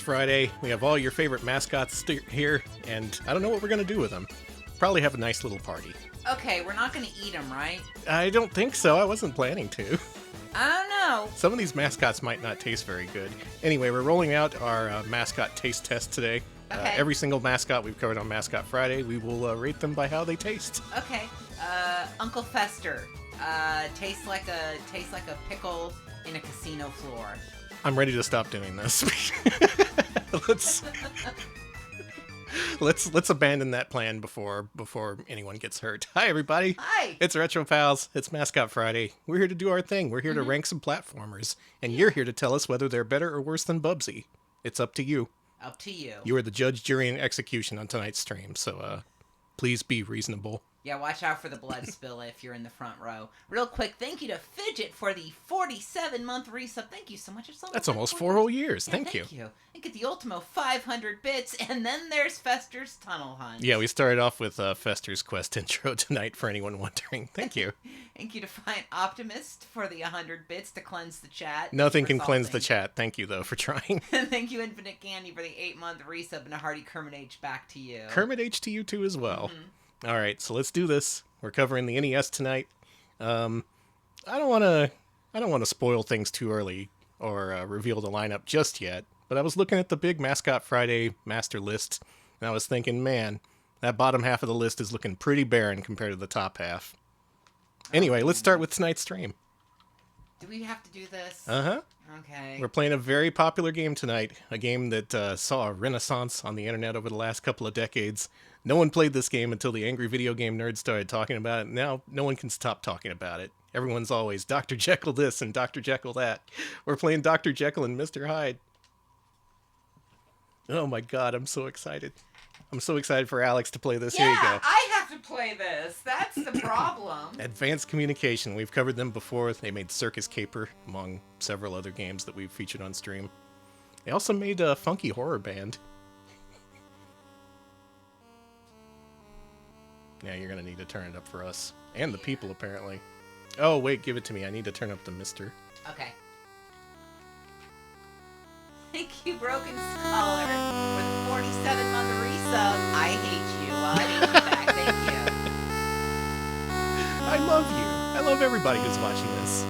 Friday. We have all your favorite mascots here, and I don't know what we're going to do with them. Probably have a nice little party. Okay, we're not going to eat them, right? I don't think so. I wasn't planning to. I don't know. Some of these mascots might not taste very good. Anyway, we're rolling out our mascot taste test today. Okay. Every single mascot we've covered on Mascot Friday, we will rate them by how they taste. Okay. Uncle Fester. Tastes like a pickle in a casino floor. I'm ready to stop doing this. Let's abandon that plan before anyone gets hurt. Hi everybody. Hi. It's Retro Pals. It's Mascot Friday. We're here to do our thing. We're here to rank some platformers, and you're here to tell us whether they're better or worse than Bubsy. It's up to you. Up to you. You are the judge, jury, and execution on tonight's stream, so please be reasonable. Yeah, watch out for the blood spill if you're in the front row. Real quick, thank you to Fidget for the 47-month resub. Thank you so much. That's almost 4 whole years. Yeah, Thank you. And get the Ultimo 500 bits, and then there's Fester's Tunnel Hunt. Yeah, we started off with Fester's Quest intro tonight, for anyone wondering. Thank you. Thank you to Find Optimist for the 100 bits to cleanse the chat. Nothing can cleanse the chat. Thank you, though, for trying. And thank you, Infinite Candy, for the 8-month resub, and a hearty Kermit H back to you. Kermit H to you, too, as well. Mm-hmm. All right, so let's do this. We're covering the NES tonight. I don't want to spoil things too early or reveal the lineup just yet, but I was looking at the big Mascot Friday master list, and I was thinking, man, that bottom half of the list is looking pretty barren compared to the top half. Anyway, let's start with tonight's stream. Do we have to do this? Uh-huh. Okay. We're playing a very popular game tonight, a game that saw a renaissance on the internet over the last couple of decades. No one played this game until the angry video game nerds started talking about it. Now, no one can stop talking about it. Everyone's always Dr. Jekyll this and Dr. Jekyll that. We're playing Dr. Jekyll and Mr. Hyde. Oh my god, I'm so excited. I'm so excited for Alex to play this. Yeah, Here you go. I have to play this. That's the problem. Advanced Communication. We've covered them before. They made Circus Caper, among several other games that we've featured on stream. They also made a Funky Horror Band. Yeah, you're going to need to turn it up for us. And the people, apparently. Oh, wait, give it to me. I need to turn up the Mister. Okay. Thank you, Broken Scholar, for the 47-month resub. I hate you. Well, I hate you back. Thank you. I love you. I love everybody who's watching this.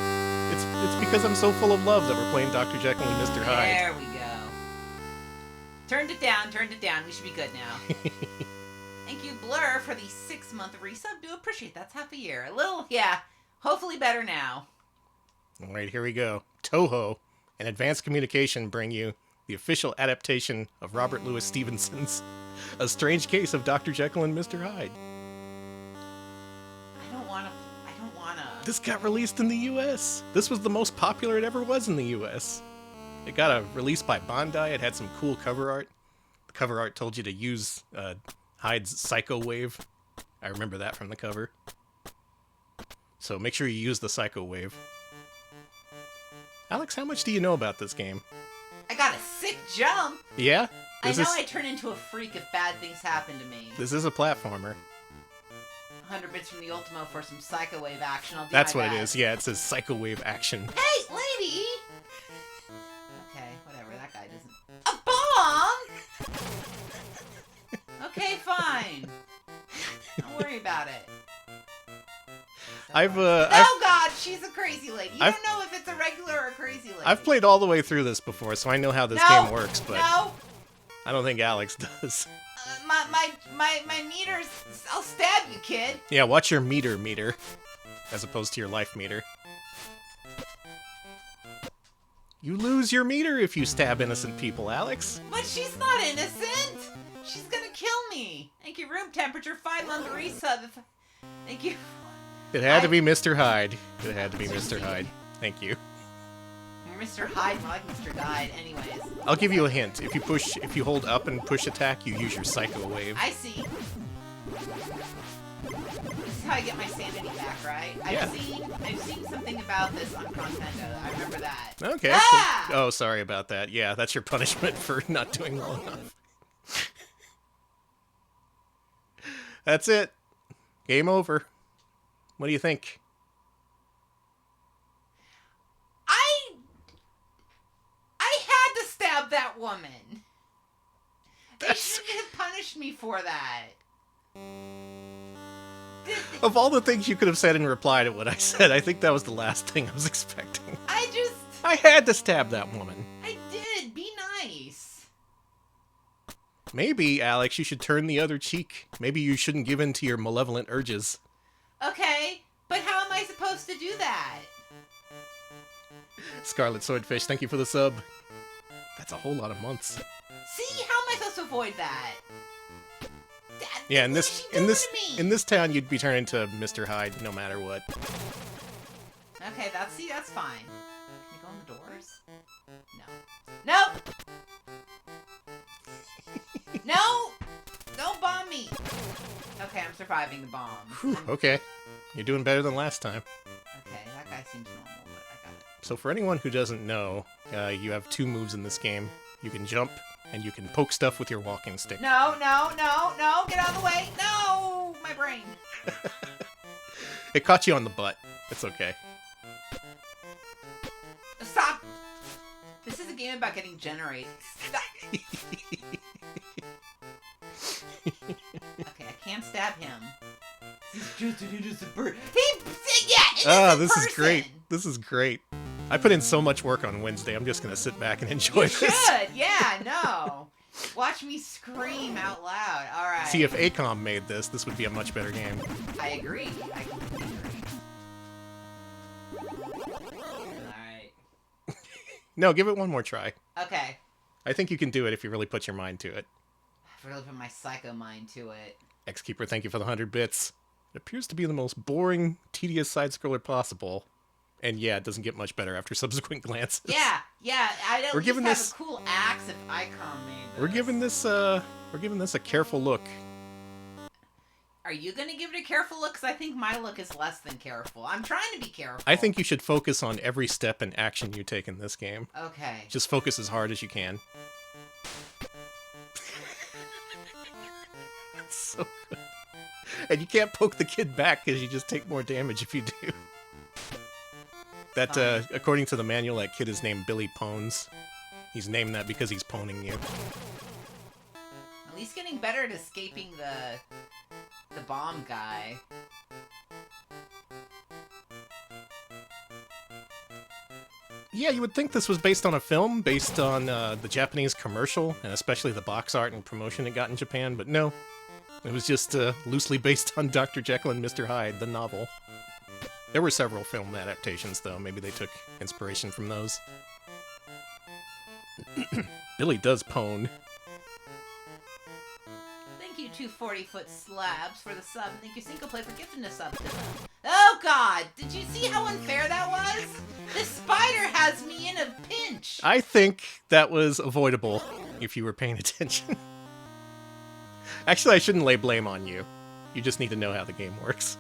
It's because I'm so full of love that we're playing Dr. Jekyll and Mr. Hyde. There we go. Turned it down. We should be good now. Thank you, Blur, for the 6-month resub. Do appreciate that's half a year. A little, yeah. Hopefully better now. All right, here we go. Toho and Advanced Communication bring you the official adaptation of Robert Louis Stevenson's A Strange Case of Dr. Jekyll and Mr. Hyde. I don't wanna. This got released in the U.S. This was the most popular it ever was in the U.S. It got a release by Bondi. It had some cool cover art. The cover art told you to use Hyde's Psycho Wave. I remember that from the cover. So make sure you use the Psycho Wave. Alex, how much do you know about this game? I got a sick jump. Yeah? I know I turn into a freak if bad things happen to me. This is a platformer. 100 bits from the Ultimo for some Psycho Wave action. I'll do That's my what it best. is. Yeah, it says Psycho Wave action. Hey, lady! Okay, whatever. That guy doesn't... A bomb? Okay, fine. Don't worry about it. Oh god, she's a crazy lady. You don't know if it's a regular or a crazy lady. I've played all the way through this before, so I know how this game works, but I don't think Alex does. My meters... I'll stab you, kid. Yeah, watch your meter, as opposed to your life meter. You lose your meter if you stab innocent people, Alex. But she's not innocent. She's gonna kill me. Thank you, room temperature, 5-month resub. Thank you. It had to be Mr. Hyde. It had to be Mr. Hyde. Thank you. You're Mr. Hyde, more like Mr. Guide. Anyways. I'll give you a hint. If you hold up and push attack, you use your Psycho Wave. I see. This is how I get my sanity back, right? Yeah. I've seen something about this on Nintendo. I remember that. Okay. Ah! Oh, sorry about that. Yeah, that's your punishment for not doing well enough. That's it. Game over. What do you think? I had to stab that woman. They shouldn't have punished me for that. Of all the things you could have said in reply to what I said, I think that was the last thing I was expecting. I had to stab that woman. I did. Be nice. Maybe, Alex, you should turn the other cheek. Maybe you shouldn't give in to your malevolent urges. Okay, but how am I supposed to do that? Scarlet Swordfish, thank you for the sub. That's a whole lot of months. See, how am I supposed to avoid that? Yeah, in this town, you'd be turned into Mr. Hyde no matter what. Okay, that's fine. Can you go in the doors? No. No! No! Don't bomb me! Okay, I'm surviving the bomb. Whew, okay. You're doing better than last time. Okay, that guy seems normal, but I got it. So for anyone who doesn't know, you have 2 moves in this game. You can jump, and you can poke stuff with your walking stick. No! Get out of the way! No! My brain. It caught you on the butt. It's okay. Stop! This is a game about getting generated. Stop! Okay, I can't stab him. He's just an innocent person. This is great. This is great. I put in so much work on Wednesday. I'm just gonna sit back and enjoy this. You should, yeah, no. Watch me scream out loud. All right. See, if ACOM made this would be a much better game. I agree. I completely agree. All right. No, give it one more try. Okay. I think you can do it if you really put your mind to it. I've really put my psycho mind to it. Xkeeper, thank you for the 100 bits. It appears to be the most boring, tedious side-scroller possible. And yeah, it doesn't get much better after subsequent glances. Yeah, I'd at We're least giving have this a cool axe if Icon made this. We're giving this a careful look. Are you gonna give it a careful look? Because I think my look is less than careful. I'm trying to be careful. I think you should focus on every step and action you take in this game. Okay. Just focus as hard as you can. That's so good. And you can't poke the kid back because you just take more damage if you do. That, according to the manual, that kid is named Billy Pones. He's named that because he's poning you. At least getting better at escaping the bomb guy. Yeah, you would think this was based on a film, based on the Japanese commercial, and especially the box art and promotion it got in Japan, but no. It was just loosely based on Dr. Jekyll and Mr. Hyde, the novel. There were several film adaptations, though. Maybe they took inspiration from those. Billy does pwn. Thank you, 2 40-foot slabs for the sub. Thank you, Single Play, for gifting the sub to them. Oh, God! Did you see how unfair that was? This spider has me in a pinch! I think that was avoidable, if you were paying attention. Actually, I shouldn't lay blame on you. You just need to know how the game works.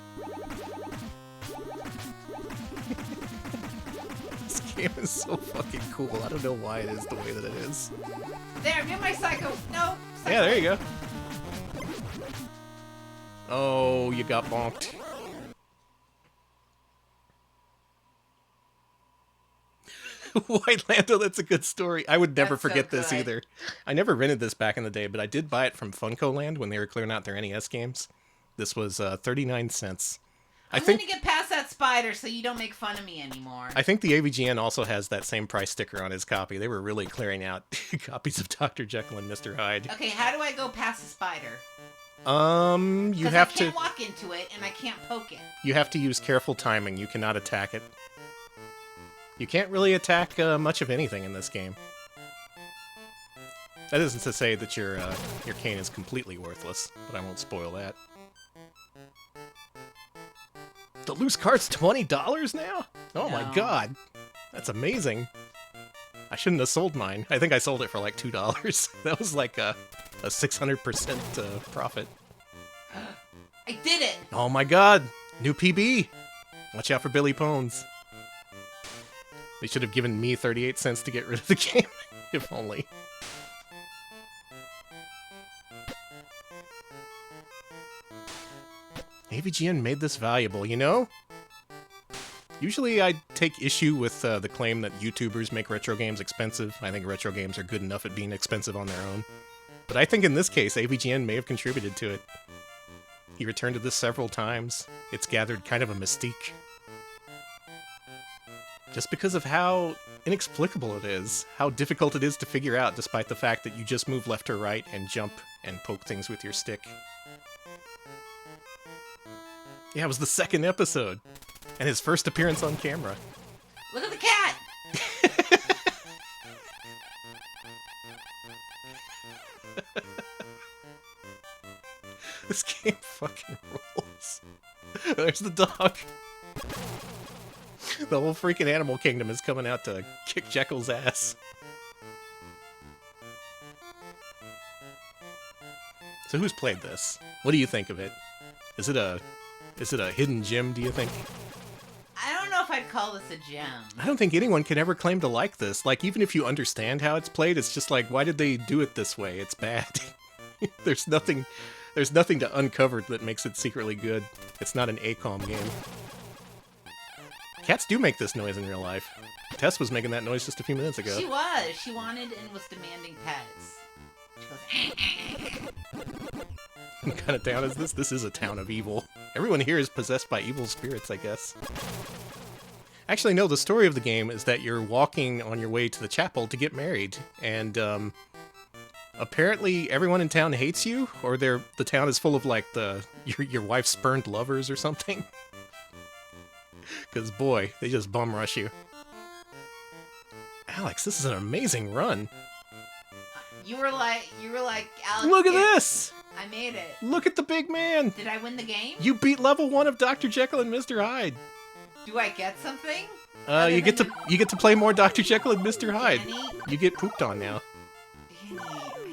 This game is so fucking cool. I don't know why it is the way that it is. There, get my psycho. No. Psycho. Yeah, there you go. Oh, you got bonked. White Lando, that's a good story. I would never forget this either. I never rented this back in the day, but I did buy it from Funko Land when they were clearing out their NES games. This was 39 cents. I'm gonna get past that spider so you don't make fun of me anymore. I think the AVGN also has that same price sticker on his copy. They were really clearing out copies of Dr. Jekyll and Mr. Hyde. Okay, how do I go past the spider? You have to... I can't walk into it, and I can't poke it. You have to use careful timing. You cannot attack it. You can't really attack much of anything in this game. That isn't to say that your cane is completely worthless, but I won't spoil that. The loose cart's $20 now? Oh my god. That's amazing. I shouldn't have sold mine. I think I sold it for like $2. That was like a 600% profit. I did it! Oh my god. New PB. Watch out for Billy Pones. They should have given me 38 cents to get rid of the game. If only. AVGN made this valuable, you know? Usually I take issue with the claim that YouTubers make retro games expensive. I think retro games are good enough at being expensive on their own. But I think in this case, AVGN may have contributed to it. He returned to this several times. It's gathered kind of a mystique. Just because of how inexplicable it is, how difficult it is to figure out despite the fact that you just move left or right and jump and poke things with your stick. Yeah, it was the second episode, and his first appearance on camera. Look at the cat! This game fucking rules. There's the dog. The whole freaking animal kingdom is coming out to kick Jekyll's ass. So who's played this? What do you think of it? Is it a hidden gem, do you think? I don't know if I'd call this a gem. I don't think anyone can ever claim to like this. Like, even if you understand how it's played, it's just like, why did they do it this way? It's bad. There's nothing to uncover that makes it secretly good. It's not an ACOM game. Cats do make this noise in real life. Tess was making that noise just a few minutes ago. She was. She wanted and was demanding pets. She goes, What kind of town is this? This is a town of evil. Everyone here is possessed by evil spirits, I guess. Actually, no, the story of the game is that you're walking on your way to the chapel to get married, and apparently everyone in town hates you, or the town is full of like your wife's spurned lovers or something. Because boy, they just bum rush you. Alex, this is an amazing run. You were like, Alex. Look at this! I made it. Look at the big man! Did I win the game? You beat level 1 of Dr. Jekyll and Mr. Hyde. Do I get something? You get to play more Dr. Jekyll and Mr. Hyde. Danny? You get pooped on now. Danny, I don't...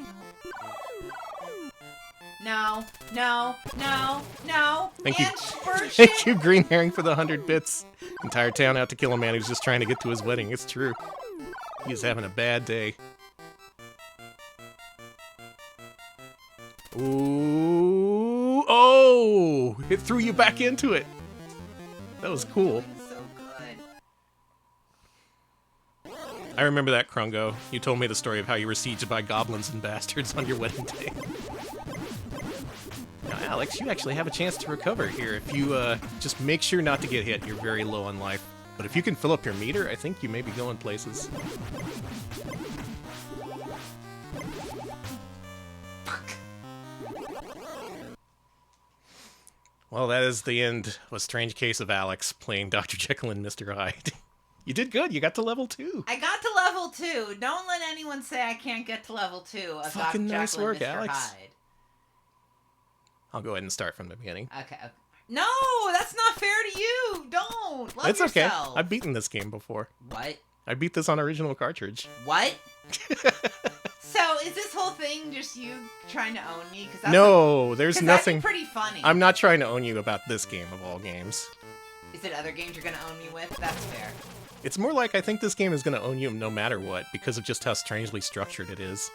No. Thank you. And Spurgeon. Thank you, Green Herring, for the 100 bits. Entire town out to kill a man who's just trying to get to his wedding. It's true. He's having a bad day. Ooh! Oh! It threw you back into it. That was cool. So good. I remember that, Krungo. You told me the story of how you were sieged by goblins and bastards on your wedding day. Now, Alex, you actually have a chance to recover here if you just make sure not to get hit. You're very low on life. But if you can fill up your meter, I think you may be going places. Well, that is the end of A Strange Case of Alex playing Dr. Jekyll and Mr. Hyde. You did good. You got to level 2. I got to level 2. Don't let anyone say I can't get to level 2 of Fucking Dr. nice Jekyll work, and Mr. Alex. Hyde. I'll go ahead and start from the beginning. Okay. No, that's not fair to you. Don't. Love It's yourself. okay. I've beaten this game before. What? I beat this on original cartridge. What? So is this whole thing just you trying to own me? Cause No, there's 'cause nothing. That'd be pretty funny. I'm not trying to own you about this game of all games. Is it other games you're gonna own me with? That's fair. It's more like I think this game is going to own you no matter what because of just how strangely structured it is.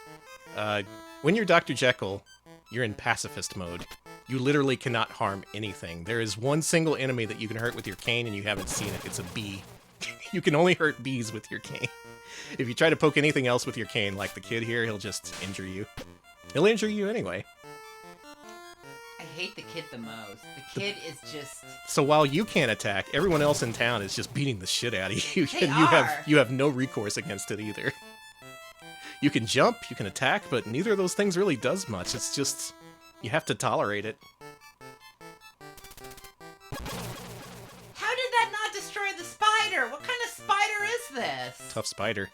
When you're Dr. Jekyll, you're in pacifist mode. You literally cannot harm anything. There is one single enemy that you can hurt with your cane and you haven't seen it. It's a bee. You can only hurt bees with your cane. If you try to poke anything else with your cane, like the kid here, he'll just injure you. He'll injure you anyway. I hate the kid the most. The kid is just... So while you can't attack, everyone else in town is just beating the shit out of you. They And are. you have no recourse against it either. You can jump, you can attack, but neither of those things really does much. It's just... you have to tolerate it. How did that not destroy the spider? What kind of spider is this? Tough spider.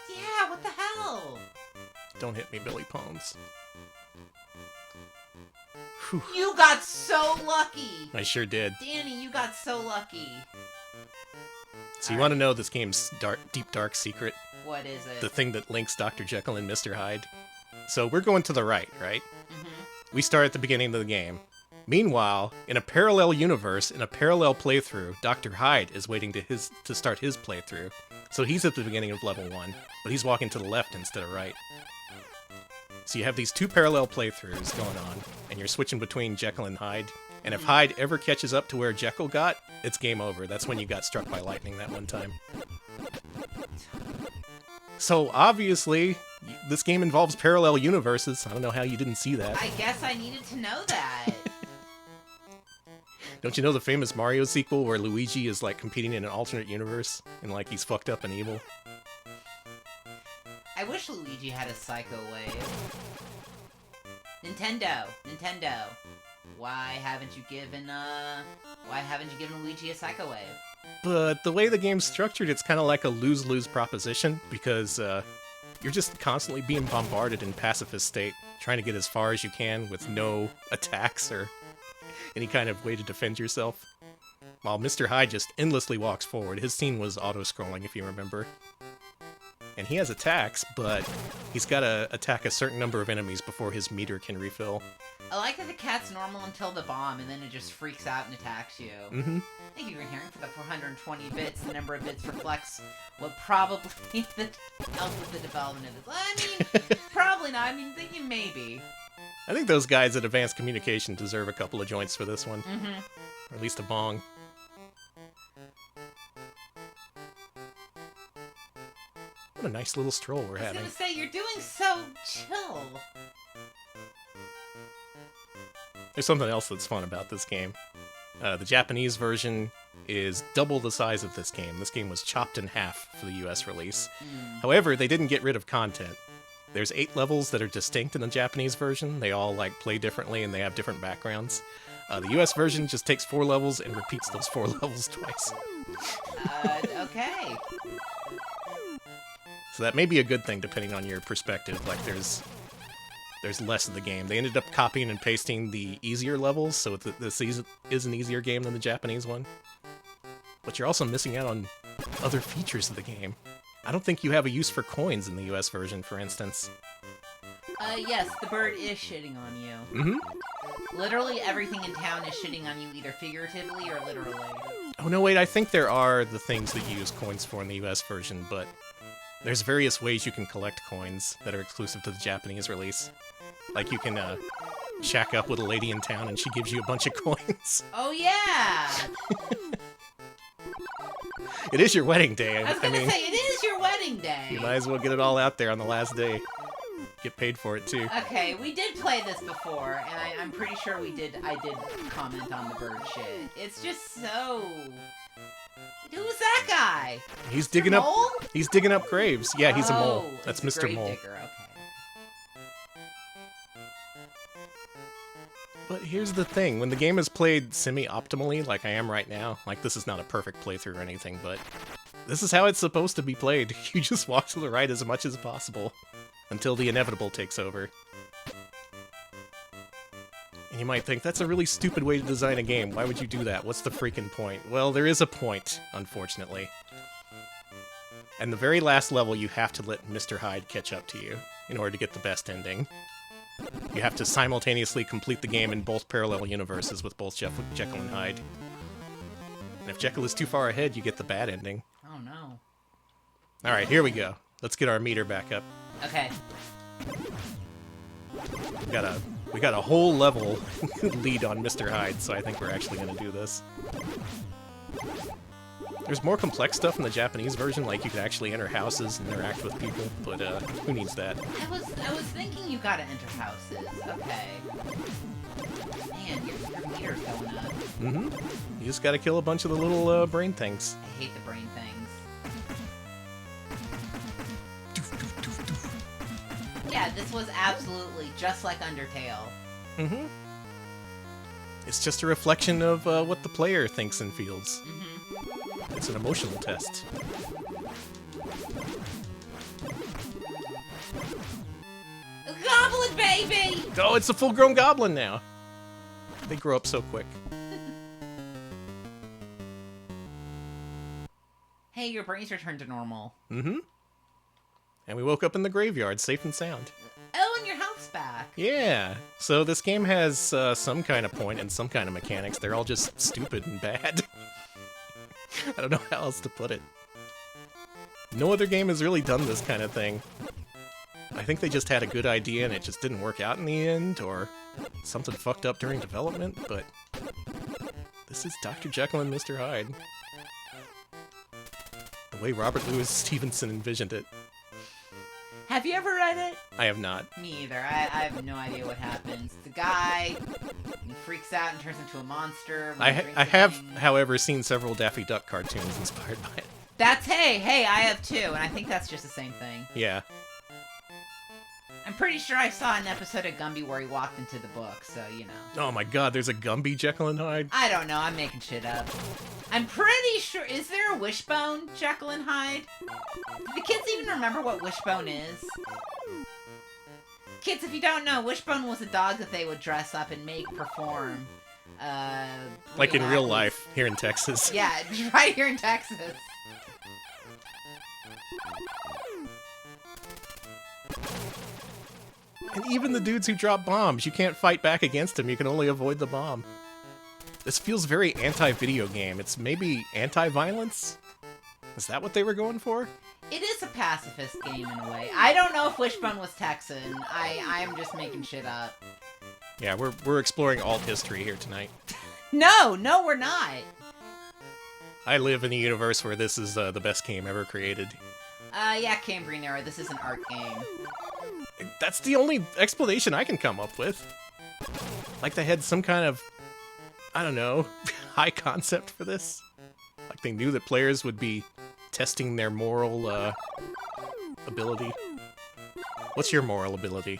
Yeah, what the hell? Don't hit me, Billy Pons. Whew. You got so lucky. I sure did. Danny, you got so lucky. So you want to know this game's deep, dark secret? What is it? The thing that links Dr. Jekyll and Mr. Hyde? So we're going to the right? Mm-hmm. We start at the beginning of the game. Meanwhile, in a parallel universe, in a parallel playthrough, Dr. Hyde is waiting to start his playthrough. So he's at the beginning of level 1, but he's walking to the left instead of right. So you have these two parallel playthroughs going on, and you're switching between Jekyll and Hyde. And if Hyde ever catches up to where Jekyll got, it's game over. That's when you got struck by lightning that one time. So obviously, This game involves parallel universes. I don't know how you didn't see that. I guess I needed to know that. Don't you know the famous Mario sequel where Luigi is like competing in an alternate universe and like he's fucked up and evil? I wish Luigi had a Psycho Wave. Nintendo. Why haven't you given Luigi a Psycho Wave? But the way the game's structured, it's kind of like a lose-lose proposition because you're just constantly being bombarded in pacifist state, trying to get as far as you can with no attacks or any kind of way to defend yourself. While Mr. Hyde just endlessly walks forward. His scene was auto-scrolling, if you remember. And he has attacks, but he's got to attack a certain number of enemies before his meter can refill. I like that the cat's normal until the bomb, and then it just freaks out and attacks you. Mm-hmm. Thank you, Green Herring, for the 420 bits. The number of bits reflects what probably helped with the development of this. Well, I mean, probably not. I mean, thinking maybe. I think those guys at Advanced Communication deserve a couple of joints for this one. Mm-hmm. Or at least a bong. What a nice little stroll we're having. I was gonna say, you're doing so chill. There's something else that's fun about this game. The Japanese version is double the size of this game. This game was chopped in half for the US release. However, they didn't get rid of content. There's 8 levels that are distinct in the Japanese version. They all like play differently and they have different backgrounds. The US version just takes 4 levels and repeats those 4 levels twice. Okay. So that may be a good thing depending on your perspective. Like there's less of the game. They ended up copying and pasting the easier levels, so this is an easier game than the Japanese one. But you're also missing out on other features of the game. I don't think you have a use for coins in the US version, for instance. Yes, the bird is shitting on you. Mm-hmm. Literally everything in town is shitting on you, either figuratively or literally. Oh no, wait, I think there are the things that you use coins for in the US version, but there's various ways you can collect coins that are exclusive to the Japanese release. Like you can shack up with a lady in town and she gives you a bunch of coins. Oh yeah! It is your wedding day. I was gonna say, it is your wedding day! You might as well get it all out there on the last day. Get paid for it too. Okay, we did play this before, and I'm pretty sure I did comment on the bird shit. It's just so... Who's that guy? He's digging up. Mole? He's digging up graves. Yeah, he's a mole. That's it's a Mr. grave Mole. digger, okay. But here's the thing: when the game is played semi-optimally, like I am right now, like this is not a perfect playthrough or anything, but this is how it's supposed to be played. You just walk to the right as much as possible until the inevitable takes over. And you might think, that's a really stupid way to design a game. Why would you do that? What's the freaking point? Well, there is a point, unfortunately. And the very last level, you have to let Mr. Hyde catch up to you in order to get the best ending. You have to simultaneously complete the game in both parallel universes with both Jekyll and Hyde. And if Jekyll is too far ahead, you get the bad ending. Oh no. Alright, here we go. Let's get our meter back up. Okay. We got a whole level lead on Mr. Hyde, so I think we're actually going to do this. There's more complex stuff in the Japanese version, like you could actually enter houses and interact with people, but who needs that? I was thinking you gotta enter houses. Okay. Man, your meter's going up. Mm-hmm. You just gotta kill a bunch of the little brain things. I hate the brain things. Yeah, this was absolutely just like Undertale. Mm-hmm. It's just a reflection of what the player thinks and feels. Mm-hmm. It's an emotional test. Goblin baby! Oh, it's a full-grown goblin now. They grow up so quick. Hey, your brain's returned to normal. Mm-hmm. And we woke up in the graveyard, safe and sound. Oh, and your health's back. Yeah. So this game has some kind of point and some kind of mechanics. They're all just stupid and bad. I don't know how else to put it. No other game has really done this kind of thing. I think they just had a good idea and it just didn't work out in the end, or something fucked up during development, but this is Dr. Jekyll and Mr. Hyde. The way Robert Louis Stevenson envisioned it. Have you ever read it? I have not. Me either. I have no idea what happens. The guy he freaks out and turns into a monster. I have, however, seen several Daffy Duck cartoons inspired by it. That's hey, I have too, and I think that's just the same thing. Yeah. I'm pretty sure I saw an episode of Gumby where he walked into the book, so you know. Oh my god, there's a Gumby Jekyll and Hyde? I don't know, I'm making shit up. I'm pretty sure, is there a Wishbone Jekyll and Hyde? Do the kids even remember what Wishbone is? Kids, if you don't know, Wishbone was a dog that they would dress up and make perform. Like in real life, here in Texas. Yeah, right here in Texas. And even the dudes who drop bombs, you can't fight back against them, you can only avoid the bomb. This feels very anti-video game. It's maybe anti-violence? Is that what they were going for? It is a pacifist game in a way. I don't know if Wishbone was Texan. I am just making shit up. Yeah, we're exploring alt history here tonight. No, we're not. I live in a universe where this is the best game ever created. Yeah, Cambrian era. This is an art game. That's the only explanation I can come up with. Like they had some kind of, I don't know, high concept for this. Like they knew that players would be testing their moral ability. What's your moral ability?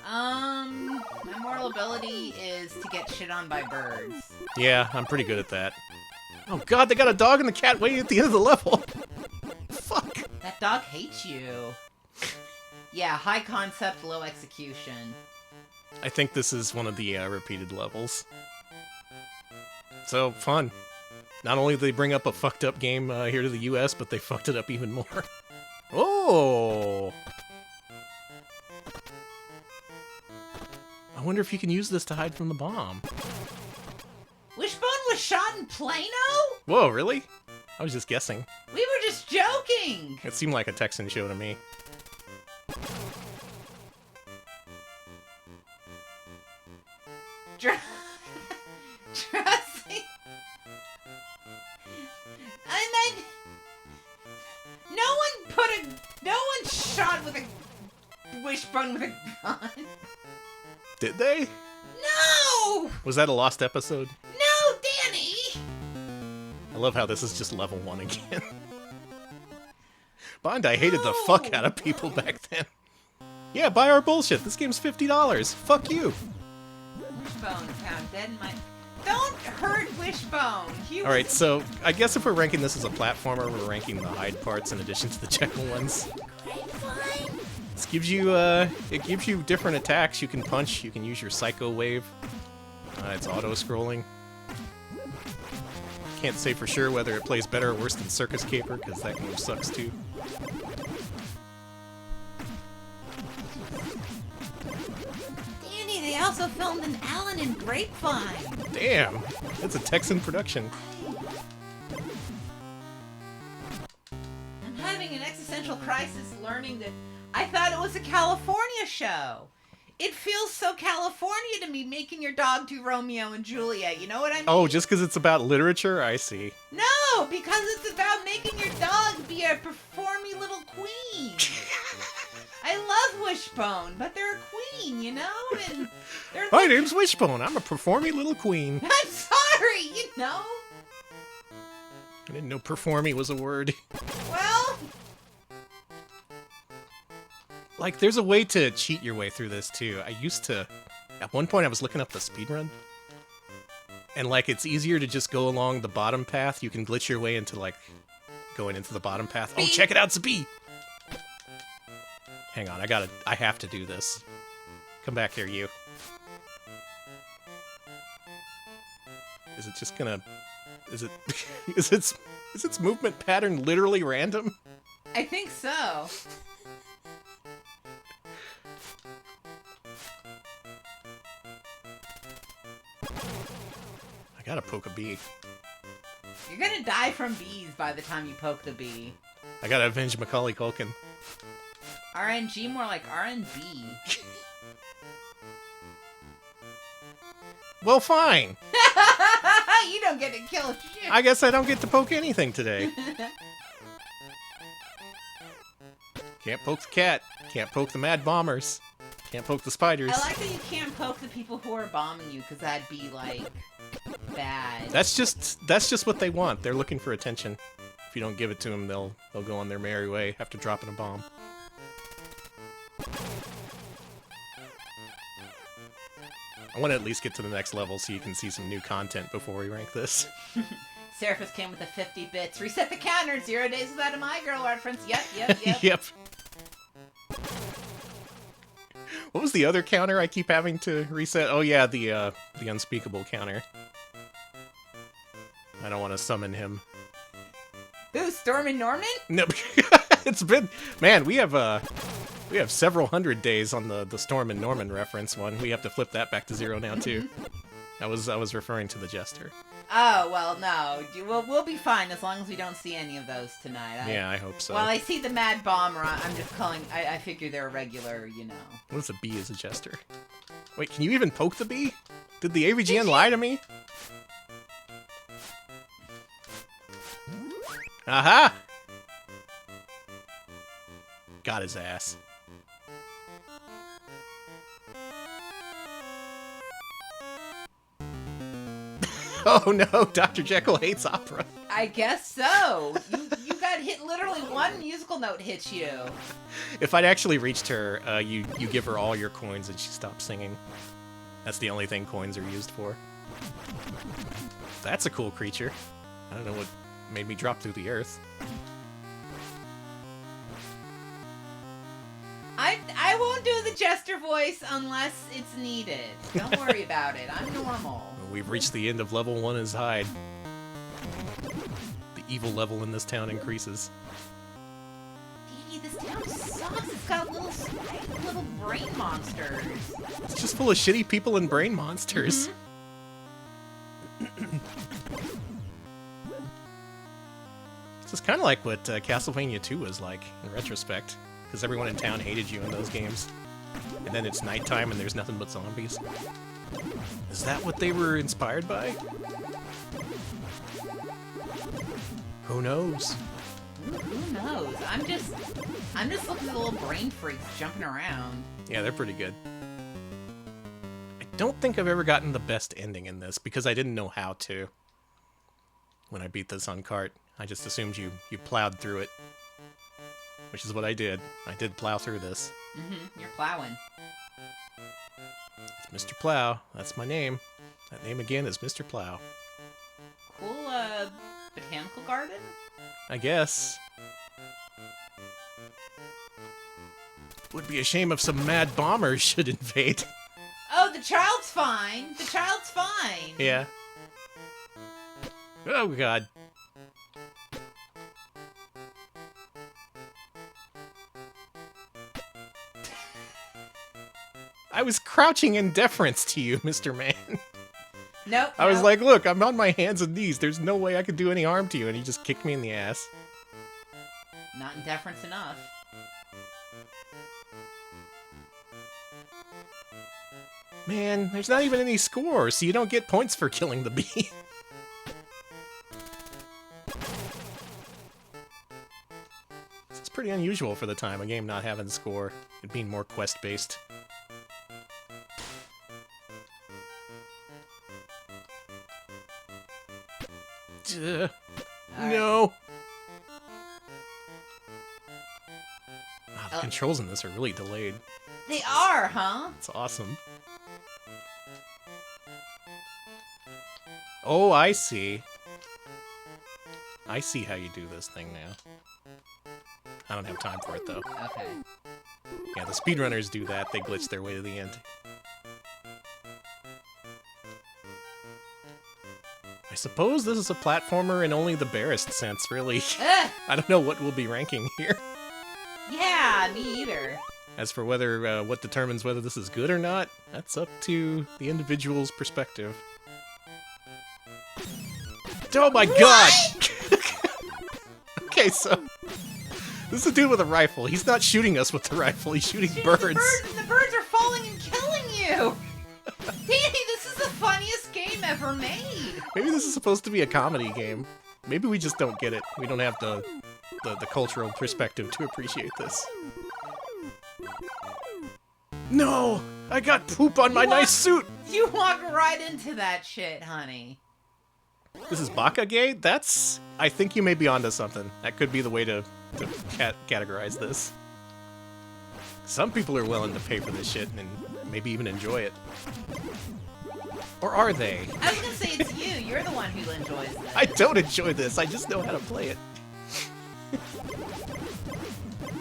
My moral ability is to get shit on by birds. Yeah, I'm pretty good at that. Oh god, they got a dog and the cat waiting at the end of the level. Fuck. That dog hates you. Yeah, high concept, low execution. I think this is one of the repeated levels. So, fun. Not only did they bring up a fucked up game here to the US, but they fucked it up even more. Oh! I wonder if you can use this to hide from the bomb. Wishbone was shot in Plano? Whoa, really? I was just guessing. We were just joking! It seemed like a Texan show to me. Trust me. I mean, no one shot with a Wishbone with a gun. Did they? No! Was that a lost episode? No, Danny! I love how this is just level 1 again. Bondi hated the fuck out of people back then. Yeah, buy our bullshit. This game's $50. Fuck you. Wishbone found dead in my... Don't hurt Wishbone! Alright, so I guess if we're ranking this as a platformer, we're ranking the Hyde parts in addition to the Jekyll ones. This gives you, it gives you different attacks. You can punch, you can use your Psycho Wave. It's auto-scrolling. Can't say for sure whether it plays better or worse than Circus Caper, because that game sucks too. Danny, they also filmed an Allen and Grapevine! Damn! That's a Texan production. I'm having an existential crisis learning that I thought it was a California show. It feels so California to me, making your dog do Romeo and Juliet, you know what I mean? Oh, just because it's about literature? I see. No, because it's about making your dog be a performy little queen. I love Wishbone, but they're a queen, you know? And they're My name's Wishbone. I'm a performy little queen. I'm sorry, you know? I didn't know performy was a word. Well... Like, there's a way to cheat your way through this, too. I used to... At one point, I was looking up the speedrun. And, like, it's easier to just go along the bottom path. You can glitch your way into, like, going into the bottom path. Oh, check it out, it's a bee! Hang on, I have to do this. Come back here, you. Is it just gonna... Is it... is its movement pattern literally random? I think so. I gotta poke a bee. You're gonna die from bees by the time you poke the bee. I gotta avenge Macaulay Culkin. RNG, more like RNB. Well, fine. You don't get to kill shit. I guess I don't get to poke anything today. Can't poke the cat. Can't poke the mad bombers. Can't poke the spiders. I like that you can't poke the people who are bombing you, because that'd be, like, bad. That's just what they want. They're looking for attention. If you don't give it to them, they'll go on their merry way after dropping a bomb. I want to at least get to the next level so you can see some new content before we rank this. Seraphis came with the 50 bits. Reset the counter. 0 days without a My Girl reference. Yep. Yep. What was the other counter I keep having to reset? Oh yeah, the unspeakable counter. I don't want to summon him. Ooh, Storm and Norman? No, it's been... Man, we have several hundred days on the Storm and Norman reference one. We have to flip that back to 0 now, too. I was referring to the Jester. Oh, well, no. We'll be fine as long as we don't see any of those tonight. Yeah, I hope so. Well, I see the Mad Bomber. I'm just calling... I figure they're a regular, you know. What if the bee is a Jester? Wait, can you even poke the bee? Did the AVGN lie to me? Aha! Got his ass. Oh no, Dr. Jekyll hates opera. I guess so. You got hit, literally one musical note hits you. If I'd actually reached her, you give her all your coins and she stops singing. That's the only thing coins are used for. That's a cool creature. I don't know what made me drop through the earth. I won't do the Jester voice unless it's needed. Don't worry about it. I'm normal. We've reached the end of level 1 as Hyde. The evil level in this town increases. Dee, this town sucks. It's got little brain monsters. It's just full of shitty people and brain monsters. This is kind of like what Castlevania 2 was like, in retrospect. Because everyone in town hated you in those games. And then it's nighttime and there's nothing but zombies. Is that what they were inspired by? Who knows? Who knows? I'm just looking at the little brain freaks jumping around. Yeah, they're pretty good. I don't think I've ever gotten the best ending in this, because I didn't know how to. When I beat this on cart, I just assumed you plowed through it. Which is what I did. I did plow through this. You're plowing. It's Mr. Plow. That's my name. That name again is Mr. Plow. Cool, botanical garden? I guess. Would be a shame if some mad bombers should invade. Oh, the child's fine. The child's fine. Yeah. Oh, God. I was crouching in deference to you, Mr. Man. Nope. I was like, look, I'm on my hands and knees. There's no way I could do any harm to you. And he just kicked me in the ass. Not in deference enough. Man, there's not even any score, so you don't get points for killing the bee. It's pretty unusual for the time, a game not having a score. It being more quest-based. No. Wow, the controls in this are really delayed. They are, huh? It's awesome. Oh, I see. I see how you do this thing now. I don't have time for it, though. Okay. Yeah, the speedrunners do that. They glitch their way to the end. I suppose this is a platformer in only the barest sense, really. I don't know what we'll be ranking here. Yeah, me either. As for whether what determines whether this is good or not, that's up to the individual's perspective. Oh my god! Okay, so this is a dude with a rifle. He's not shooting us with the rifle, he's shooting birds. The birds are falling and killing you! Danny, this is the funniest game ever made! Maybe this is supposed to be a comedy game. Maybe we just don't get it. We don't have the cultural perspective to appreciate this. No! I got poop on my nice suit! You walked right into that shit, honey. This is Bakage? That's... I think you may be onto something. That could be the way to categorize this. Some people are willing to pay for this shit and maybe even enjoy it. Or are they? I was gonna say it's you. You're the one who enjoys this. I don't enjoy this. I just know how to play it.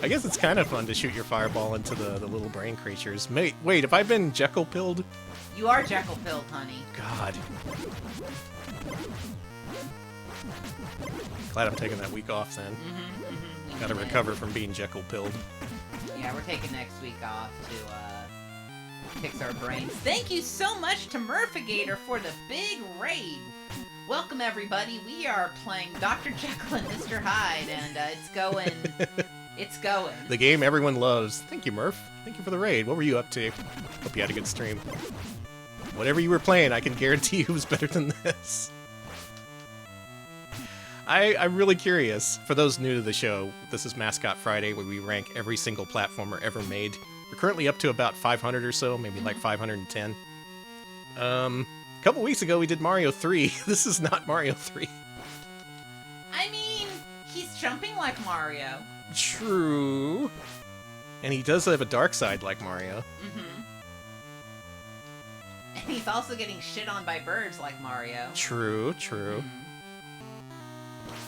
I guess it's kind of fun to shoot your fireball into the little brain creatures. Wait, have I been Jekyll-pilled? You are Jekyll-pilled, honey. God. Glad I'm taking that week off then. Gotta recover from being Jekyll-pilled. Yeah, we're taking next week off to fix our brains. Thank you so much to Murphigator for the big raid. Welcome everybody. We are playing Dr. Jekyll and Mr. Hyde, and it's going. It's going. The game everyone loves. Thank you, Murph. Thank you for the raid. What were you up to? Hope you had a good stream. Whatever you were playing, I can guarantee you was better than this. I'm really curious. For those new to the show, this is Mascot Friday, where we rank every single platformer ever made. We're currently up to about 500 or so, maybe like 510. A couple weeks ago, we did Mario 3. This is not Mario 3. I mean, he's jumping like Mario. True. And he does have a dark side like Mario. And he's also getting shit on by birds like Mario. True.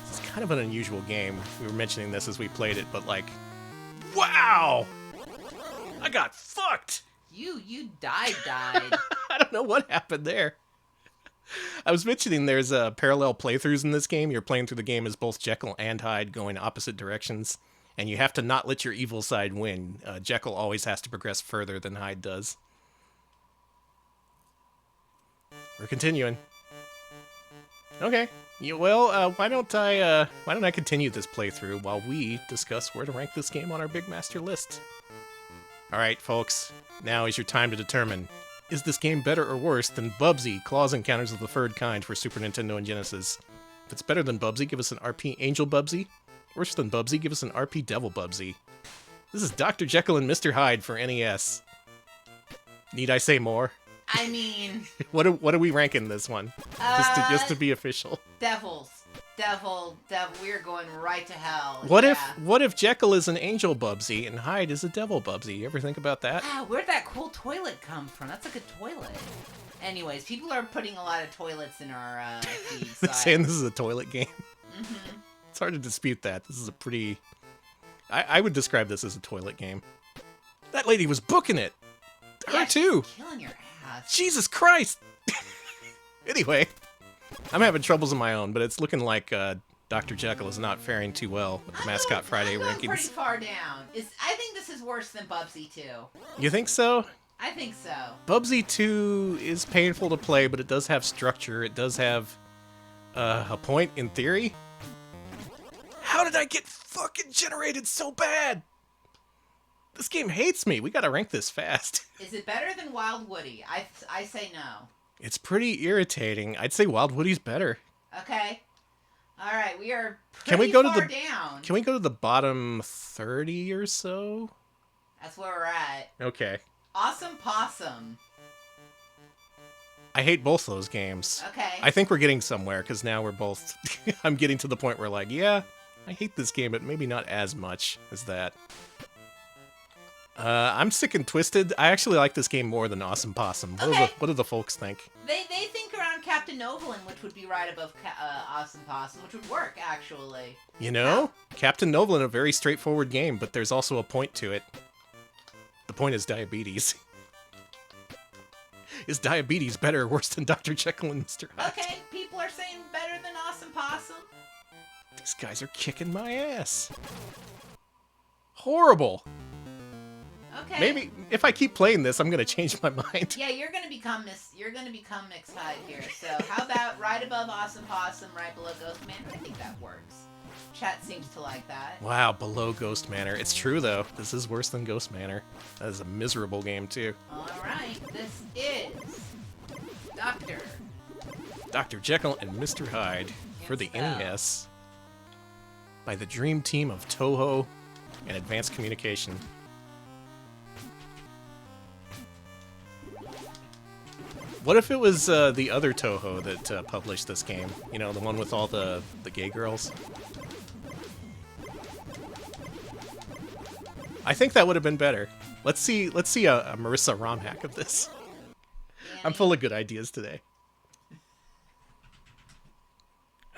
It's kind of an unusual game. We were mentioning this as we played it, but like, wow! I got fucked! You died. I don't know what happened there. I was mentioning there's parallel playthroughs in this game. You're playing through the game as both Jekyll and Hyde going opposite directions, and you have to not let your evil side win. Jekyll always has to progress further than Hyde does. We're continuing. Okay. Yeah, well, why don't I continue this playthrough while we discuss where to rank this game on our Big Master list? Alright, folks, now is your time to determine, is this game better or worse than Bubsy, Claws Encounters of the Third Kind for Super Nintendo and Genesis? If it's better than Bubsy, give us an RP Angel Bubsy. Worse than Bubsy, give us an RP Devil Bubsy. This is Dr. Jekyll and Mr. Hyde for NES. Need I say more? I mean... What are we ranking this one? Just to be official. Devil. We're going right to hell. What if Jekyll is an angel Bubsy and Hyde is a devil Bubsy? You ever think about that? Wow, where'd that cool toilet come from? That's a good toilet. Anyways, people are putting a lot of toilets in our feed. So saying this is a toilet game. It's hard to dispute that. This is a pretty... I would describe this as a toilet game. That lady was booking it. Her too. Killing your ass. Jesus Christ. Anyway, I'm having troubles of my own, but it's looking like Dr. Jekyll is not faring too well with the Mascot Friday rankings. Pretty far down. I think this is worse than Bubsy 2. You think so? I think so. Bubsy 2 is painful to play, but it does have structure. It does have a point in theory. How did I get fucking generated so bad? This game hates me. We gotta rank this fast. Is it better than Wild Woody? I say no. It's pretty irritating. I'd say Wild Woody's better. Okay. All right, we are pretty far down. Can we go to the bottom 30 or so? That's where we're at. Okay. Awesome Possum. I hate both those games. Okay. I think we're getting somewhere, because now we're both... I'm getting to the point where, like, yeah, I hate this game, but maybe not as much as that. I'm Sick and Twisted. I actually like this game more than Awesome Possum. What do the folks think? They think around Captain Novolin, which would be right above Awesome Possum, which would work, actually. You know, Captain Novolin, a very straightforward game, but there's also a point to it. The point is diabetes. Is diabetes better or worse than Dr. Jekyll and Mr. Hyde? Okay, people are saying better than Awesome Possum. These guys are kicking my ass. Horrible. Okay. Maybe if I keep playing this, I'm gonna change my mind. Yeah, you're gonna become Mixed Hyde here. So how about right above Awesome Possum, right below Ghost Manor? I think that works. Chat seems to like that. Wow, below Ghost Manor. It's true though. This is worse than Ghost Manor. That is a miserable game too. All right, this is Dr. Jekyll and Mr. Hyde for the NES by the Dream Team of Toho and Advanced Communication. What if it was the other Toho that published this game? You know, the one with all the gay girls? I think that would have been better. Let's see a Marissa ROM hack of this. I'm full of good ideas today.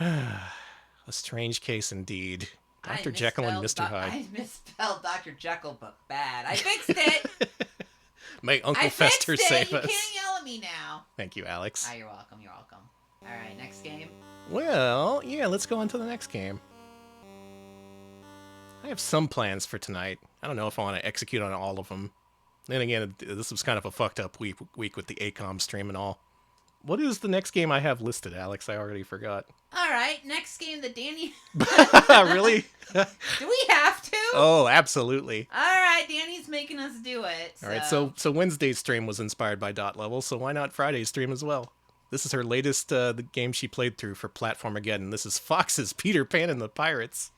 A strange case indeed. Dr. Jekyll and Mr. Hyde. I misspelled Dr. Jekyll, but bad. I fixed it! May Uncle Fester save us. You can't yell at me now. Thank you, Alex. Oh, you're welcome, you're welcome. Alright, next game. Well, yeah, let's go on to the next game. I have some plans for tonight. I don't know if I want to execute on all of them. Then again, this was kind of a fucked up week with the ACOM stream and all. What is the next game I have listed, Alex? I already forgot. Alright, next game that Danny... Really? Do we have to? Oh, absolutely. Alright, Danny's making us do it. Alright, so Wednesday's stream was inspired by Dot Level, so why not Friday's stream as well? This is her latest the game she played through for Platformageddon. This is Fox's Peter Pan and the Pirates.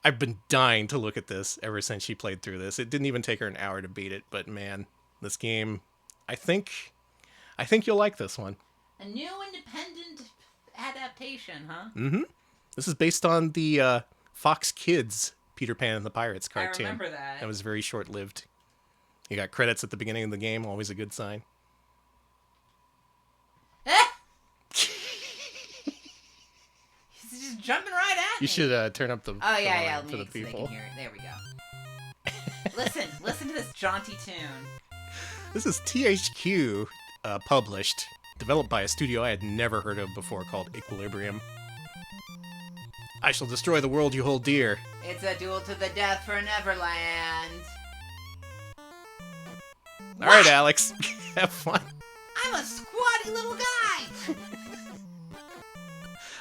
I've been dying to look at this ever since she played through this. It didn't even take her an hour to beat it, but man, this game, I think you'll like this one. A new independent adaptation, huh? Mm-hmm. This is based on the Fox Kids Peter Pan and the Pirates cartoon. I remember that. That was very short-lived. You got credits at the beginning of the game, always a good sign. He's just jumping right at me. You should turn up the volume for the people. So they can hear it. There we go. listen to this jaunty tune. This is THQ published, developed by a studio I had never heard of before called Equilibrium. I shall destroy the world you hold dear. It's a duel to the death for Neverland. All right, Alex, have fun. I'm a squatty little guy.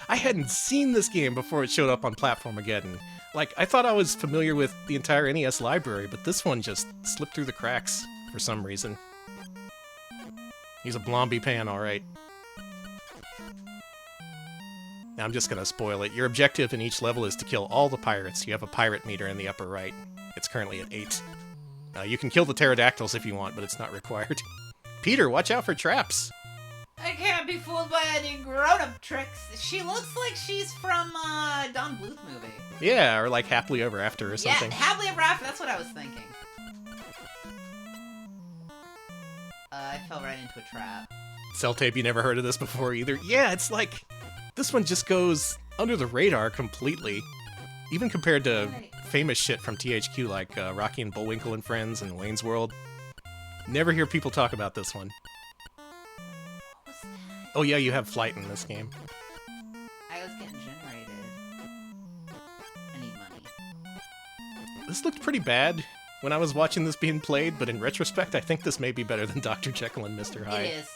I hadn't seen this game before it showed up on Platformageddon. Like, I thought I was familiar with the entire NES library, but this one just slipped through the cracks for some reason. He's a Blomby Pan, alright. Now I'm just gonna spoil it. Your objective in each level is to kill all the pirates. You have a pirate meter in the upper right. It's currently at 8. You can kill the pterodactyls if you want, but it's not required. Peter, watch out for traps! I can't be fooled by any grown-up tricks. She looks like she's from Don Bluth movie. Yeah, or like Happily Ever After or something. Yeah, Happily Ever After, that's what I was thinking. I fell right into a trap. Cell Tape, you never heard of this before either? Yeah, it's like... This one just goes under the radar completely. Even compared to famous shit from THQ like Rocky and Bullwinkle and Friends and Wayne's World. Never hear people talk about this one. What was that? Oh yeah, you have flight in this game. I was getting generated. I need money. This looked pretty bad when I was watching this being played, but in retrospect, I think this may be better than Dr. Jekyll and Mr. Hyde. It is.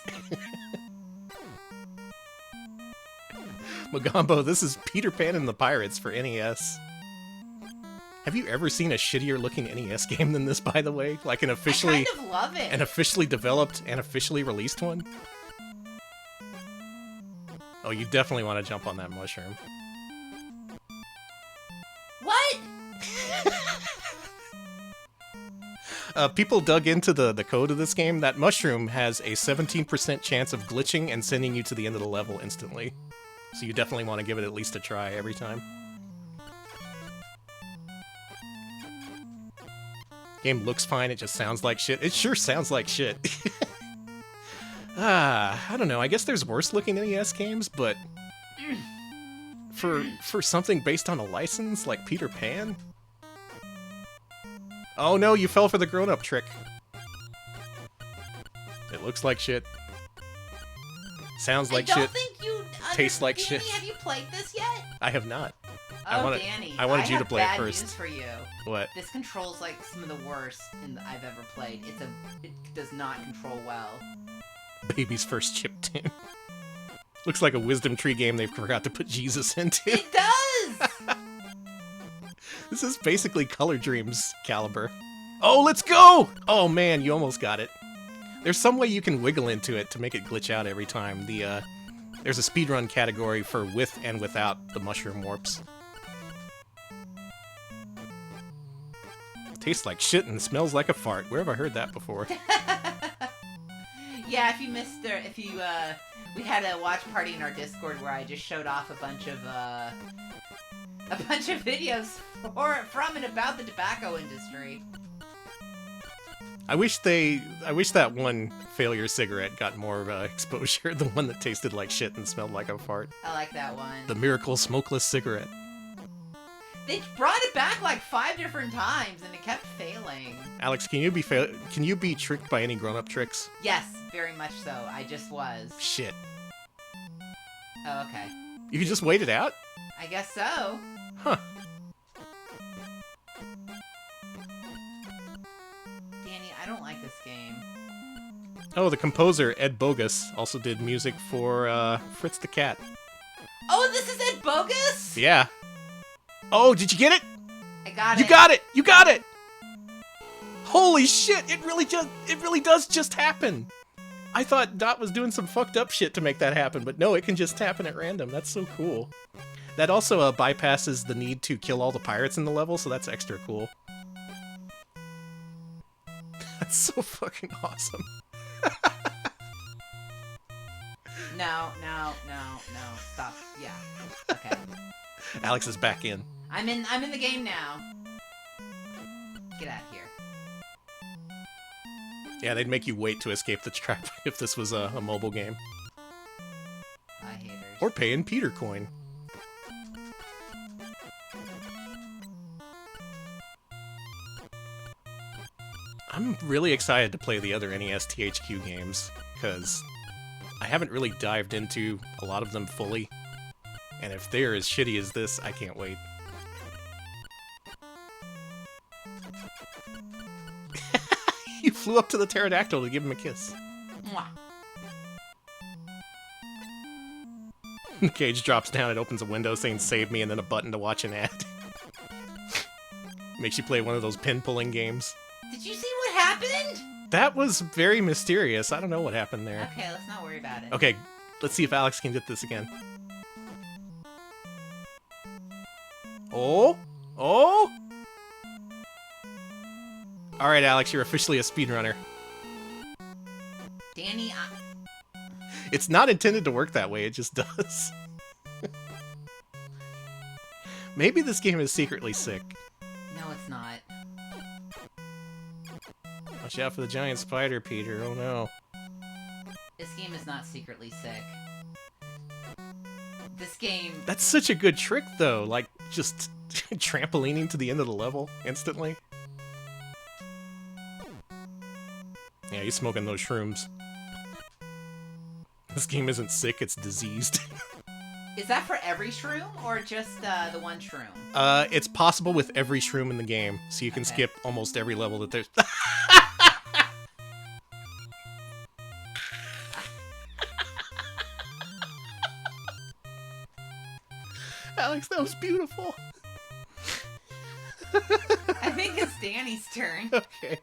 Magambo, this is Peter Pan and the Pirates for NES. Have you ever seen a shittier looking NES game than this, by the way? Like an officially... I kind of love it. An officially developed and officially released one? Oh, you definitely want to jump on that mushroom. What? People dug into the code of this game. That mushroom has a 17% chance of glitching and sending you to the end of the level instantly. So you definitely want to give it at least a try every time. Game looks fine, it just sounds like shit. It sure sounds like shit. I don't know, I guess there's worse looking NES games, but... For something based on a license like Peter Pan? Oh no, you fell for the grown-up trick. It looks like shit. Sounds like shit. I don't think you... Tastes like Danny, shit. Have you played this yet? I have not. Danny. I wanted you to play it have bad first. News for you. What? This controls like some of the worst I've ever played. It does not control well. Baby's first chip tune. Looks like a wisdom tree game they forgot to put Jesus into. It does! This is basically Color Dreams caliber. Oh, let's go! Oh man, you almost got it. There's some way you can wiggle into it to make it glitch out every time. There's a speedrun category for with and without the mushroom warps. Tastes like shit and smells like a fart. Where have I heard that before? Yeah, if you missed we had a watch party in our Discord where I just showed off a bunch of videos from and about the tobacco industry. I wish that one failure cigarette got more exposure. The one that tasted like shit and smelled like a fart. I like that one. The miracle smokeless cigarette. They brought it back like 5 different times and it kept failing. Alex, can you be tricked by any grown-up tricks? Yes, very much so. I just was. Shit. Oh, okay. You can just wait it out? I guess so. Huh. Danny, I don't like this game. Oh, the composer, Ed Bogus, also did music for Fritz the Cat. Oh, this is Ed Bogus? Yeah. Oh, did you get it? I got it. You got it! You got it! Holy shit, it really does just happen. I thought Dot was doing some fucked up shit to make that happen, but no, it can just happen at random. That's so cool. That also bypasses the need to kill all the pirates in the level, so that's extra cool. That's so fucking awesome. No, stop. Yeah. Okay. Alex is back in. I'm in the game now. Get out of here. Yeah, they'd make you wait to escape the trap if this was a mobile game. I haters. Or pay in Peter coin. I'm really excited to play the other NES THQ games, because I haven't really dived into a lot of them fully. And if they're as shitty as this, I can't wait. You flew up to the pterodactyl to give him a kiss. Mwah. The cage drops down, it opens a window saying save me, and then a button to watch an ad. Makes you play one of those pin-pulling games. Did you see what happened? That was very mysterious. I don't know what happened there. Okay, let's not worry about it. Okay, let's see if Alex can get this again. Oh? Oh? Alright, Alex, you're officially a speedrunner. Danny, It's not intended to work that way, it just does. Maybe this game is secretly sick. no, it's not. Watch out for the giant spider, Peter. Oh no. This game is not secretly sick. This game... That's such a good trick, though. Like, just trampolining to the end of the level instantly. Yeah, he's smoking those shrooms. This game isn't sick, it's diseased. Is that for every shroom, or just the one shroom? It's possible with every shroom in the game, so you can skip almost every level that there's... Alex, that was beautiful. I think it's Danny's turn. Okay.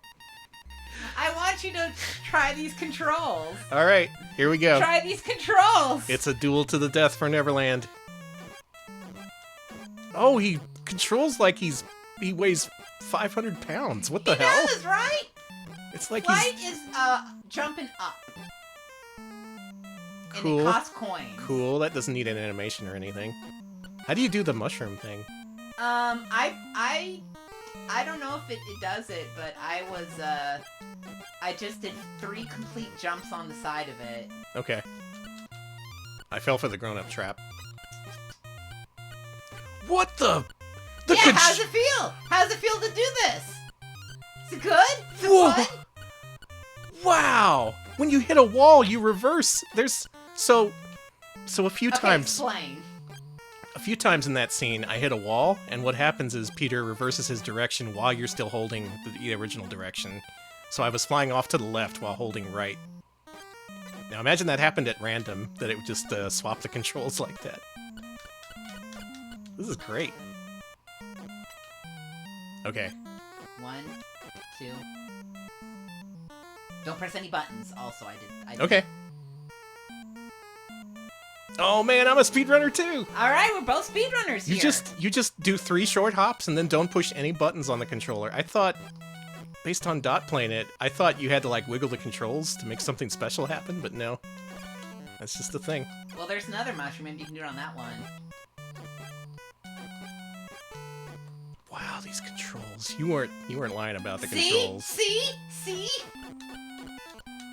I want you to try these controls. All right, here we go. Try these controls. It's a duel to the death for Neverland. Oh, he controls like he weighs 500 pounds. What the hell? He does, right? It's like Flight he's... is jumping up. Cool. And it costs coins. Cool, that doesn't need an animation or anything. How do you do the mushroom thing? I don't know if it does it, but I just did 3 complete jumps on the side of it. Okay. I fell for the grown-up trap. What the? Yeah, how's it feel? How's it feel to do this? Is it good? Is it Whoa. fun? Wow! When you hit a wall, you reverse. There's so a few times. Explain. A few times in that scene, I hit a wall, and what happens is Peter reverses his direction while you're still holding the original direction. So I was flying off to the left while holding right. Now imagine that happened at random, that it would just swap the controls like that. This is great. Okay. 1, 2. Don't press any buttons. Also, I did. Okay. Oh man, I'm a speedrunner too! All right, we're both speedrunners here. You just do 3 short hops and then don't push any buttons on the controller. I thought based on Dot playing it, I thought you had to like wiggle the controls to make something special happen, but no. That's just the thing. Well, there's another mushroom. Maybe you can do it on that one. Wow, these controls. You weren't lying about the controls. See?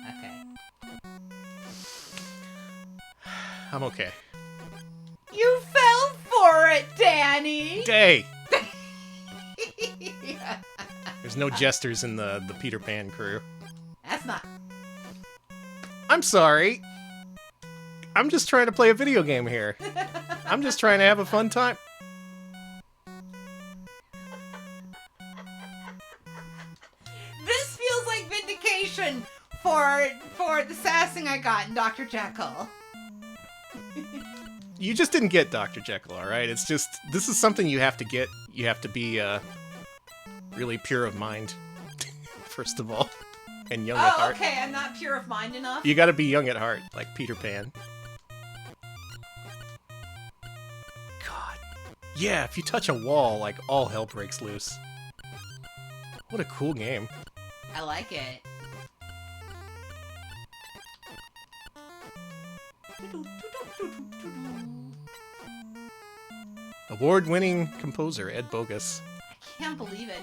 Okay. I'm okay. You fell for it, Danny! Day! There's no jesters in the Peter Pan crew. That's not... I'm sorry. I'm just trying to play a video game here. I'm just trying to have a fun time. This feels like vindication for the sassing I got in Dr. Jekyll. You just didn't get Dr. Jekyll, alright? It's just, this is something you have to get. You have to be, really pure of mind, first of all, and young at heart. Okay, I'm not pure of mind enough. You gotta be young at heart, like Peter Pan. God. Yeah, if you touch a wall, like, all hell breaks loose. What a cool game. I like it. Award-winning composer, Ed Bogus. I can't believe it.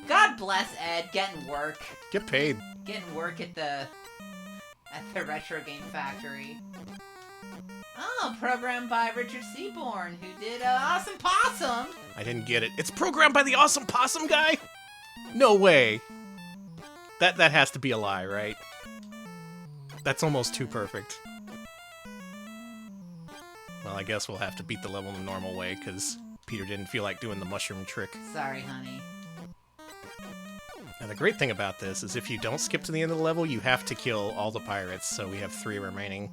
God bless Ed, getting work. Get paid. Getting work at the Retro Game Factory. Oh, programmed by Richard Seaborn, who did Awesome Possum. I didn't get it. It's programmed by the Awesome Possum guy? No way. That has to be a lie, right? That's almost too perfect. Well, I guess we'll have to beat the level the normal way, because Peter didn't feel like doing the mushroom trick. Sorry, honey. Now, the great thing about this is if you don't skip to the end of the level, you have to kill all the pirates, so we have 3 remaining.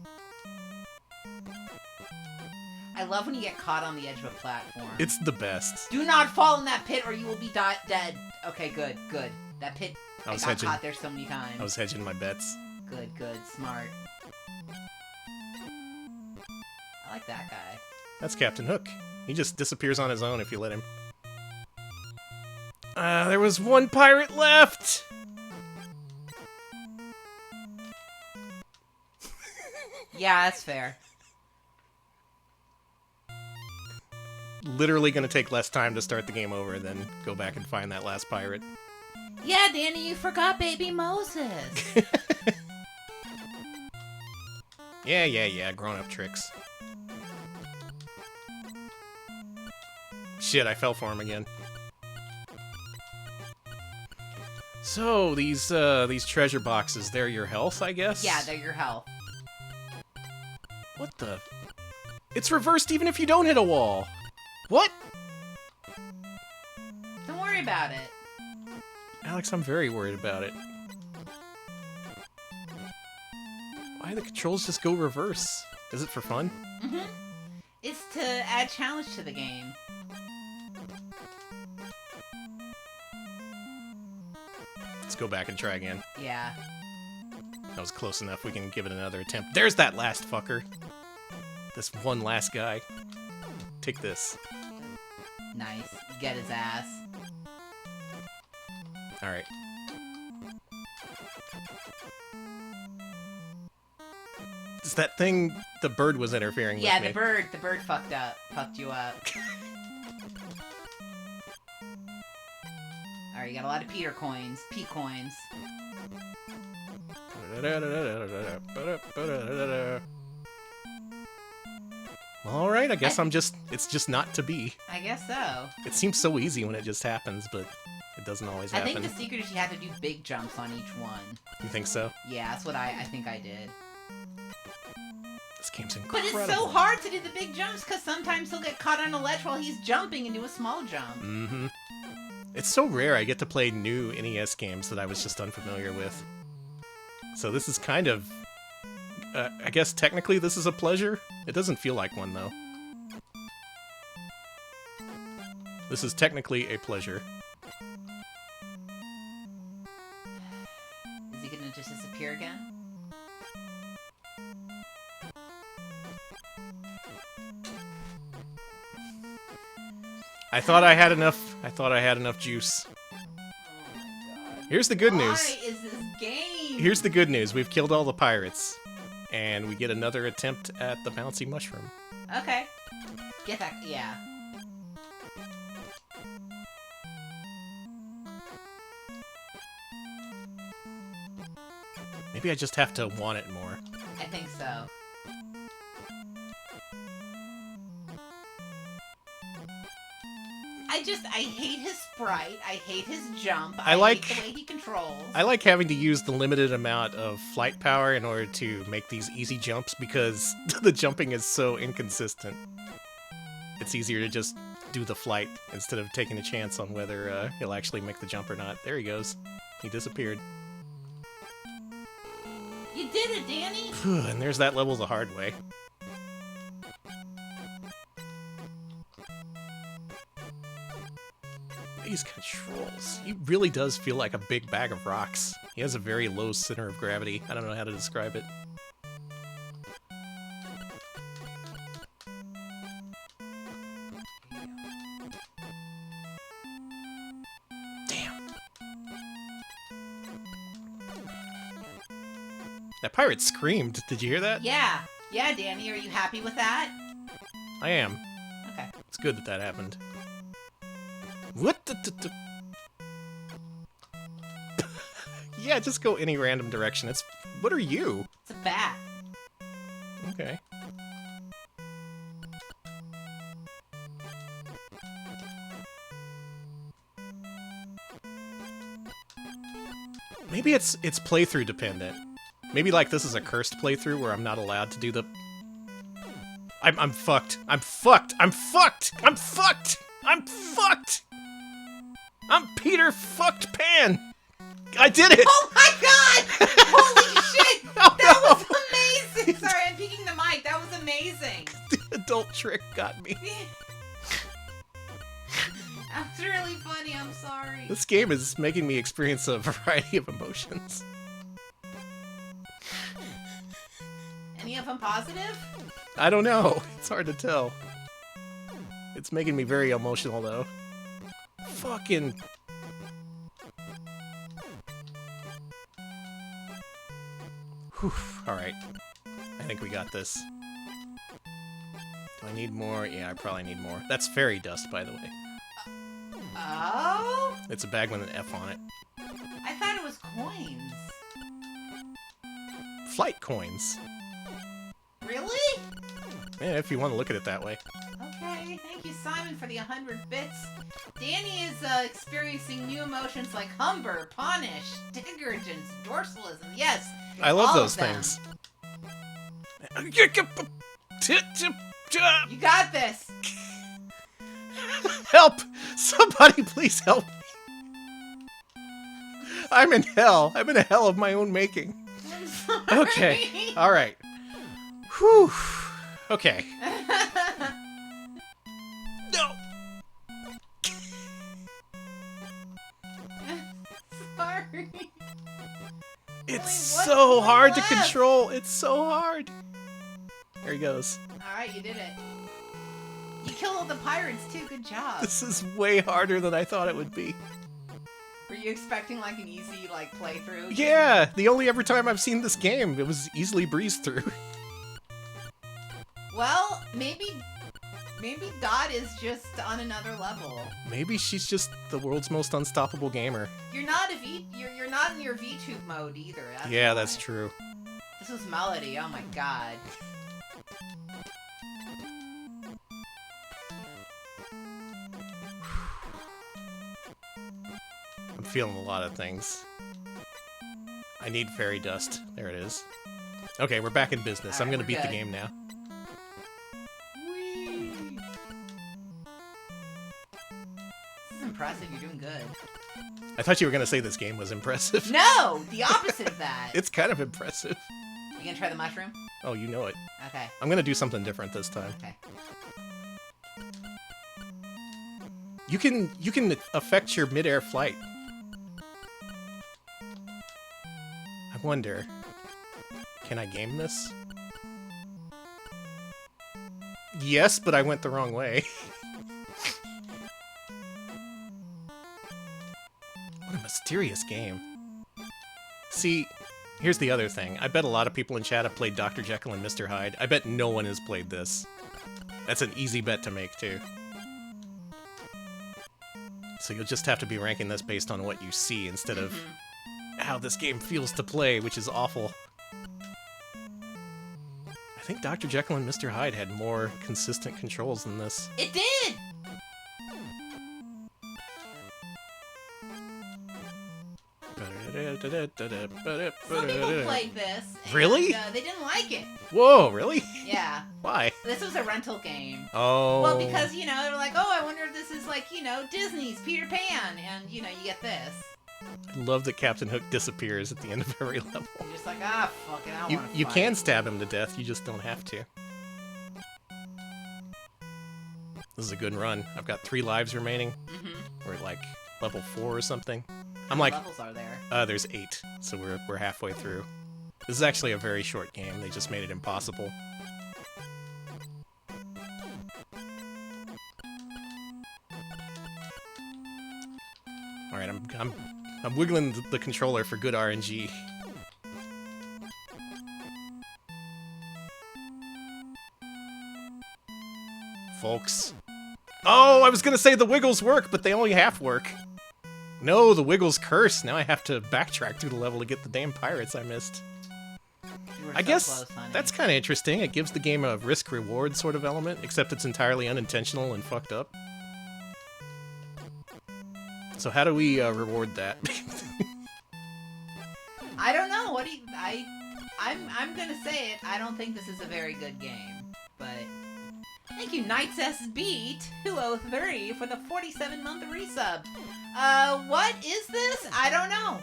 I love when you get caught on the edge of a platform. It's the best. Do not fall in that pit or you will be dead. Okay, good. That pit, I got caught there so many times. I was hedging my bets. Good, smart. I like that guy. That's Captain Hook. He just disappears on his own if you let him. There was 1 pirate left! Yeah, that's fair. Literally gonna take less time to start the game over than go back and find that last pirate. Yeah, Danny, you forgot baby Moses. Yeah, grown-up tricks. Shit, I fell for him again. So, these treasure boxes, they're your health, I guess? Yeah, they're your health. What the? It's reversed even if you don't hit a wall! What? Don't worry about it. Alex, I'm very worried about it. Why do the controls just go reverse? Is it for fun? Mm-hmm. It's to add challenge to the game. Let's go back and try again. Yeah. That was close enough. We can give it another attempt. There's that last fucker. This one last guy. Take this. Nice. Get his ass. Alright. It's that thing the bird was interfering with me. Yeah, the bird fucked you up. Alright, you got a lot of P coins. Alright, I guess it's just not to be. I guess so. It seems so easy when it just happens, but it doesn't always happen. I think the secret is you have to do big jumps on each one. You think so? Yeah, that's what I think I did. This game's incredible. But it's so hard to do the big jumps because sometimes he'll get caught on a ledge while he's jumping and do a small jump. Mm-hmm. It's so rare I get to play new NES games that I was just unfamiliar with. So this is kind of... I guess technically this is a pleasure. It doesn't feel like one, though. This is technically a pleasure. Is he gonna just disappear again? I thought I had enough juice. Oh my god. Here's the good Why news. is this game? Here's the good news. We've killed all the pirates. And we get another attempt at the bouncy mushroom. Okay. Get that. Yeah. Maybe I just have to want it more. I think so. I hate his sprite. I hate his jump. I like hate the way he controls. I like having to use the limited amount of flight power in order to make these easy jumps because the jumping is so inconsistent. It's easier to just do the flight instead of taking a chance on whether he'll actually make the jump or not. There he goes. He disappeared. You did it, Danny! And there's that level the hard way. These controls. He really does feel like a big bag of rocks. He has a very low center of gravity. I don't know how to describe it. Damn. That pirate screamed. Did you hear that? Yeah. Yeah, Danny, are you happy with that? I am. Okay. It's good that that happened. What the... Yeah, just go any random direction. It's... What are you? It's a bat. Okay. Maybe it's playthrough dependent. Maybe like this is a cursed playthrough where I'm not allowed to do the... I'm fucked. I'm fucked. I'm fucked. I'm fucked. I'm fucked. I'm Peter fucked Pan. I did it. Oh my god! Holy shit! Oh, That no. was amazing! Sorry, I'm peeking the mic. That was amazing. The adult trick got me. That was really funny. I'm sorry. This game is making me experience a variety of emotions. Any of them positive? I don't know. It's hard to tell. It's making me very emotional, though. Fucking... Whew. Alright. I think we got this. Do I need more? Yeah, I probably need more. That's fairy dust, by the way. Oh? It's a bag with an F on it. I thought it was coins. Flight coins. Really? Yeah, if you want to look at it that way. Okay, thank you, Simon, for the 100 bits. Danny is experiencing new emotions like humber, punish, divergence, dorsalism. Yes, I love all those of them. things. You got this. Help! Somebody please help me! I'm in hell. I'm in a hell of my own making. I'm sorry. Okay. Alright. Whew. Okay. No! Sorry. It's what's so hard to left? control. It's so hard. There he goes. Alright, you did it. You killed all the pirates too, good job. This is way harder than I thought it would be. Were you expecting like an easy like playthrough? Yeah, the only ever time I've seen this game, it was easily breezed through. Well, maybe Dot is just on another level. Maybe she's just the world's most unstoppable gamer. You're not you're not in your VTube mode either. Yeah, why. that's true. This was Melody. Oh my god. I'm feeling a lot of things. I need fairy dust. There it is. Okay, we're back in business. I'm Alright, gonna we're beat the good. game now. Whee! This is impressive. You're doing good. I thought you were gonna say this game was impressive. No, the opposite of that. It's kind of impressive. You gonna try the mushroom? Oh, you know it. Okay. I'm gonna do something different this time. Okay. You can affect your mid-air flight. I wonder, can I game this? Yes, but I went the wrong way. What a mysterious game. See, here's the other thing. I bet a lot of people in chat have played Dr. Jekyll and Mr. Hyde. I bet no one has played this. That's an easy bet to make, too. So you'll just have to be ranking this based on what you see instead of how this game feels to play, which is awful. I think Dr. Jekyll and Mr. Hyde had more consistent controls than this. It did! Some people played this. And, Really? They didn't like it. Whoa, really? Yeah. Why? This was a rental game. Oh. Well, because, you know, they were like, oh, I wonder if this is like, you know, Disney's Peter Pan. And, you know, you get this. I love that Captain Hook disappears at the end of every level. You're just like, ah, fuck it, I don't want to You fight. can stab him to death, you just don't have to. This is a good run. I've got 3 lives remaining. We're at, like, level 4 or something. I'm like, levels are there? there's 8, so we're halfway through. This is actually a very short game. They just made it impossible. All right, I'm wiggling the controller for good RNG. Folks. Oh, I was gonna say the wiggles work, but they only half work. No, the wiggles curse. Now I have to backtrack through the level to get the damn pirates I missed. You were I so guess close, honey. that's kind of interesting. It gives the game a risk-reward sort of element, except it's entirely unintentional and fucked up. So how do we reward that? I don't know. What do you... I'm gonna say it. I don't think this is a very good game. But... Thank you, Knights SB 203 for the 47-month resub. What is this? I don't know.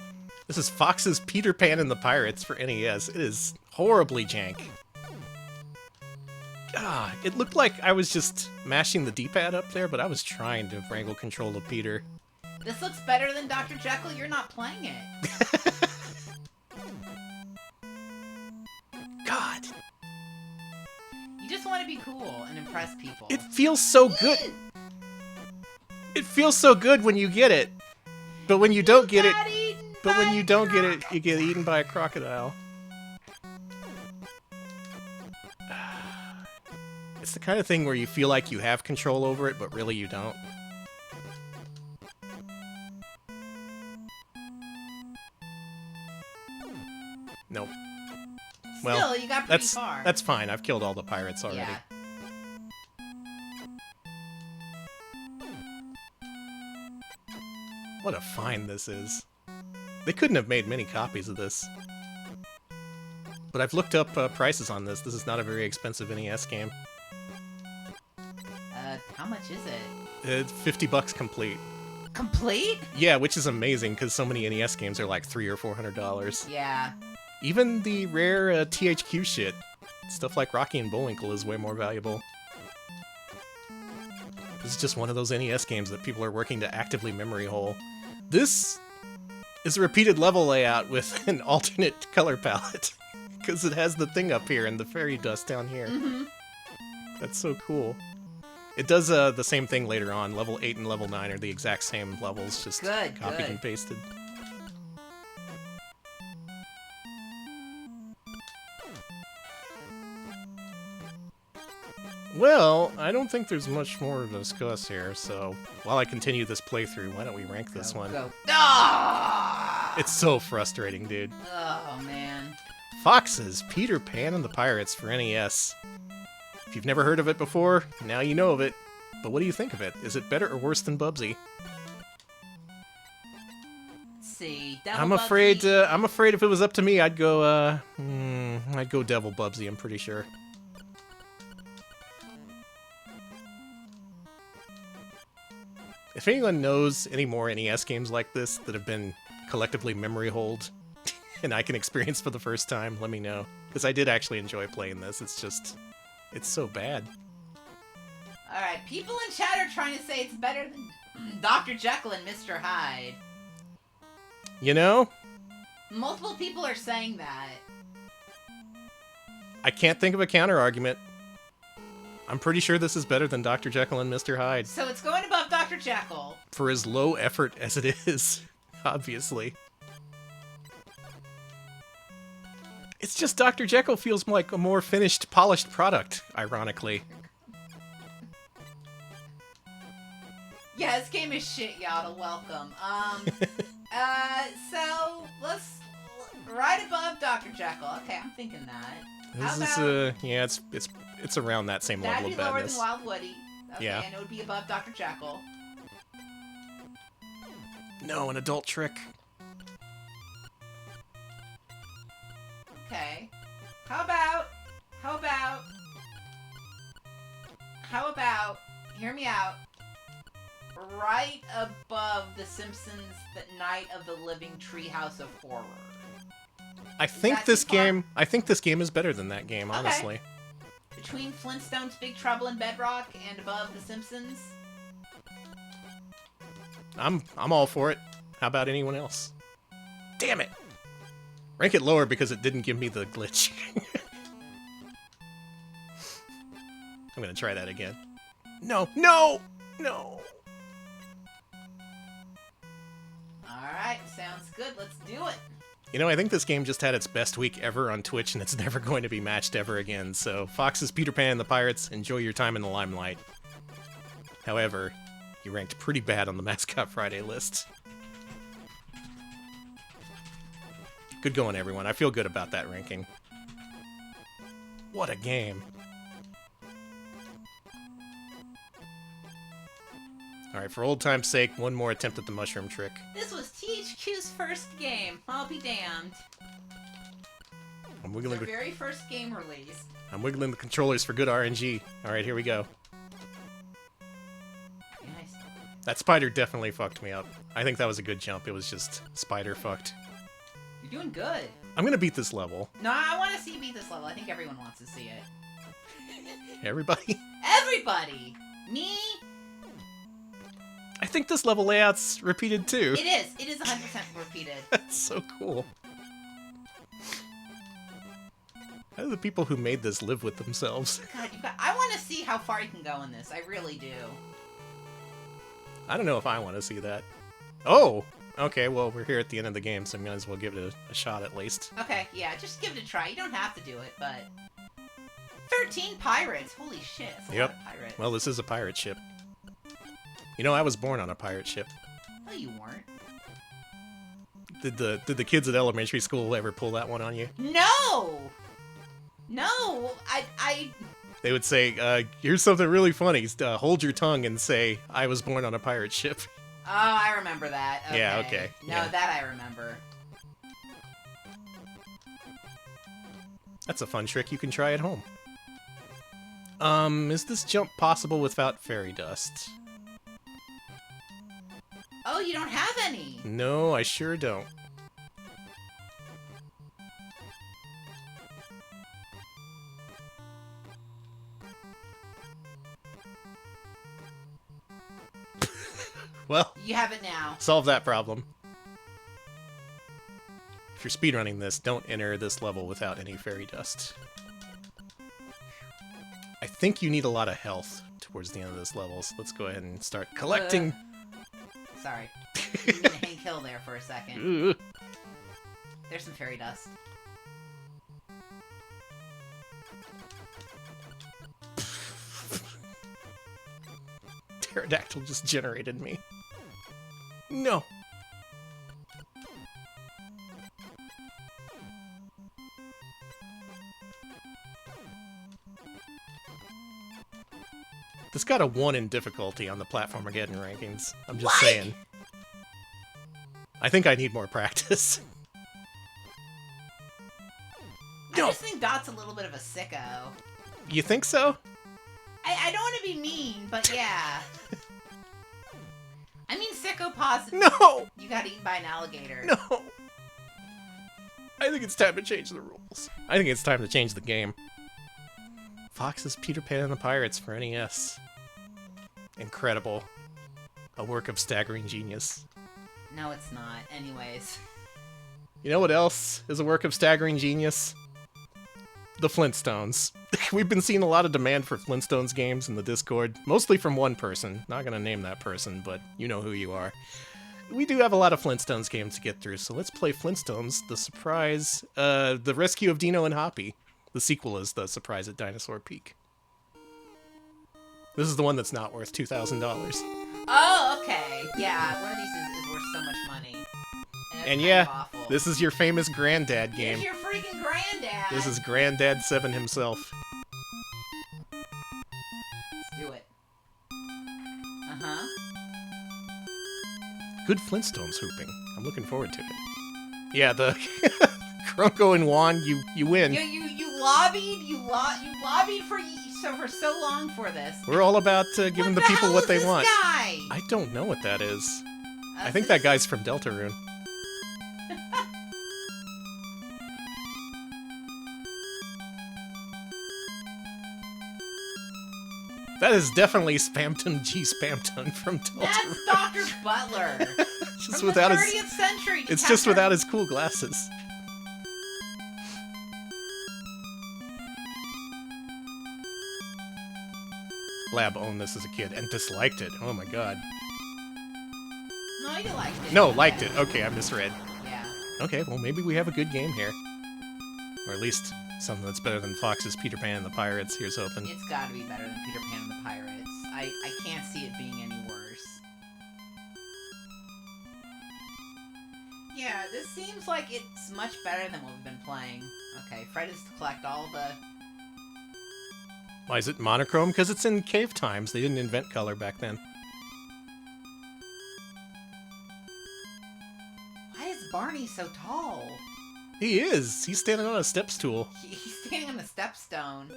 This is Fox's Peter Pan and the Pirates for NES. It is horribly jank. Ah, it looked like I was just mashing the D-pad up there, but I was trying to wrangle control of Peter. This looks better than Dr. Jekyll. You're not playing it. God. You just want to be cool and impress people. It feels so good. It feels so good when you get it. But when you don't get it, you get eaten by a crocodile. It's the kind of thing where you feel like you have control over it, but really you don't. Nope. Well, Still, you got pretty far. that's fine. I've killed all the pirates already. Yeah. What a find this is. They couldn't have made many copies of this. But I've looked up prices on this. This is not a very expensive NES game. How much is it? It's $50 complete. Complete? Yeah, which is amazing because so many NES games are like $300 or $400. Yeah. Even the rare THQ shit, stuff like Rocky and Bullwinkle, is way more valuable. This is just one of those NES games that people are working to actively memory hole. This is a repeated level layout with an alternate color palette. Because it has the thing up here and the fairy dust down here. That's so cool. It does the same thing later on. Level 8 and level 9 are the exact same levels, just copied and pasted. Well, I don't think there's much more to discuss here, so while I continue this playthrough, why don't we rank this one? Go. Ah! It's so frustrating, dude. Oh, man. Fox's Peter Pan and the Pirates for NES. If you've never heard of it before, now you know of it. But what do you think of it? Is it better or worse than Bubsy? Let's see. I'm afraid if it was up to me, I'd go Devil Bubsy, I'm pretty sure. If anyone knows any more NES games like this that have been collectively memory holed and I can experience for the first time, let me know. Because I did actually enjoy playing this. It's just, it's so bad. Alright, people in chat are trying to say it's better than Dr. Jekyll and Mr. Hyde. You know? Multiple people are saying that. I can't think of a counter argument. I'm pretty sure this is better than Dr. Jekyll and Mr. Hyde. So it's going above Dr. Jekyll. For as low effort as it is. Obviously. It's just Dr. Jekyll feels like a more finished, polished product, ironically. Yeah, this game is shit, y'all. Welcome. So let's right above Dr. Jekyll. Okay, I'm thinking that. This is yeah, it's around that same level that'd of be lower badness. than Wild Woody. Okay, Yeah. and it would be above Dr. Jekyll. No, an adult trick. Okay. How about, hear me out, right above The Simpsons, The Night of the Living Treehouse of Horror. I think this game is better than that game, Okay. honestly. Between Flintstones, Big Trouble in Bedrock, and above The Simpsons? I'm all for it. How about anyone else? Damn it! Rank it lower because it didn't give me the glitch. I'm gonna try that again. No! Alright, sounds good. Let's do it. You know, I think this game just had its best week ever on Twitch, and it's never going to be matched ever again, so Fox's Peter Pan and the Pirates, enjoy your time in the limelight. However, you ranked pretty bad on the Mascot Friday list. Good going, everyone. I feel good about that ranking. What a game. Alright, for old time's sake, one more attempt at the mushroom trick. This was THQ's first game. I'll be damned. I'm Their wiggling, very first game released. I'm wiggling the controllers for good RNG. Alright, here we go. Nice. That spider definitely fucked me up. I think that was a good jump. It was just spider fucked. You're doing good. I'm gonna beat this level. No, I want to see you beat this level. I think everyone wants to see it. Everybody? Everybody! Me? I think this level layout's repeated too. It is. It is 100% repeated. That's so cool. How do the people who made this live with themselves? God, I want to see how far you can go in this. I really do. I don't know if I want to see that. Oh! Okay, well, we're here at the end of the game, so I might as well give it a shot at least. Okay, yeah, just give it a try. You don't have to do it, but... 13 pirates! Holy shit, that's a lot of pirates. Well, this is a pirate ship. You know, I was born on a pirate ship. No, you weren't. Did the kids at elementary school ever pull that one on you? No! No! I... They would say, here's something really funny. Hold your tongue and say, I was born on a pirate ship. Oh, I remember that. Okay. Yeah, okay. No, Yeah. that I remember. That's a fun trick you can try at home. Is this jump possible without fairy dust? Oh, you don't have any! No, I sure don't. Well, You have it now. solve that problem. If you're speedrunning this, don't enter this level without any fairy dust. I think you need a lot of health towards the end of this level, so let's go ahead and start collecting. Sorry. You mean Hank Hill there for a second. Ugh. There's some fairy dust. Pterodactyl just generated me. No. This got a 1 in difficulty on the Platformer Rankings. I'm just saying. I think I need more practice. I just think Dot's a little bit of a sicko. You think so? I don't want to be mean, but yeah. I mean sicko positive. No! You got eaten by an alligator. No! I think it's time to change the rules. I think it's time to change the game. Fox's Peter Pan and the Pirates for NES. Incredible. A work of staggering genius. No, it's not. Anyways. You know what else is a work of staggering genius? The Flintstones. We've been seeing a lot of demand for Flintstones games in the Discord, mostly from one person. Not gonna name that person, but you know who you are. we do have a lot of Flintstones games to get through, so let's play Flintstones, The Surprise, The Rescue of Dino and Hoppy. The sequel is The Surprise at Dinosaur Peak. This is the one that's not worth $2,000. Oh, okay. Yeah, one of these is worth so much money. And yeah, this is your famous Granddad game. Here's your freaking Granddad. This is Granddad 7 himself. Let's do it. Uh-huh. Good Flintstones hooping. I'm looking forward to it. Yeah, the Krunko and Juan, you win. You lobbied for so long for this. We're all about giving the people what they want. Guy? I don't know what that is. I think that guy's from Deltarune. That is definitely Spamton G. Spamton from Deltarune. That's Dr. Butler. Just from without the his 30th century. It's just without his cool glasses. Lab owned this as a kid and disliked it. Oh my god. No, you liked it. No, liked it. Okay, I misread. Yeah. Okay, well maybe we have a good game here. Or at least something that's better than Fox's Peter Pan and the Pirates. Here's hoping. It's gotta be better than Peter Pan and the Pirates. I can't see it being any worse. Yeah, this seems like it's much better than what we've been playing. Okay, Fred is to collect all the... Why is it monochrome? Because it's in cave times. They didn't invent color back then. Why is Barney so tall? He is. He's standing on a step stool. He's standing on a stepstone.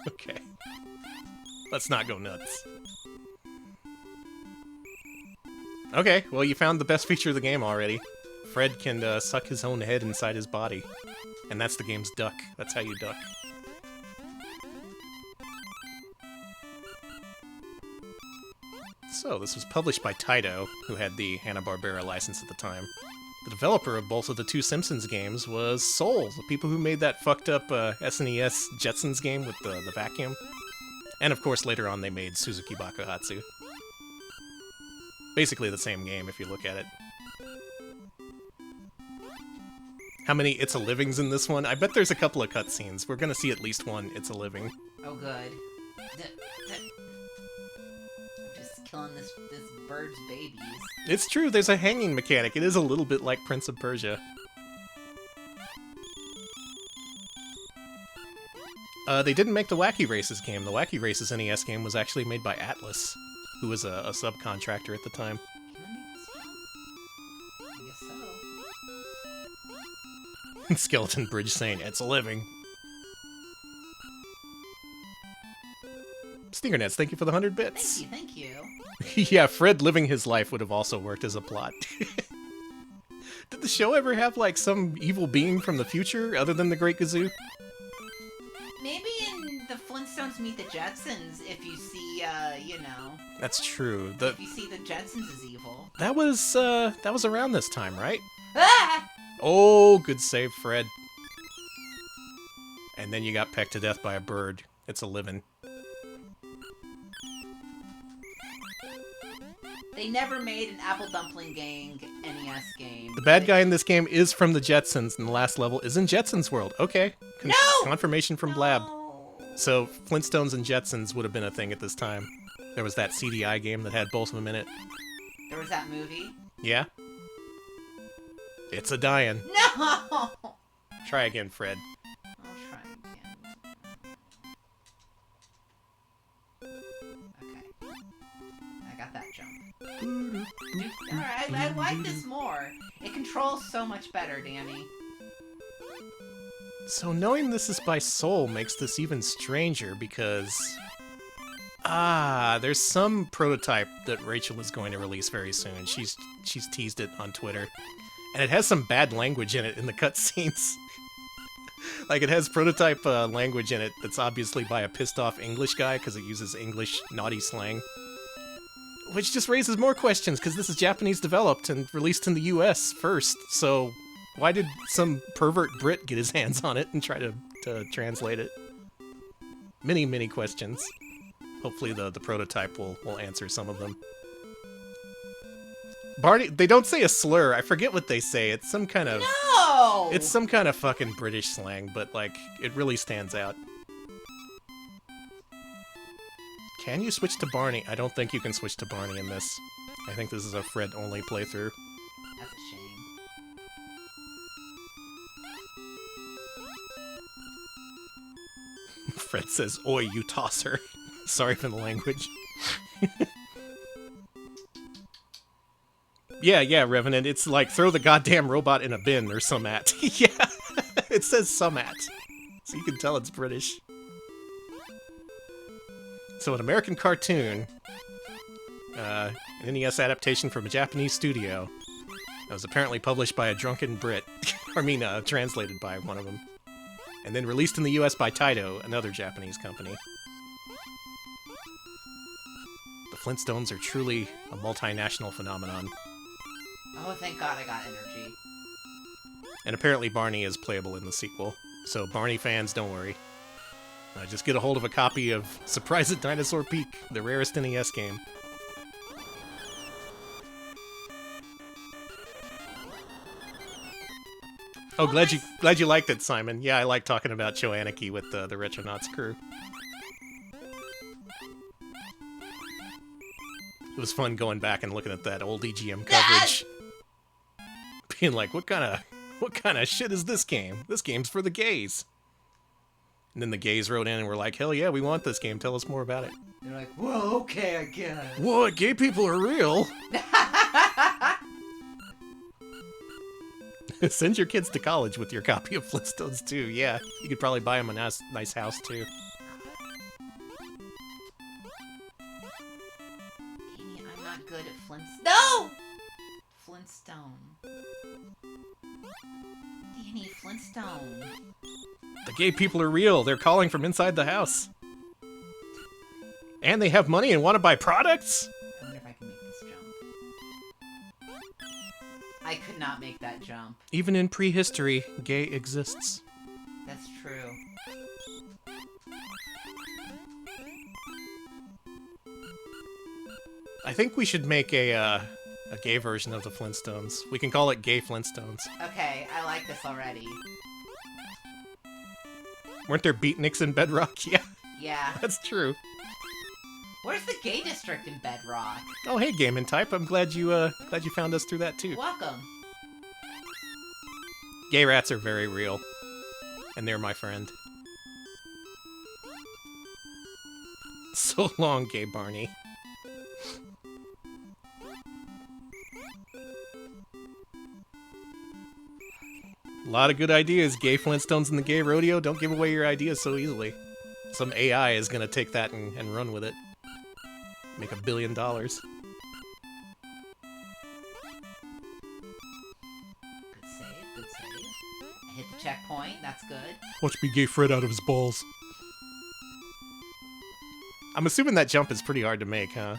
Okay. Let's not go nuts. Okay, well you found the best feature of the game already. Fred can suck his own head inside his body. And that's the game's duck. That's how you duck. So, this was published by Taito, who had the Hanna-Barbera license at the time. The developer of both of the two Simpsons games was Soul, the people who made that fucked up SNES Jetsons game with the vacuum. And of course, later on they made Suzuki Bakuhatsu. Basically the same game if you look at it. How many It's a Livings in this one? I bet there's a couple of cutscenes. We're gonna see at least one It's a Living. Oh, good. Just killing this bird's babies. It's true, there's a hanging mechanic. It is a little bit like Prince of Persia. They didn't make the Wacky Races game. The Wacky Races NES game was actually made by Atlas, who was a subcontractor at the time. Can I make this jump? I guess so. Skeleton Bridge saying, it's a living. Stingernets, thank you for the 100 bits. Thank you. Yeah, Fred living his life would have also worked as a plot. Did the show ever have, like, some evil being from the future other than the Great Gazoo? Maybe in the Flintstones Meet the Jetsons, if you see, you know... That's true. If you see the Jetsons as evil. That was around this time, right? Ah! Oh, good save, Fred. And then you got pecked to death by a bird. It's a living. They never made an Apple Dumpling Gang NES game. The bad guy in this game is from the Jetsons, and the last level is in Jetsons World. Okay. No! Confirmation from Blab. So, Flintstones and Jetsons would have been a thing at this time. There was that CDI game that had both of them in it. There was that movie? Yeah. It's a dying. No! Try again, Fred. I'll try again. Okay. I got that jump. Alright, I like this more. It controls so much better, Danny. So knowing this is by Soul makes this even stranger because... there's some prototype that Rachel is going to release very soon. She's teased it on Twitter. And it has some bad language in it in the cutscenes. Like, it has prototype language in it that's obviously by a pissed-off English guy because it uses English naughty slang. Which just raises more questions, because this is Japanese developed and released in the US first, so why did some pervert Brit get his hands on it and try to translate it? Many, many questions. Hopefully the prototype will answer some of them. Barney, they don't say a slur. I forget what they say. It's some kind of... No! It's some kind of fucking British slang, but, like, it really stands out. Can you switch to Barney? I don't think you can switch to Barney in this. I think this is a Fred-only playthrough. That's a shame. Fred says, "Oi, you tosser." Sorry for the language. Yeah, Revenant. It's like, throw the goddamn robot in a bin or some at. Yeah, it says some at. So you can tell it's British. So an American cartoon, an NES adaptation from a Japanese studio, that was apparently published by a drunken Brit. I mean, translated by one of them. And then released in the US by Taito, another Japanese company. The Flintstones are truly a multinational phenomenon. Oh, thank God I got energy. And apparently Barney is playable in the sequel. So Barney fans, don't worry. Just get a hold of a copy of Surprise at Dinosaur Peak, the rarest NES game. Oh, glad you liked it, Simon. Yeah, I like talking about Choaniki with the Retronauts crew. It was fun going back and looking at that old EGM coverage. Being like, what kind of shit is this game? This game's for the gays. And then the gays wrote in and were like, hell yeah, we want this game. Tell us more about it. They're like, well, okay, I guess. What? Gay people are real? Send your kids to college with your copy of Flintstones 2. Yeah, you could probably buy them a nice house, too. Danny, I'm not good at Flintstone. No! Flintstone. Danny, Flintstone. The gay people are real. They're calling from inside the house. And they have money and want to buy products? I wonder if I can make this jump. I could not make that jump. Even in prehistory, gay exists. That's true. I think we should make a gay version of the Flintstones. We can call it Gay Flintstones. Okay, I like this already. Weren't there beatniks in Bedrock? Yeah, Yeah. that's true. Where's the gay district in Bedrock? Oh, hey, Game and Type. I'm glad you found us through that too. Welcome. Gay rats are very real, and they're my friend. So long, Gay Barney. A lot of good ideas. Gay Flintstones and the Gay Rodeo. Don't give away your ideas so easily. Some AI is gonna take that and run with it. Make $1 billion. Good save, good save. I hit the checkpoint, that's good. Watch me gay Fred out of his balls. I'm assuming that jump is pretty hard to make, huh?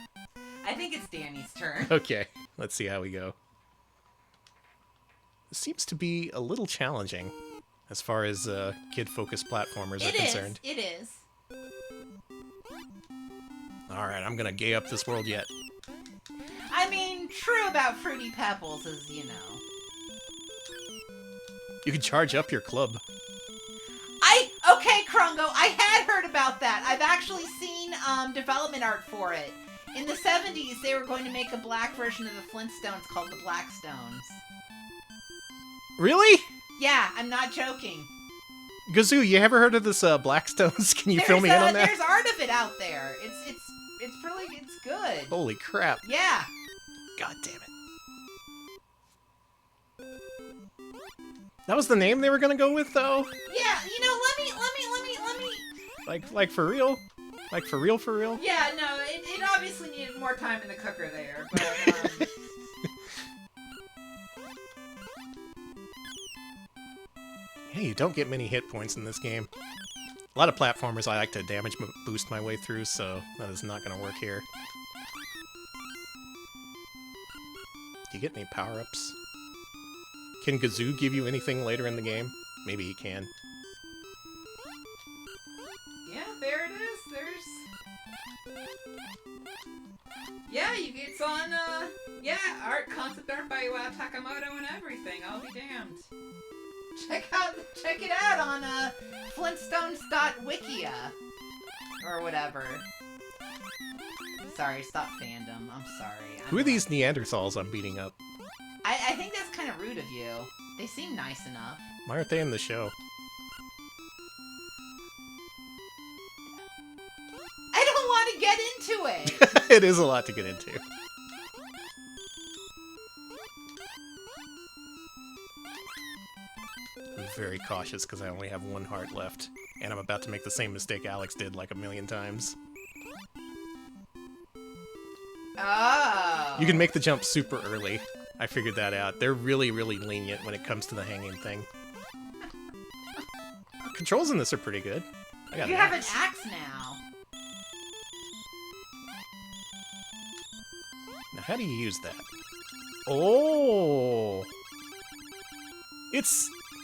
I think it's Danny's turn. Okay, let's see how we go. This seems to be a little challenging as far as kid-focused platformers are concerned. It is. Alright, I'm gonna gay up this world yet. I mean, true about Fruity Pebbles is, you know. You can charge up your club. Okay, Krungo, I had heard about that. I've actually seen development art for it. In the 70s, they were going to make a black version of the Flintstones called the Blackstones. Really? Yeah, I'm not joking. Gazoo, you ever heard of this Blackstones? Can you fill me in on that? There's art of it out there. It's good. Holy crap. Yeah. God damn it. That was the name they were gonna go with, though? Yeah, you know, let me. Like for real? Like for real? Yeah, no, it obviously needed more time in the cooker there, but, Yeah, you don't get many hit points in this game. A lot of platformers I like to damage boost my way through, so that is not gonna work here. Do you get any power-ups? Can Gazoo give you anything later in the game? Maybe he can. yeah, there it is. Yeah, it's on, concept art by Takamoto and everything. I'll be damned. Check it out on, Flintstones.wikia. Or whatever. Sorry, stop fandom. I'm sorry. Who are these Neanderthals I'm beating up? I think that's kind of rude of you. They seem nice enough. Why aren't they in the show? I don't want to get into it! It is a lot to get into. I'm very cautious because I only have one heart left. And I'm about to make the same mistake Alex did like a million times. Oh. You can make the jump super early. I figured that out. They're really, really lenient when it comes to the hanging thing. Controls in this are pretty good. I got You have an axe now. Now, how do you use that? Oh! It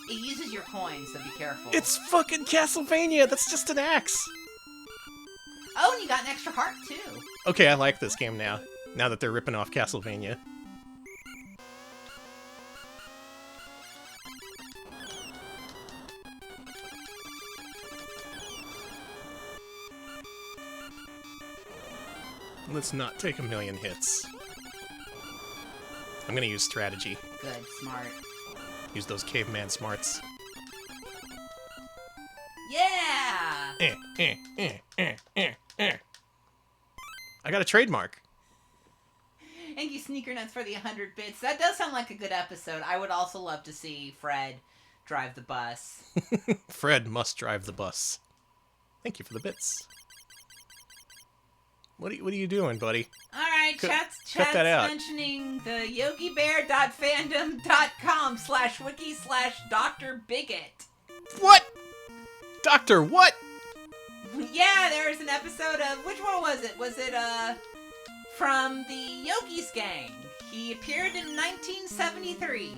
uses your coins, so be careful. It's fucking Castlevania! That's just an axe! Oh, and you got an extra heart, too. Okay, I like this game now. Now that they're ripping off Castlevania. Let's not take a million hits. I'm gonna use strategy. Good, smart. Use those caveman smarts. Yeah! I got a trademark. Thank you, Sneaker Nuts, for the 100 bits. That does sound like a good episode. I would also love to see Fred drive the bus. Fred must drive the bus. Thank you for the bits. What are you doing, buddy? Alright, chat's cut that out. mentioning the yogibear.fandom.com/wiki/Dr. Bigot. What? Doctor, what? Yeah, there is an episode of, which one was it? Was it, from the Yogi's Gang. He appeared in 1973.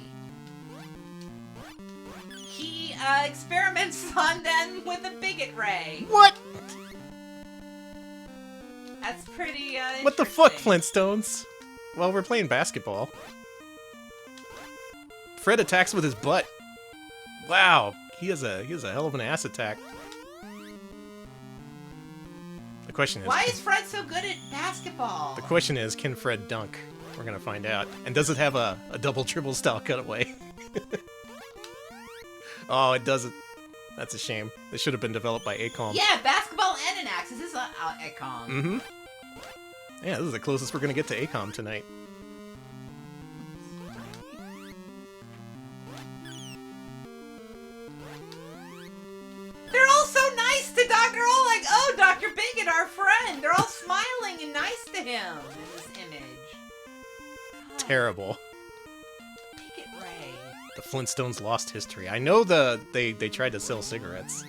He, experiments on them with a bigot ray. What? That's pretty, What the fuck, interesting. Flintstones? Well, we're playing basketball. Fred attacks with his butt. Wow, he has a hell of an ass attack. The question is... Why is Fred so good at basketball? The question is, can Fred dunk? We're gonna find out. And does it have a double dribble style cutaway? Oh, it doesn't. That's a shame. This should have been developed by Acom. Yeah, basketball and an axe. This is Acom. Mm-hmm. Yeah, this is the closest we're gonna get to Acom tonight. They're all so nice to Doc. They're all like, oh, Dr. Bigot, our friend. They're all smiling and nice to him in this image. God, Terrible. Bigot Ray. The Flintstones lost history. I know they tried to sell cigarettes.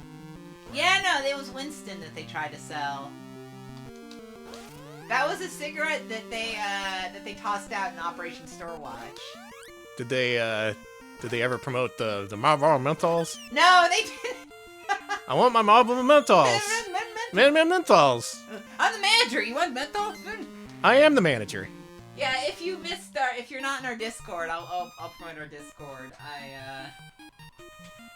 Yeah, no, it was Winston that they tried to sell. That was a cigarette that they tossed out in Operation Store Watch. Did they ever promote the Marlboro menthols? No, they didn't. I want my Marlboro menthols. Menthols. I'm the manager. You want menthol? I am the manager. Yeah, if you missed if you're not in our Discord, I'll promote our Discord. I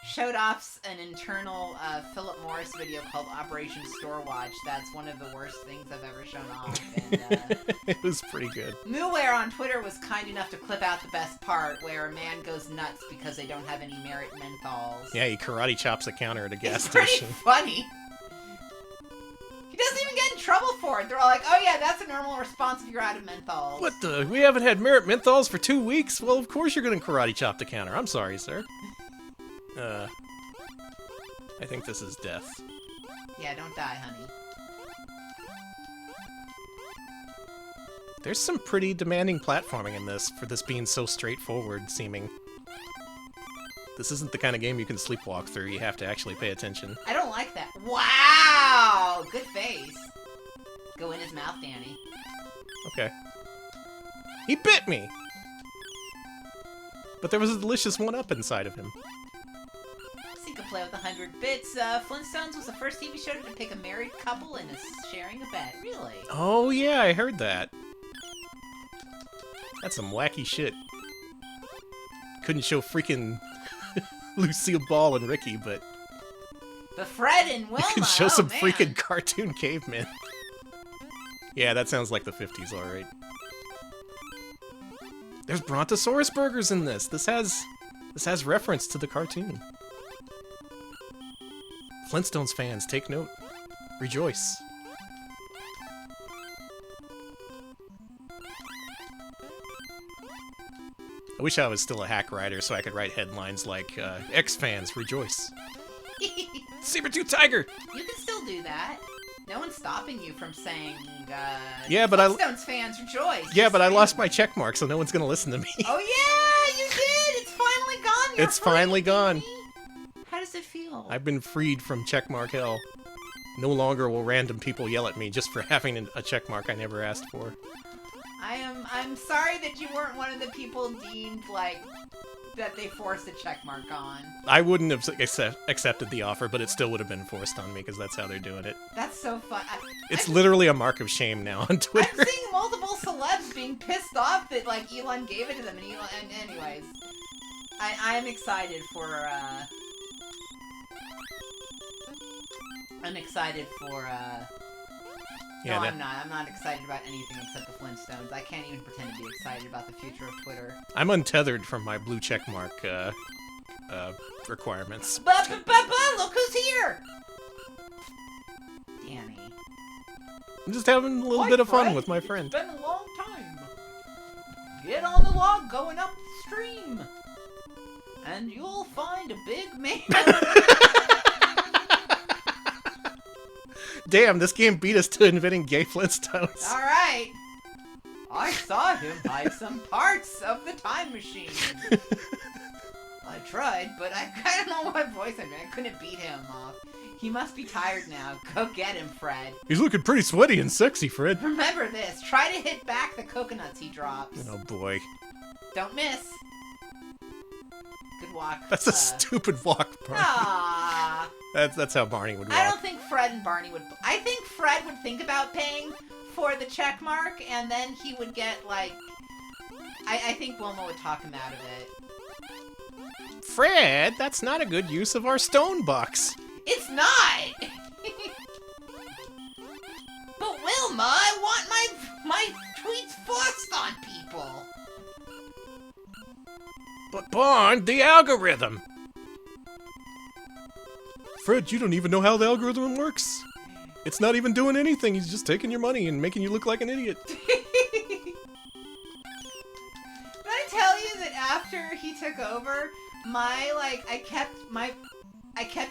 showed off an internal Philip Morris video called Operation Store Watch. That's one of the worst things I've ever shown off. And It was pretty good. Mooware on Twitter was kind enough to clip out the best part, where a man goes nuts because they don't have any Merit menthols. Yeah, he karate chops a counter at a gas It's pretty station. funny. He doesn't even get in trouble for it. They're all like, oh yeah, that's a normal response if you're out of menthols. What the? We haven't had Merit menthols for 2 weeks? Well, of course you're gonna karate chop the counter. I'm sorry, sir. I think this is death. Yeah, don't die, honey. There's some pretty demanding platforming in this, for this being so straightforward seeming. This isn't the kind of game you can sleepwalk through. You have to actually pay attention. I don't like that. Wow! Good face. Go in his mouth, Danny. Okay. He bit me! But there was a delicious one-up inside of him. Could play with 100 bits. Flintstones was the first TV show to pick a married couple and is sharing a bed. Really? Oh yeah, I heard that. That's some wacky shit. Couldn't show freaking Lucille Ball and Ricky, but Fred and Wilma. you can show some man. freaking cartoon cavemen. Yeah, that sounds like the 50s, alright. There's Brontosaurus burgers in this. This has reference to the cartoon. Flintstones fans, take note. Rejoice. I wish I was still a hack writer so I could write headlines like, X fans, rejoice. Saber-tooth tiger! You can still do that. No one's stopping you from saying, yeah, but Flintstones fans rejoice. Yeah, but I lost my check mark, so no one's gonna listen to me. Oh yeah, you did! It's finally gone! You're It's finally gone. How does it feel? I've been freed from checkmark hell. No longer will random people yell at me just for having a checkmark I never asked for. I'm sorry that you weren't one of the people deemed, like, that they forced a check mark on. I wouldn't have accepted the offer, but it still would have been forced on me because that's how they're doing it. That's so fun. It's literally a mark of shame now on Twitter. I'm seeing multiple celebs being pissed off that, like, Elon gave it to them, and anyways. I'm excited for, Yeah, no, I'm not. I'm not excited about anything except the Flintstones. I can't even pretend to be excited about the future of Twitter. I'm untethered from my blue checkmark requirements. But look who's here! Danny. I'm just having a little bit of fun with my friend. It's been a long time. Get on the log going upstream, and you'll find a big man. Damn, this game beat us to inventing gay Flintstones. All right. I saw him buy some parts of the time machine. I tried, but I don't know what voice I made. I couldn't beat him off. He must be tired now. Go get him, Fred. He's looking pretty sweaty and sexy, Fred. Remember this. Try to hit back the coconuts he drops. Oh, boy. Don't miss. Good walk. That's a stupid walk, Barney. Aww. That's how Barney would walk. I don't think Fred and Barney would... I think Fred would think about paying for the check mark, and then he would get, like... I think Wilma would talk him out of it. Fred, that's not a good use of our stone bucks. It's not! But Wilma, I want my tweets forced on people! But Barn, the algorithm! Fred, you don't even know how the algorithm works. It's not even doing anything, he's just taking your money and making you look like an idiot. Did I tell you that after he took over, I kept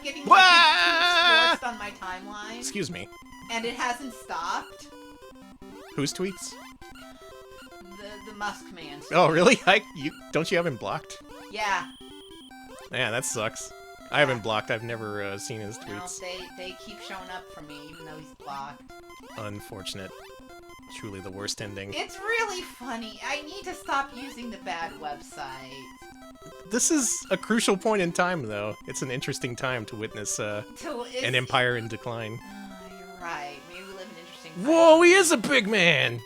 getting his tweets forced on my timeline? Excuse me. And it hasn't stopped? Whose tweets? The Musk man. Oh, really? Don't you have him blocked? Yeah. Man, that sucks. I haven't blocked. I've never seen his tweets. No, they keep showing up for me, even though he's blocked. Unfortunate. Truly the worst ending. It's really funny. I need to stop using the bad website. This is a crucial point in time, though. It's an interesting time to witness an empire in decline. You're right. Maybe we live in interesting times. Whoa, he is a big man!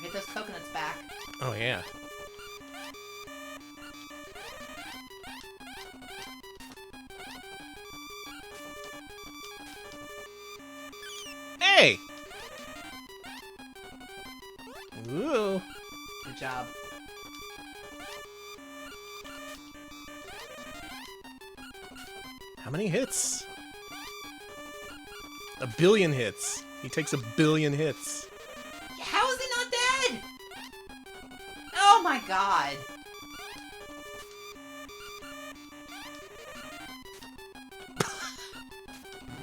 Hit those coconuts back. Oh, yeah. Hey! Ooh. Good job. How many hits? 1 billion hits. He takes 1 billion hits. How is it not dead? Oh my god.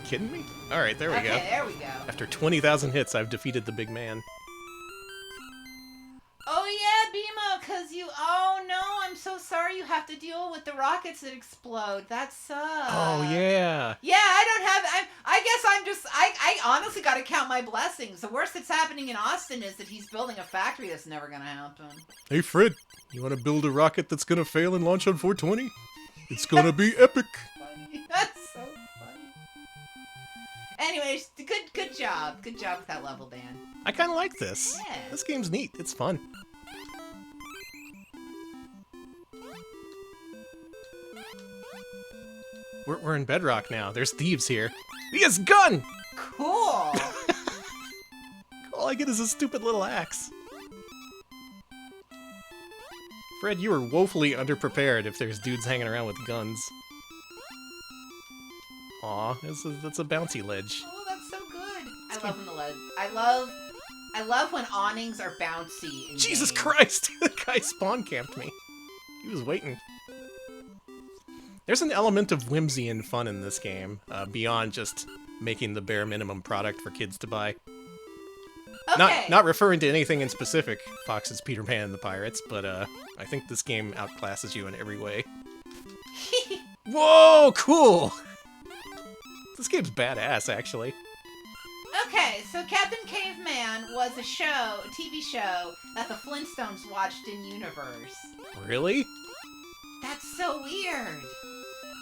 Kidding me? Alright, there we go. Okay, there we go. After 20,000 hits, I've defeated the big man. Oh yeah, Bima, cause you... Oh no, I'm so sorry you have to deal with the rockets that explode. That sucks. Oh yeah. Yeah, I don't have... I guess I'm just... I honestly gotta count my blessings. The worst that's happening in Austin is that he's building a factory that's never gonna happen. Hey Fred, you wanna build a rocket that's gonna fail and launch on 420? It's gonna be epic. Funny. That's so funny. Anyways, good job. Good job with that level, Dan. I kind of like this. Yeah. This game's neat. It's fun. We're in Bedrock now. There's thieves here. He has a gun! Cool. All I get is a stupid little axe. Fred, you were woefully underprepared if there's dudes hanging around with guns. Aw, that's a bouncy ledge. Oh, that's so good. I love when the ledge. I love when awnings are bouncy. In Jesus games. Christ! The guy spawn camped me. He was waiting. There's an element of whimsy and fun in this game, beyond just making the bare minimum product for kids to buy. Okay. Not referring to anything in specific, Fox's Peter Pan and the Pirates, but I think this game outclasses you in every way. Whoa, cool! This game's badass, actually. Okay, so Captain Caveman was a TV show that the Flintstones watched in universe. Really? That's so weird.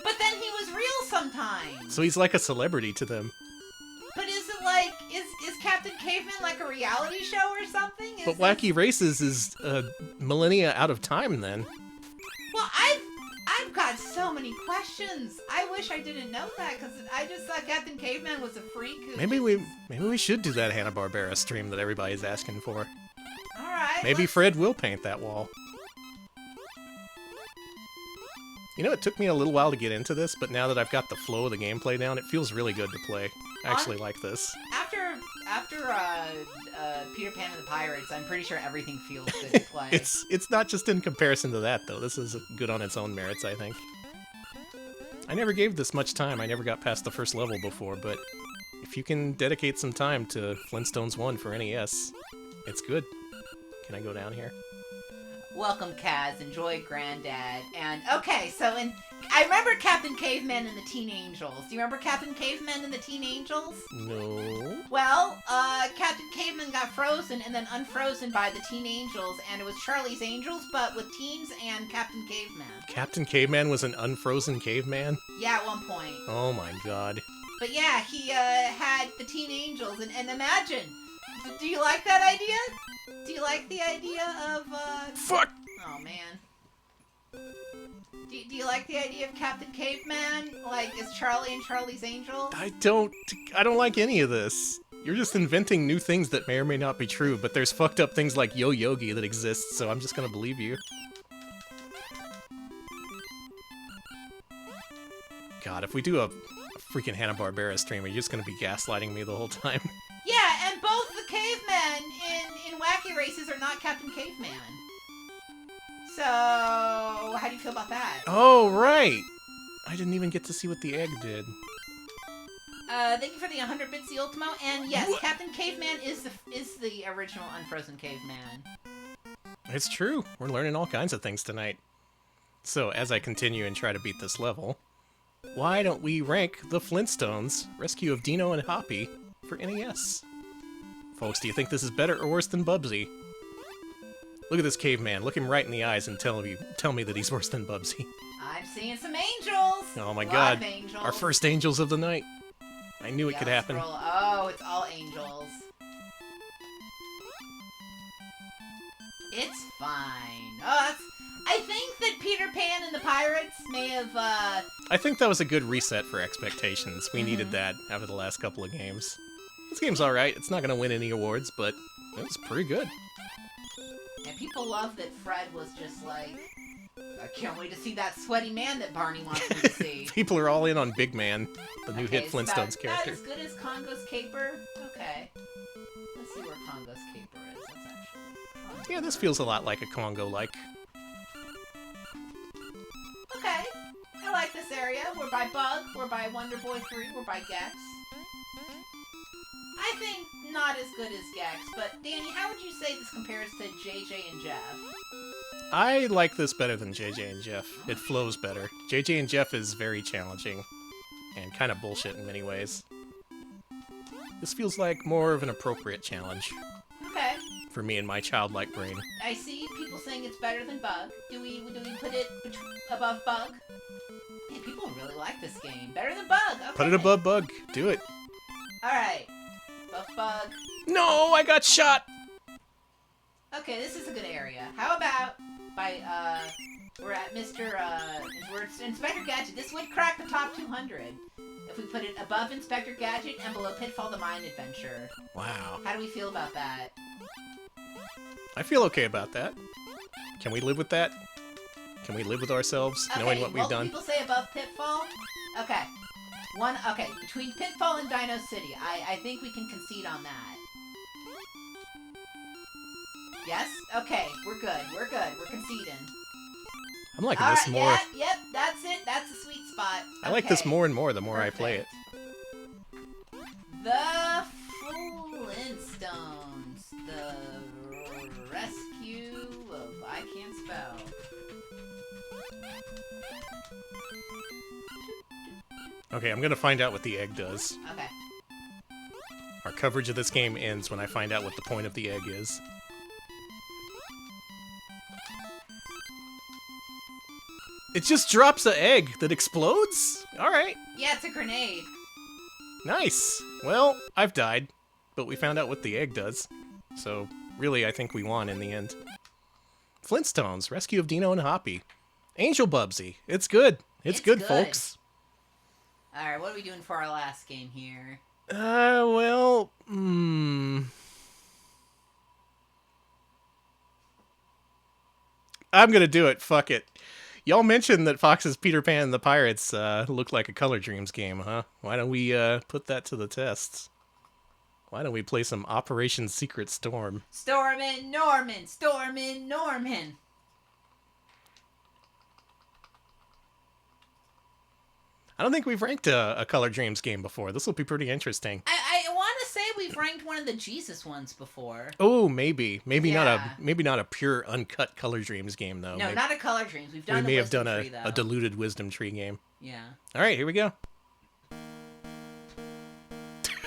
But then he was real sometimes. So he's like a celebrity to them. But is it like, is Captain Caveman like a reality show or something? But Wacky Races is millennia out of time then. Well, I've got so many questions. I wish I didn't know that, because I just thought Captain Caveman was a freak. Maybe we should do that Hanna-Barbera stream that everybody's asking for. Alright. Maybe Fred will paint that wall. You know, it took me a little while to get into this, but now that I've got the flow of the gameplay down, it feels really good to play. I actually like this. After Peter Pan and the Pirates, I'm pretty sure everything feels good to play. It's not just in comparison to that, though. This is good on its own merits, I think. I never gave this much time. I never got past the first level before, but if you can dedicate some time to Flintstones 1 for NES, it's good. Can I go down here? Welcome, Kaz. Enjoy Granddad. And, okay, so I remember Captain Caveman and the Teen Angels. Do you remember Captain Caveman and the Teen Angels? No. Well, Captain Caveman got frozen and then unfrozen by the Teen Angels, and it was Charlie's Angels, but with teens and Captain Caveman. Captain Caveman was an unfrozen caveman? Yeah, at one point. Oh my god. But yeah, he had the Teen Angels, and imagine, do you like that idea? Do you like the idea of, Fuck! Oh, man. Do you like the idea of Captain Caveman? Like, is Charlie and Charlie's Angels? I don't like any of this. You're just inventing new things that may or may not be true, but there's fucked up things like Yo Yogi that exist, so I'm just gonna believe you. God, if we do a freaking Hanna-Barbera stream, are you just gonna be gaslighting me the whole time? Yeah, and both the cavemen in Wacky Races are not Captain Caveman. So, how do you feel about that? Oh, right! I didn't even get to see what the egg did. Thank you for the 100 bits, the Ultimo, and yes, What? Captain Caveman is the original unfrozen caveman. It's true. We're learning all kinds of things tonight. So, as I continue and try to beat this level, why don't we rank the Flintstones Rescue of Dino and Hoppy for NES? Folks, do you think this is better or worse than Bubsy? Look at this caveman. Look him right in the eyes and tell me that he's worse than Bubsy. I'm seeing some angels! Oh my A lot god. of angels. Our first angels of the night. I knew it Yeah, could let's happen. roll. Oh, it's all angels. It's fine. Oh, I think that Peter Pan and the Pirates may have, I think that was a good reset for expectations. We needed that after the last couple of games. This game's alright. It's not going to win any awards, but it was pretty good. and people love that Fred was just like, I can't wait to see that sweaty man that Barney wants me to see. People are all in on Big Man, the new hit it's Flintstones about character. as good as Congo's Caper? Okay. Let's see where Congo's Caper is. That's actually... Yeah, this feels a lot like a Congo-like. Okay. I like this area. We're by Bug. We're by Wonder Boy 3. We're by Gex. I think not as good as Gex, but Danny, how would you say this compares to JJ and Jeff? I like this better than JJ and Jeff. It flows better. JJ and Jeff is very challenging, and kind of bullshit in many ways. This feels like more of an appropriate challenge Okay. for me and my childlike brain. I see people saying it's better than Bug. Do we put it above Bug? Man, people really like this game. Better than Bug. Okay. Put it above Bug. Do it. All right. Above Bug. No, I got shot. Okay, this is a good area. How about we're at we're Inspector Gadget. This would crack the top 200 if we put it above Inspector Gadget and below Pitfall the Mine Adventure. Wow. How do we feel about that? I feel okay about that. Can we live with that? Can we live with ourselves, knowing what we've done? People say above Pitfall? Okay. Okay, between Pitfall and Dino City, I think we can concede on that. Yes? Okay, we're good. We're conceding. I'm liking this more. Yeah, yep, that's it. That's a sweet spot. I like this more and more the more I play it. The Flintstones. The rescue of I can't spell. Okay, I'm gonna find out what the egg does. Okay. Our coverage of this game ends when I find out what the point of the egg is. It just drops an egg that explodes? Alright. Yeah, it's a grenade. Nice. Well, I've died, but we found out what the egg does. So, really, I think we won in the end. Flintstones, Rescue of Dino and Hoppy. Angel Bubsy. It's good. It's good, folks. Alright, what are we doing for our last game here? I'm gonna do it. Fuck it. Y'all mentioned that Fox's Peter Pan and the Pirates looked like a Color Dreams game, huh? Why don't we put that to the test? Why don't we play some Operation Secret Storm? Stormin' Norman! Stormin' Norman! I don't think we've ranked a Color Dreams game before. This will be pretty interesting. I want to say we've ranked one of the Jesus ones before. Oh, maybe not a pure uncut Color Dreams game though. No, maybe, not a Color Dreams. We've done. We may have done a diluted Wisdom Tree game. Yeah. All right, here we go.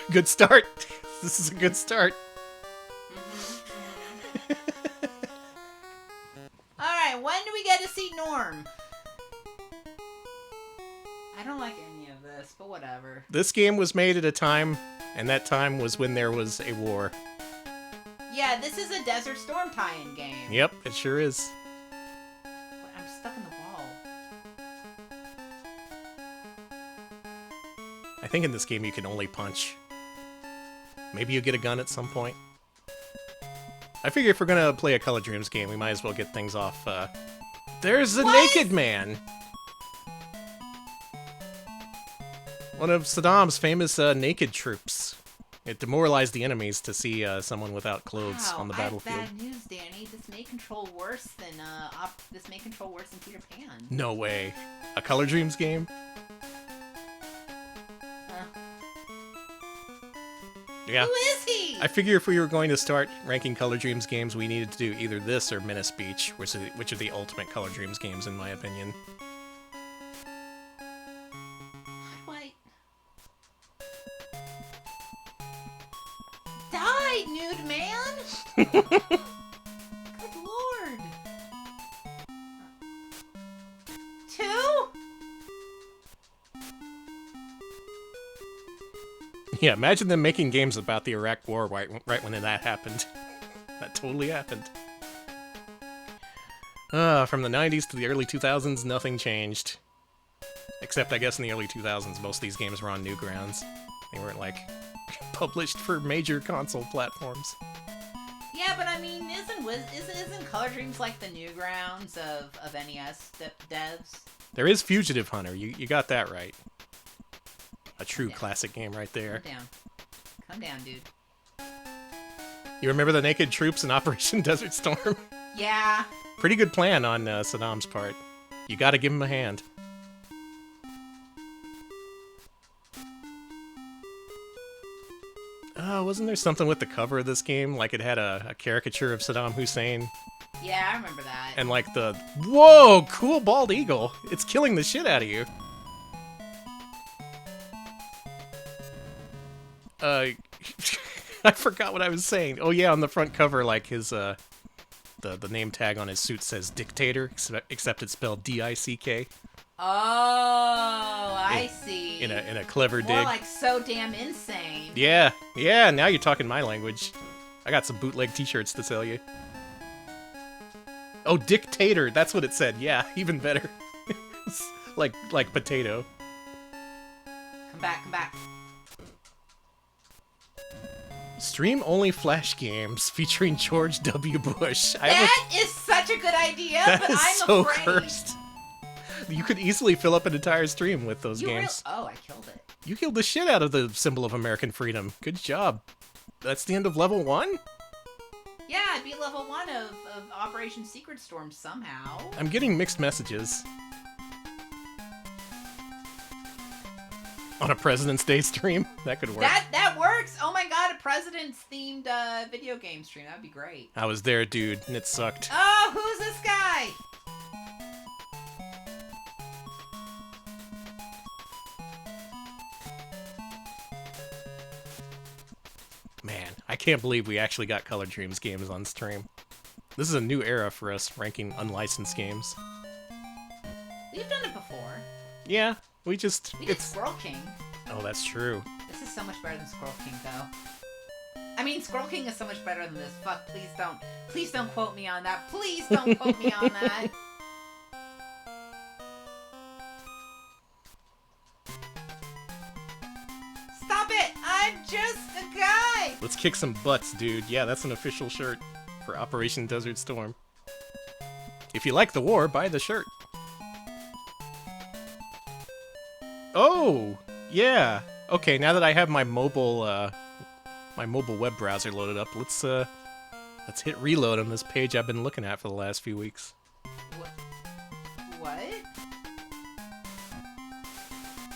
Good start. This is a good start. All right, when do we get to see Norm? I don't like any of this, but whatever. This game was made at a time, and that time was when there was a war. Yeah, this is a Desert Storm tie-in game. Yep, it sure is. But I'm stuck in the wall. I think in this game you can only punch. Maybe you get a gun at some point. I figure if we're gonna play a Color Dreams game, we might as well get things off. There's a naked man! One of Saddam's famous naked troops. It demoralized the enemies to see someone without clothes on the battlefield. I have bad news, Danny. This may control worse than Peter Pan. No way. A Color Dreams game? Yeah. Who is he? I figure if we were going to start ranking Color Dreams games, we needed to do either this or Menace Beach, which are the ultimate Color Dreams games, in my opinion. Die, nude man! Good lord! 2? Yeah, imagine them making games about the Iraq War right when that happened. That totally happened. From the 90s to the early 2000s, nothing changed. Except, I guess, in the early 2000s, most of these games were on Newgrounds. They weren't, like, published for major console platforms. Yeah, but I mean, isn't Color Dreams like the Newgrounds of NES devs? There is Fugitive Hunter. You got that right. A true classic game right there. Come down, dude. You remember the naked troops in Operation Desert Storm? Yeah. Pretty good plan on Saddam's part. You gotta give him a hand. Wasn't there something with the cover of this game? Like it had a caricature of Saddam Hussein? Yeah, I remember that. And like whoa, cool bald eagle. It's killing the shit out of you. I forgot what I was saying. Oh yeah, on the front cover, like his, the name tag on his suit says Dictator, except it's spelled D-I-C-K. Oh, I see. In a clever More dig. like so damn insane. Yeah, now you're talking my language. I got some bootleg t-shirts to sell you. Oh, dictator, that's what it said. Yeah, even better. like potato. Come back, come back. Stream only flash games featuring George W. Bush. That is such a good idea, That but is I'm so afraid. cursed. You could easily fill up an entire stream with those You games. Oh, I killed it. You killed the shit out of the symbol of American freedom. Good job. That's the end of level 1? Yeah, I'd be level 1 of Operation Secret Storm somehow. I'm getting mixed messages. On a President's Day stream? That could work. That works! Oh my god, a President's themed video game stream. That'd be great. I was there, dude, and it sucked. Oh, who's this guy? Man, I can't believe we actually got Color Dreams games on stream. This is a new era for us, ranking unlicensed games. We've done it before. Yeah, we did Squirrel King. Oh, that's true. This is so much better than Squirrel King, though. I mean, Squirrel King is so much better than this. Fuck, please don't quote me on that. Please don't quote me on that. Stop it! I'm just a guy! Let's kick some butts, dude. Yeah, that's an official shirt for Operation Desert Storm. If you like the war, buy the shirt. Oh, yeah. Okay, now that I have my mobile web browser loaded up, let's hit reload on this page I've been looking at for the last few weeks. What?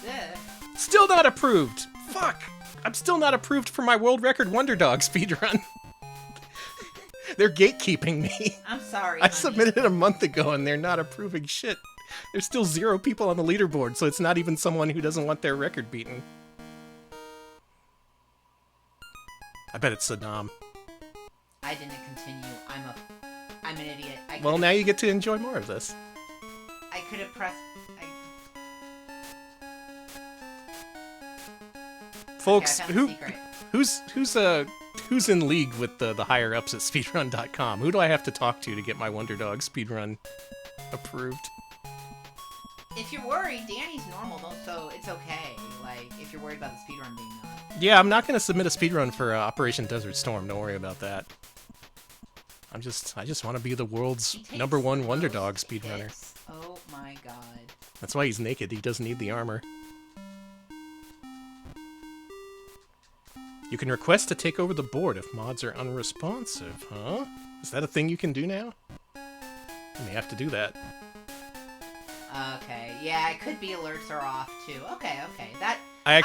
Ugh. Still not approved! Fuck! I'm still not approved for my world record Wonder Dog speedrun. They're gatekeeping me. I'm sorry, I honey. submitted it a month ago and they're not approving shit. There's still 0 people on the leaderboard, so it's not even someone who doesn't want their record beaten. I bet it's Saddam. I didn't continue. I'm an idiot. Well, now you get to enjoy more of this. I could have pressed. Folks, Okay, I found the secret. who's in league with the higher ups at speedrun.com? Who do I have to talk to get my Wonder Dog speedrun approved? If you're worried, Danny's normal, though, so it's okay. Like, if you're worried about the speedrun being on. Yeah, I'm not going to submit a speedrun for Operation Desert Storm. Don't worry about that. I just want to be the world's #1 Wonder Dog speedrunner. Hits. Oh my god. That's why he's naked. He doesn't need the armor. You can request to take over the board if mods are unresponsive, huh? Is that a thing you can do now? You may have to do that. Okay, yeah, it could be alerts are off too. Okay. That I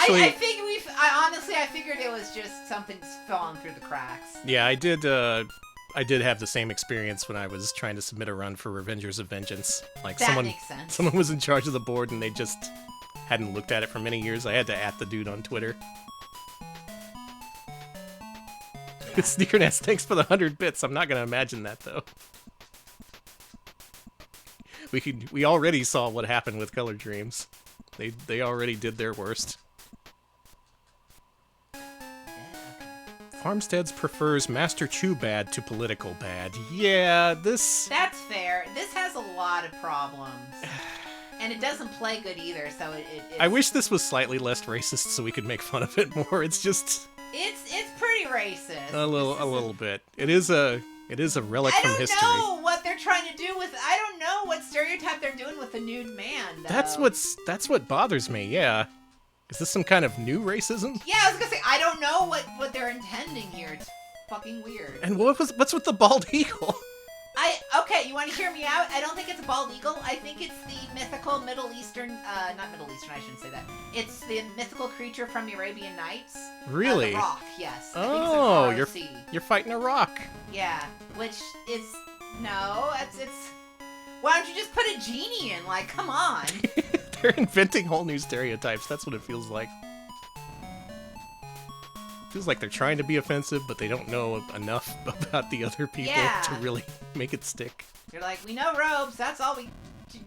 figured it was just something's falling through the cracks. Yeah, I did have the same experience when I was trying to submit a run for Revengers of Vengeance. Like That makes sense. someone was in charge of the board and they just hadn't looked at it for many years. I had to @ the dude on Twitter. Sneakernest, thanks for the 100 bits. I'm not gonna imagine that though. We already saw what happened with Color Dreams. They already did their worst. Farmsteads prefers Master Chew bad to political bad. Yeah, this... That's fair. This has a lot of problems. And it doesn't play good either, so it's... I wish this was slightly less racist so we could make fun of it more. It's just... It's pretty racist. A little bit. It is a relic from history. I don't know what they're trying to do with... I don't know what stereotype they're doing with the nude man, though. That's what bothers me, yeah. Is this some kind of new racism? Yeah, I was gonna say, I don't know what they're intending here. It's fucking weird. And what's with the bald eagle? Okay, you want to hear me out? I don't think it's a bald eagle. I think it's the mythical Middle Eastern, not Middle Eastern, I shouldn't say that. It's the mythical creature from the Arabian Nights. Really? The rock, yes. Oh, I think it's you're fighting a rock. Yeah, which is, no, it's, why don't you just put a genie in? Like, come on. They're inventing whole new stereotypes. That's what it feels like. Feels like they're trying to be offensive, but they don't know enough about the other people to really make it stick. You're like, we know robes, that's all we...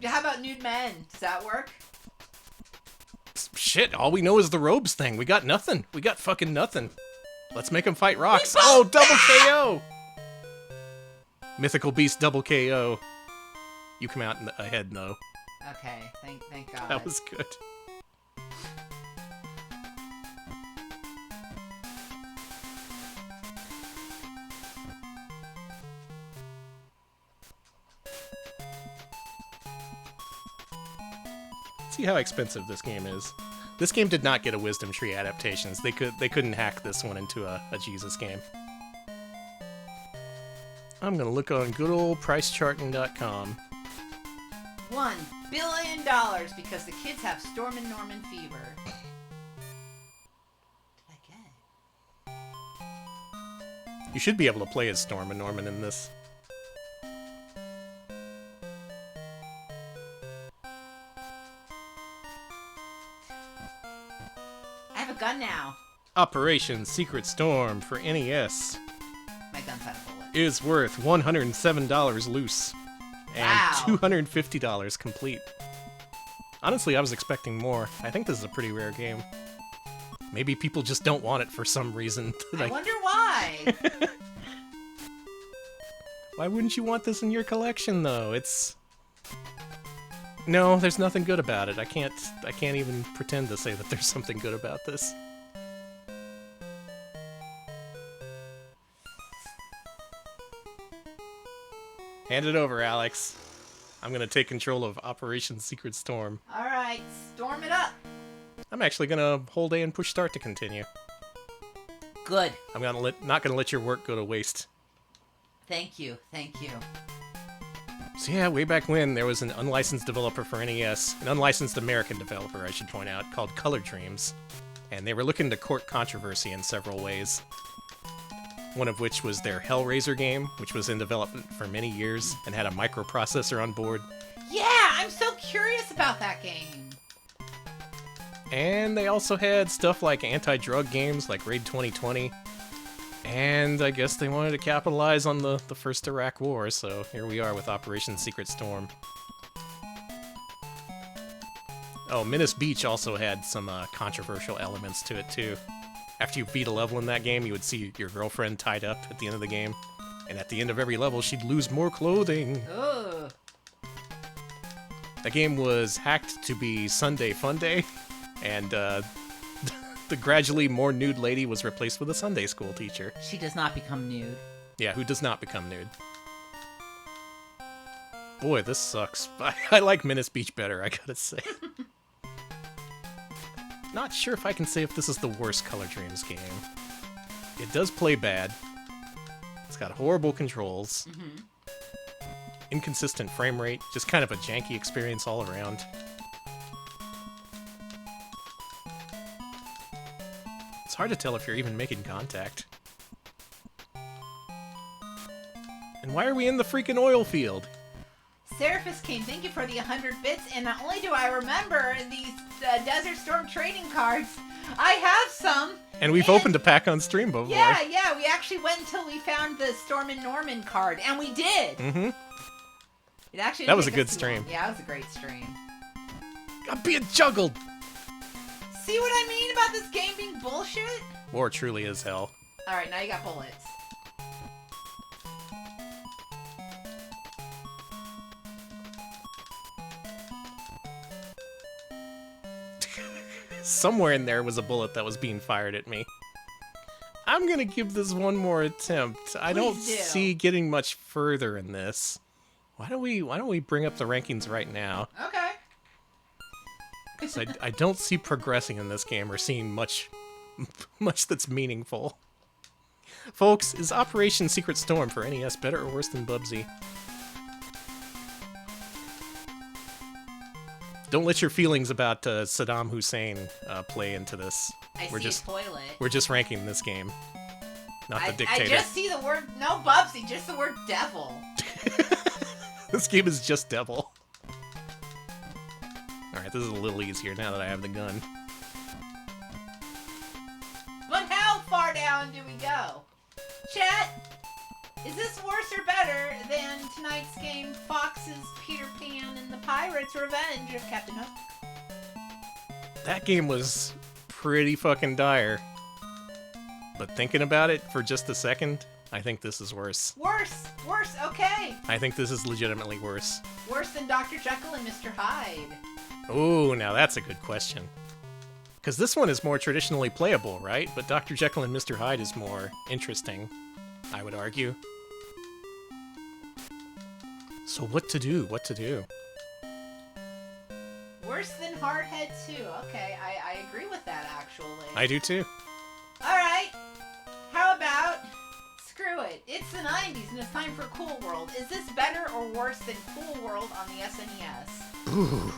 How about nude men? Does that work? Shit, all we know is the robes thing. We got nothing. We got fucking nothing. Let's make them fight rocks. both- Oh, double KO! Mythical Beast double KO. You come out ahead, though. Okay, thank God. That was good. See how expensive this game is. This game did not get a Wisdom Tree adaptations. They couldn't hack this one into a Jesus game. I'm gonna look on good old pricecharting.com. $1 billion because the kids have Storm and Norman fever. Did I get it? You should be able to play as Storm and Norman in this. I have a gun now. Operation Secret Storm for NES My gun's out of bullet. is worth $107 loose and Wow. $250 complete. Honestly, I was expecting more. I think this is a pretty rare game. Maybe people just don't want it for some reason. I wonder why. Why wouldn't you want this in your collection, though? It's... No, there's nothing good about it. I can't even pretend to say that there's something good about this. Hand it over, Alex. I'm gonna take control of Operation Secret Storm. All right, storm it up. I'm actually gonna hold A and push start to continue. Good. I'm not gonna let your work go to waste. Thank you. Thank you. So yeah, way back when, there was an unlicensed developer for NES, an unlicensed American developer, I should point out, called Color Dreams. And they were looking to court controversy in several ways. One of which was their Hellraiser game, which was in development for many years and had a microprocessor on board. Yeah, I'm so curious about that game. And they also had stuff like anti-drug games like Raid 2020. And I guess they wanted to capitalize on the first Iraq War, so here we are with Operation Secret Storm. Oh, Menace Beach also had some controversial elements to it, too. After you beat a level in that game, you would see your girlfriend tied up at the end of the game. And at the end of every level, she'd lose more clothing. Ugh. That game was hacked to be Sunday Funday, and the gradually more nude lady was replaced with a Sunday school teacher. She does not become nude. Yeah, who does not become nude. Boy, this sucks. I like Menace Beach better, I gotta say. Not sure if I can say if this is the worst Color Dreams game. It does play bad. It's got horrible controls. Inconsistent frame rate. Just kind of a janky experience all around. It's hard to tell if you're even making contact. And why are we in the freaking oil field? Seraphis King, thank you for the 100 bits, and not only do I remember these Desert Storm trading cards, I have some. And we've opened a pack on stream before. Yeah, we actually went until we found the Storm and Norman card, and we did. Mm-hmm. It actually That was didn't a take good us too stream. long. Yeah, it was a great stream. I'm being juggled! See what I mean about this game being bullshit? War truly is hell. Alright, now you got bullets. Somewhere in there was a bullet that was being fired at me. I'm gonna give this one more attempt. I don't Please do. see getting much further in this. Why don't we bring up the rankings right now? Okay. 'Cause I don't see progressing in this game or seeing much that's meaningful. Folks, is Operation Secret Storm for NES better or worse than Bubsy? Don't let your feelings about Saddam Hussein play into this. I We're see just a toilet. we're just ranking this game, not the I dictator. just see the word, no Bubsy, just the word devil. This game is just devil. Alright, this is a little easier now that I have the gun. But how far down do we go? Chat, Is this worse or better than tonight's game, Fox's Peter Pan and the Pirates' Revenge of Captain Hook? That game was pretty fucking dire. But thinking about it for just a second, I think this is worse. Worse, okay. I think this is legitimately worse. Worse than Dr. Jekyll and Mr. Hyde. Ooh, now that's a good question. Because this one is more traditionally playable, right? But Dr. Jekyll and Mr. Hyde is more interesting, I would argue. So what to do? Worse than Hardhead 2. Okay, I agree with that, actually. I do too. Alright. How about... Screw it. It's the 90s and it's time for Cool World. Is this better or worse than Cool World on the SNES? Ooh.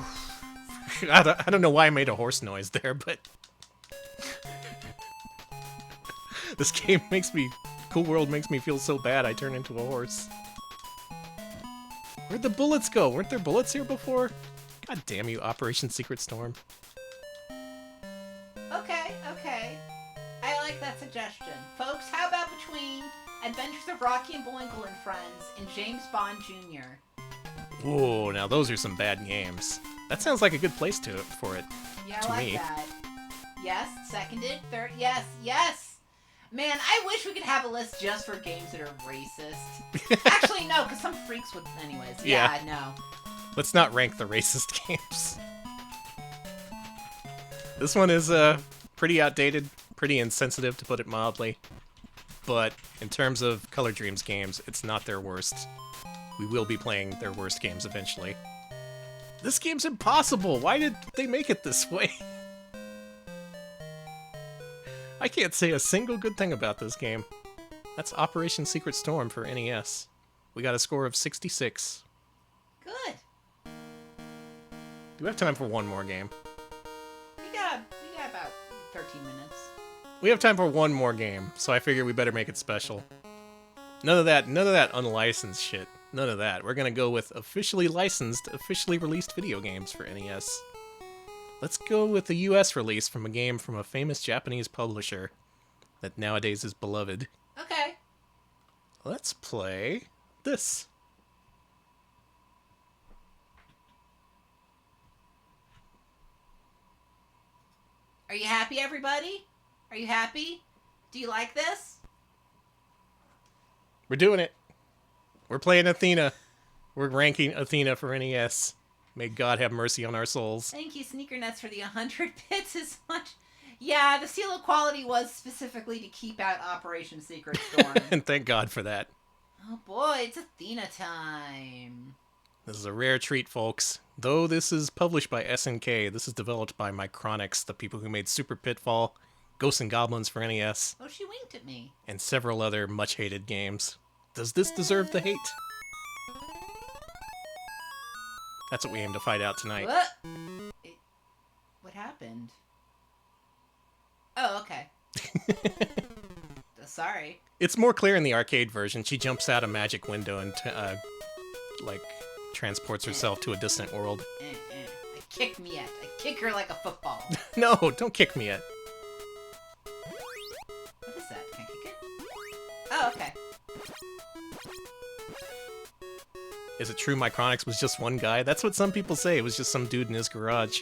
I don't know why I made a horse noise there, but... This game makes me... Cool World makes me feel so bad I turn into a horse. Where'd the bullets go? Weren't there bullets here before? God damn you, Operation Secret Storm. Okay. I like that suggestion. Folks, how about between Adventures of Rocky and Bullwinkle and Friends and James Bond Jr.? Ooh, now those are some bad games. That sounds like a good place for it. Yeah, to I like me. that. Yes, seconded, third, yes! Man, I wish we could have a list just for games that are racist. Actually, no, because some freaks would anyways. Yeah, no. Let's not rank the racist games. This one is pretty outdated, pretty insensitive to put it mildly. But in terms of Color Dreams games, it's not their worst. We will be playing their worst games eventually. This game's impossible! Why did they make it this way? I can't say a single good thing about this game. That's Operation Secret Storm for NES. We got a score of 66. Good. Do we have time for one more game? We got about 13 minutes. We have time for one more game, so I figure we better make it special. None of that unlicensed shit. None of that. We're gonna go with officially licensed, officially released video games for NES. Let's go with the US release from a game from a famous Japanese publisher that nowadays is beloved. Okay. Let's play this. Are you happy, everybody? Are you happy? Do you like this? We're doing it. We're playing Athena. We're ranking Athena for NES. May God have mercy on our souls. Thank you, Sneaker Nuts, for the 100 bits as much. Yeah, the seal of quality was specifically to keep out Operation Secret Storm. And thank God for that. Oh boy, it's Athena time. This is a rare treat, folks. Though this is published by SNK, this is developed by Micronix, the people who made Super Pitfall, Ghosts and Goblins for NES, Oh, she winked at me. and several other much-hated games. Does this deserve the hate? That's what we aim to find out tonight. What happened? Oh, okay. Sorry. It's more clear in the arcade version. She jumps out a magic window and, transports herself to a distant world. I kick Miette. I kick her like a football. No, don't kick me yet. What is that? Can I kick it? Oh, okay. Is it true Micronix was just one guy? That's what some people say. It was just some dude in his garage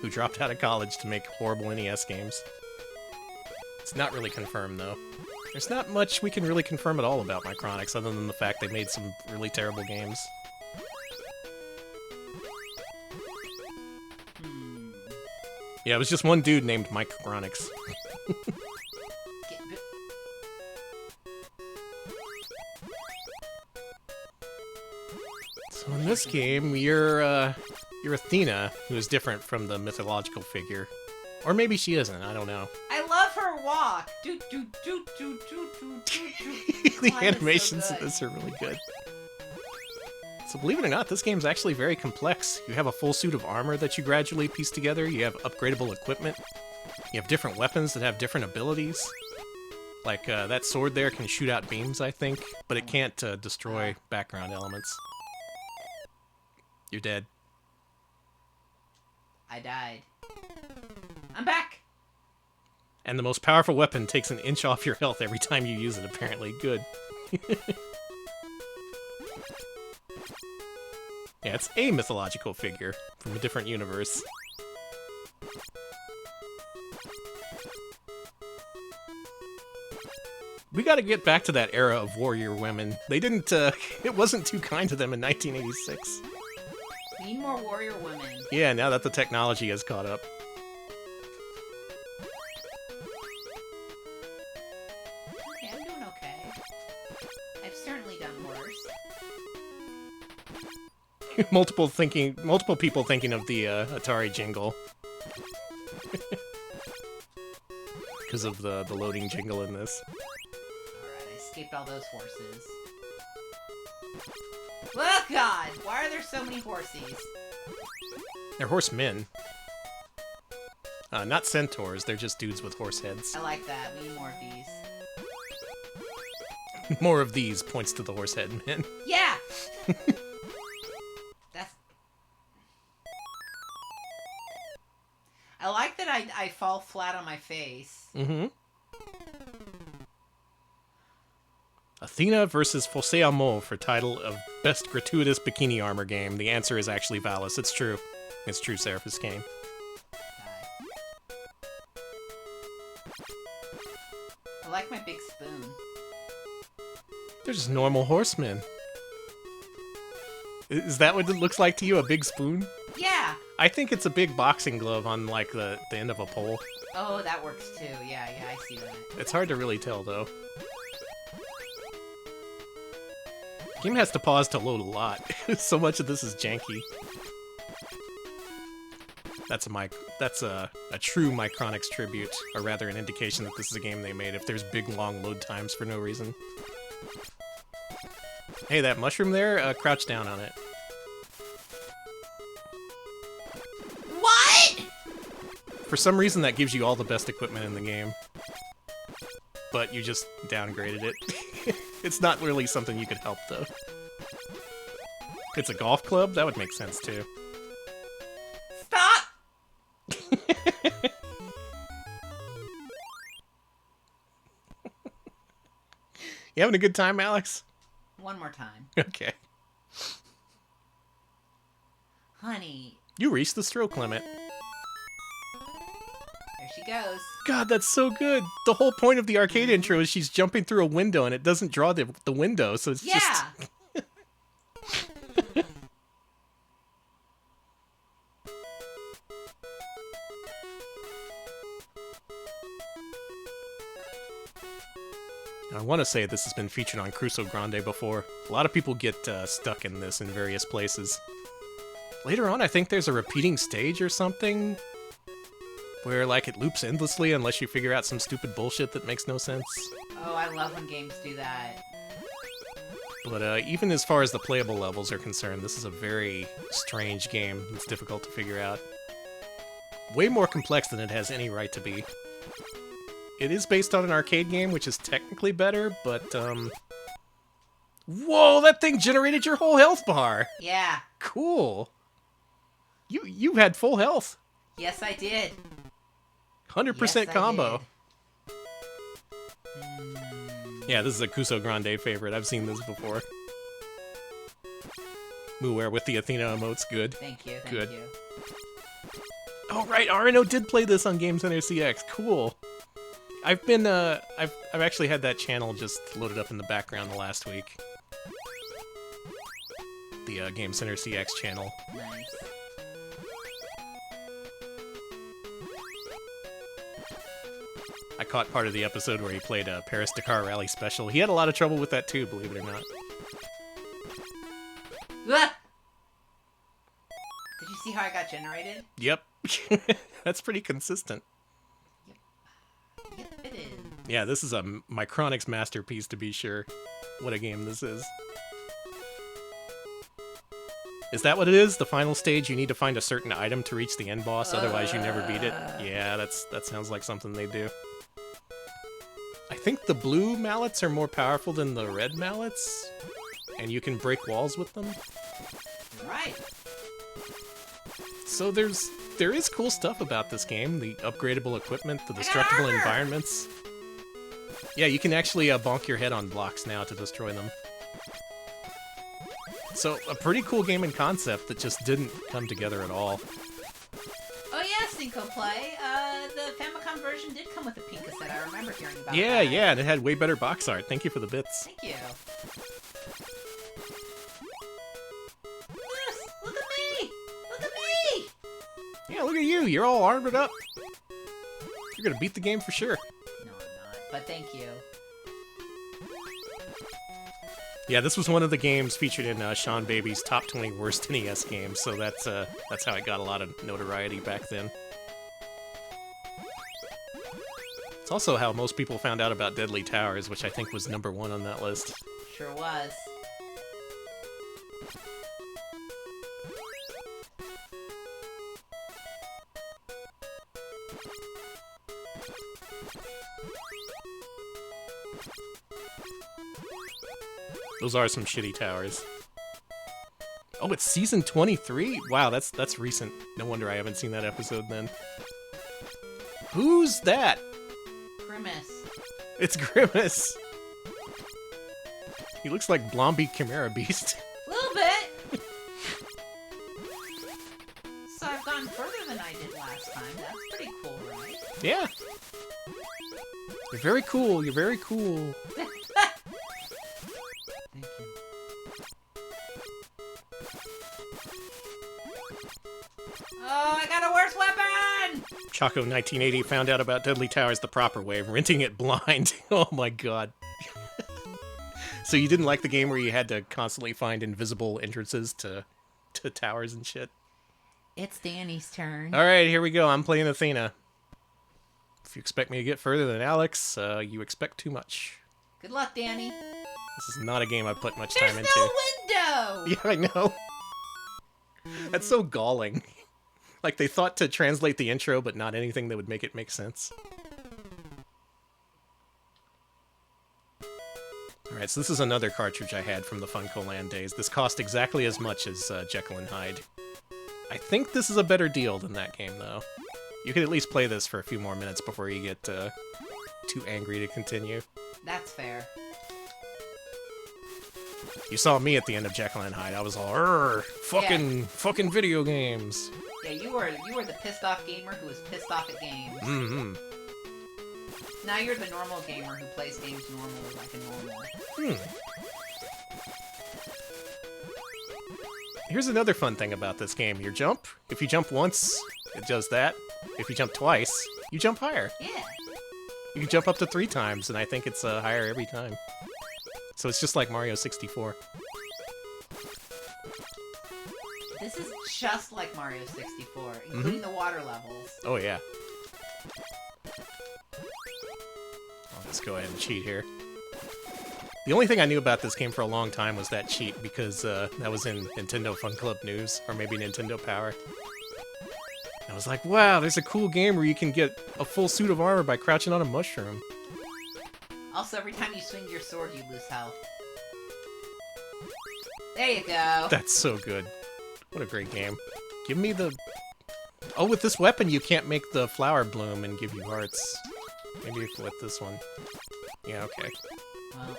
who dropped out of college to make horrible NES games. It's not really confirmed, though. There's not much we can really confirm at all about Micronix, other than the fact they made some really terrible games. Yeah, it was just one dude named Micronix. So in this game, you're Athena, who is different from the mythological figure. Or maybe she isn't, I don't know. I love her walk. Do do do do do do do. The animations of this are really good. So believe it or not, this game's actually very complex. You have a full suit of armor that you gradually piece together, you have upgradable equipment, you have different weapons that have different abilities. Like, that sword there can shoot out beams, I think, but it can't destroy background elements. You're dead. I died. I'm back! And the most powerful weapon takes an inch off your health every time you use it, apparently. Good. Yeah, it's a mythological figure from a different universe. We gotta get back to that era of warrior women. They didn't, it wasn't too kind to them in 1986. We need more warrior women. Yeah, now that the technology has caught up. Okay, I'm doing okay. I've certainly done worse. multiple people thinking of the Atari jingle. Because of the loading jingle in this. Alright, I escaped all those horses. Oh god! Why are there so many horsies? They're horsemen. Not centaurs, they're just dudes with horse heads. I like that. We need more of these. More of these points to the horse head men. Yeah! That's... I like that I fall flat on my face. Mm-hmm. Athena versus Fosseamo for title of Best Gratuitous Bikini Armor Game. The answer is actually Valis. It's true. It's true, Seraphis game. I like my big spoon. They're just normal horsemen. Is that what it looks like to you, a big spoon? Yeah! I think it's a big boxing glove on, like, the end of a pole. Oh, that works too. Yeah, I see that. It's hard to really tell, though. Game has to pause to load a lot. So much of this is janky. That's a true Micronix tribute, or rather an indication that this is a game they made if there's big long load times for no reason. Hey, that mushroom there, crouch down on it. What?! For some reason that gives you all the best equipment in the game. But you just downgraded it. It's not really something you could help, though. It's a golf club? That would make sense, too. Stop! You having a good time, Alex? One more time. Okay. Honey. You reached the stroke limit. There she goes. God, that's so good. The whole point of the arcade intro is she's jumping through a window and it doesn't draw the window, so it's just... Yeah! I want to say this has been featured on Crusoe Grande before. A lot of people get stuck in this in various places. Later on, I think there's a repeating stage or something, where, like, it loops endlessly unless you figure out some stupid bullshit that makes no sense. Oh, I love when games do that. But even as far as the playable levels are concerned, this is a very strange game that's difficult to figure out. Way more complex than it has any right to be. It is based on an arcade game, which is technically better, but, Whoa, that thing generated your whole health bar! Yeah. Cool. You had full health. Yes, I did. 100% Yes, I combo. did. Yeah, this is a Crusoe Grande favorite. I've seen this before. Mooware with the Athena emotes, good. Thank you, thank Good. you. Oh right, RNO did play this on Game Center CX. Cool. I've been I've actually had that channel just loaded up in the background the last week. The Game Center CX channel. Nice. I caught part of the episode where he played a Paris-Dakar Rally Special. He had a lot of trouble with that too, believe it or not. Ah! Did you see how I got generated? Yep. That's pretty consistent. Yep, it is. Yeah, this is a Micronix masterpiece to be sure. What a game this is. Is that what it is? The final stage, you need to find a certain item to reach the end boss, otherwise you never beat it? Yeah, that sounds like something they do. I think the blue mallets are more powerful than the red mallets, and you can break walls with them. Right. So there is cool stuff about this game. The upgradable equipment, the destructible armor! environments. Yeah, you can actually bonk your head on blocks now to destroy them. So, a pretty cool game in concept that just didn't come together at all. Oh yeah, Cinco Play. The Famicom version did come with a pink cassette. I remember hearing about Yeah, that. yeah, and it had way better box art. Thank you for the bits. Thank you. Yes, look at me! Look at me! Yeah, look at you. You're all armored up. You're gonna beat the game for sure. No, I'm not. But thank you. Yeah, this was one of the games featured in Sean Baby's top 20 worst NES games, so that's how it got a lot of notoriety back then. It's also how most people found out about Deadly Towers, which I think was #1 on that list. Sure was. Those are some shitty towers. Oh, it's season 23? Wow, that's recent. No wonder I haven't seen that episode then. Who's that? Grimace. It's Grimace. He looks like Blondie Chimera Beast. A little bit. So I've gone further than I did last time. That's pretty cool, right? Yeah. You're very cool. You're very cool. Thank you. Oh, I got a worse weapon! Choco 1980 found out about Deadly Towers the proper way, renting it blind. Oh my god. So you didn't like the game where you had to constantly find invisible entrances to towers and shit? It's Danny's turn. Alright, here we go. I'm playing Athena. If you expect me to get further than Alex, you expect too much. Good luck, Danny. This is not a game I've put much There's time no into. window! Yeah, I know. That's so galling. Like, they thought to translate the intro, but not anything that would make it make sense. Alright, so this is another cartridge I had from the Funko Land days. This cost exactly as much as Jekyll and Hyde. I think this is a better deal than that game, though. You could at least play this for a few more minutes before you get too angry to continue. That's fair. You saw me at the end of Jekyll and Hyde. I was all, "Urgh, fucking video games." Yeah, you were the pissed off gamer who was pissed off at games. Mm-hmm. Now you're the normal gamer who plays games normally like a normal. Here's another fun thing about this game. Your jump, if you jump once, it does that. If you jump twice, you jump higher. Yeah. You can jump up to 3 times, and I think it's higher every time. So it's just like Mario 64. This is just like Mario 64, including the water levels. Oh, yeah. Let's go ahead and cheat here. The only thing I knew about this game for a long time was that cheat, because that was in Nintendo Fun Club News, or maybe Nintendo Power. I was like, wow, there's a cool game where you can get a full suit of armor by crouching on a mushroom. Also, every time you swing your sword, you lose health. There you go. That's so good. What a great game. Give me the... Oh, with this weapon, you can't make the flower bloom and give you hearts. Maybe with this one. Yeah, okay. Well,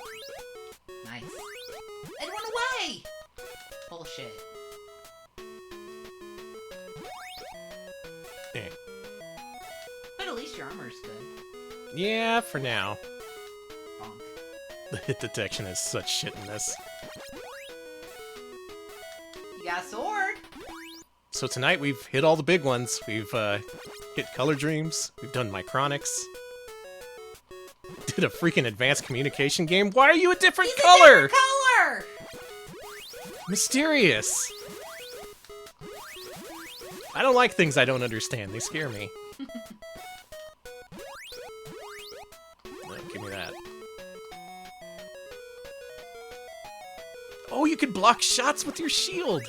nice. It went away! Bullshit. Eh. But at least your armor's good. Yeah, for now. Bonk. The hit detection is such shit in this. You got a sword! So tonight we've hit all the big ones. We've hit Color Dreams. We've done Micronics. Did a freaking advanced communication game. Why are you a different He's color? a different color! Mysterious. I don't like things I don't understand. They scare me. No, give me that. Oh, you could block shots with your shield.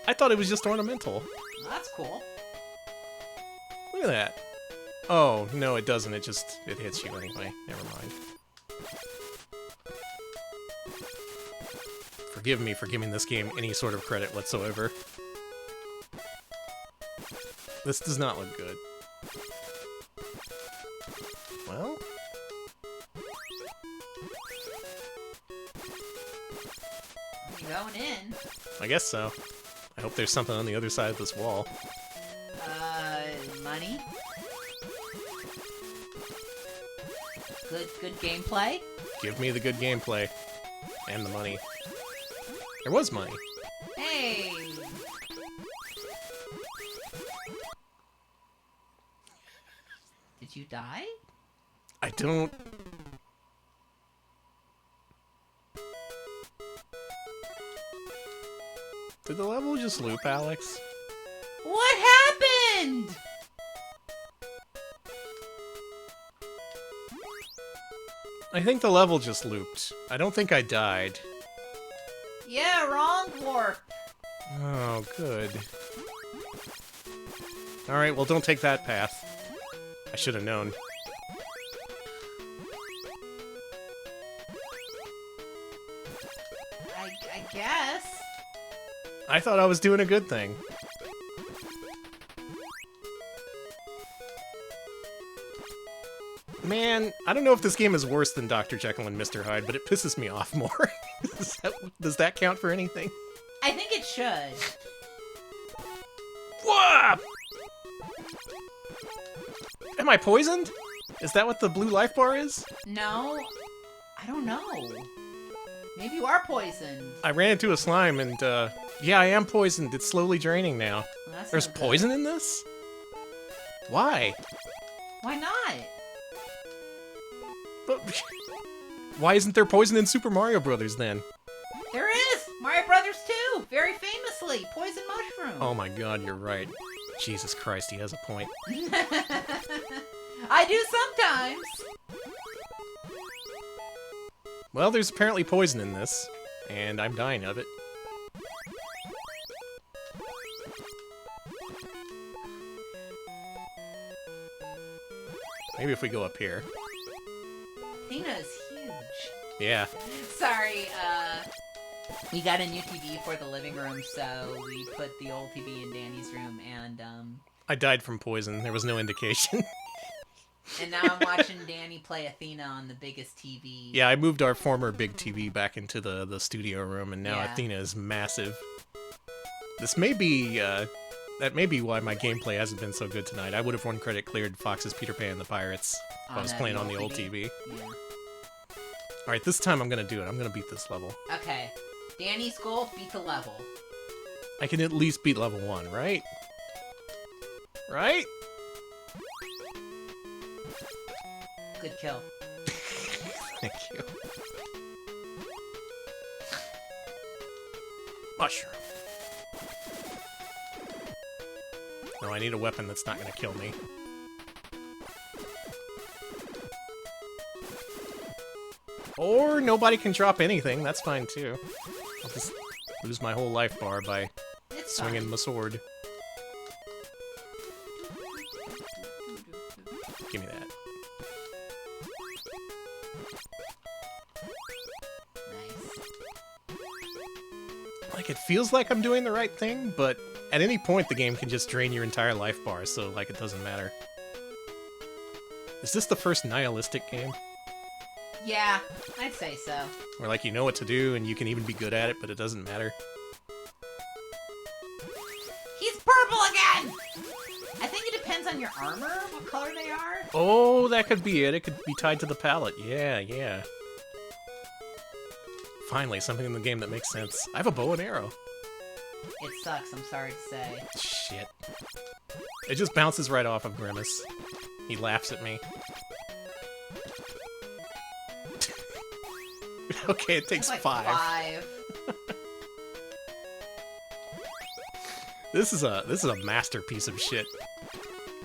I thought it was just ornamental. Well, that's cool. Look at that. Oh, no, it doesn't. It hits you anyway. Never mind. Forgive me for giving this game any sort of credit whatsoever. This does not look good. Well? You going in? I guess so. I hope there's something on the other side of this wall. Money? Good gameplay? Give me the good gameplay. And the money. There was money. Hey! Did you die? I don't... Did the level just loop, Alex? What happened? I think the level just looped. I don't think I died. Yeah, wrong warp. Oh, good. Alright, well, don't take that path. I should have known. I guess. I thought I was doing a good thing. Man, I don't know if this game is worse than Dr. Jekyll and Mr. Hyde, but it pisses me off more. Does that count for anything? I think it should. Whoa! Am I poisoned? Is that what the blue life bar is? No, I don't know. Maybe you are poisoned. I ran into a slime and, yeah, I am poisoned. It's slowly draining now. Well, that's There's no good. poison in this? Why? Why not? But why isn't there poison in Super Mario Brothers then? There is! Mario Brothers 2! Very famously! Poison mushroom! Oh my god, you're right. Jesus Christ, he has a point. I do sometimes! Well, there's apparently poison in this, and I'm dying of it. Maybe if we go up here. Athena's huge. Yeah. Sorry, we got a new TV for the living room, so we put the old TV in Danny's room, and I died from poison. There was no indication. now I'm watching Danny play Athena on the biggest TV. Yeah, I moved our former big TV back into the studio room, and now Yeah. Athena is massive. This may be, that may be why my gameplay hasn't been so good tonight. I would have one credit cleared Fox's Peter Pan and the Pirates if I was playing on the old TV. Yeah. Alright, this time I'm gonna do it. I'm gonna beat this level. Okay. Danny's goal, beat the level. I can at least beat level 1, right? Right? Good kill. Thank you. Mushroom. No, I need a weapon that's not gonna kill me. Or nobody can drop anything, that's fine too. I'll just lose my whole life bar by It's swinging my sword. Give me that. Nice. Like, it feels like I'm doing the right thing, but at any point the game can just drain your entire life bar, so, like, it doesn't matter. Is this the first nihilistic game? Yeah, I'd say so. Where, like, you know what to do, and you can even be good at it, but it doesn't matter? He's purple again! I think it depends on your armor, what color they are. Oh, that could be it. It could be tied to the palette. Yeah, yeah. Finally, something in the game that makes sense. I have a bow and arrow. It sucks, I'm sorry to say. Shit. It just bounces right off of Grimace. He laughs at me. Okay, it takes Like 5. This is a masterpiece of shit.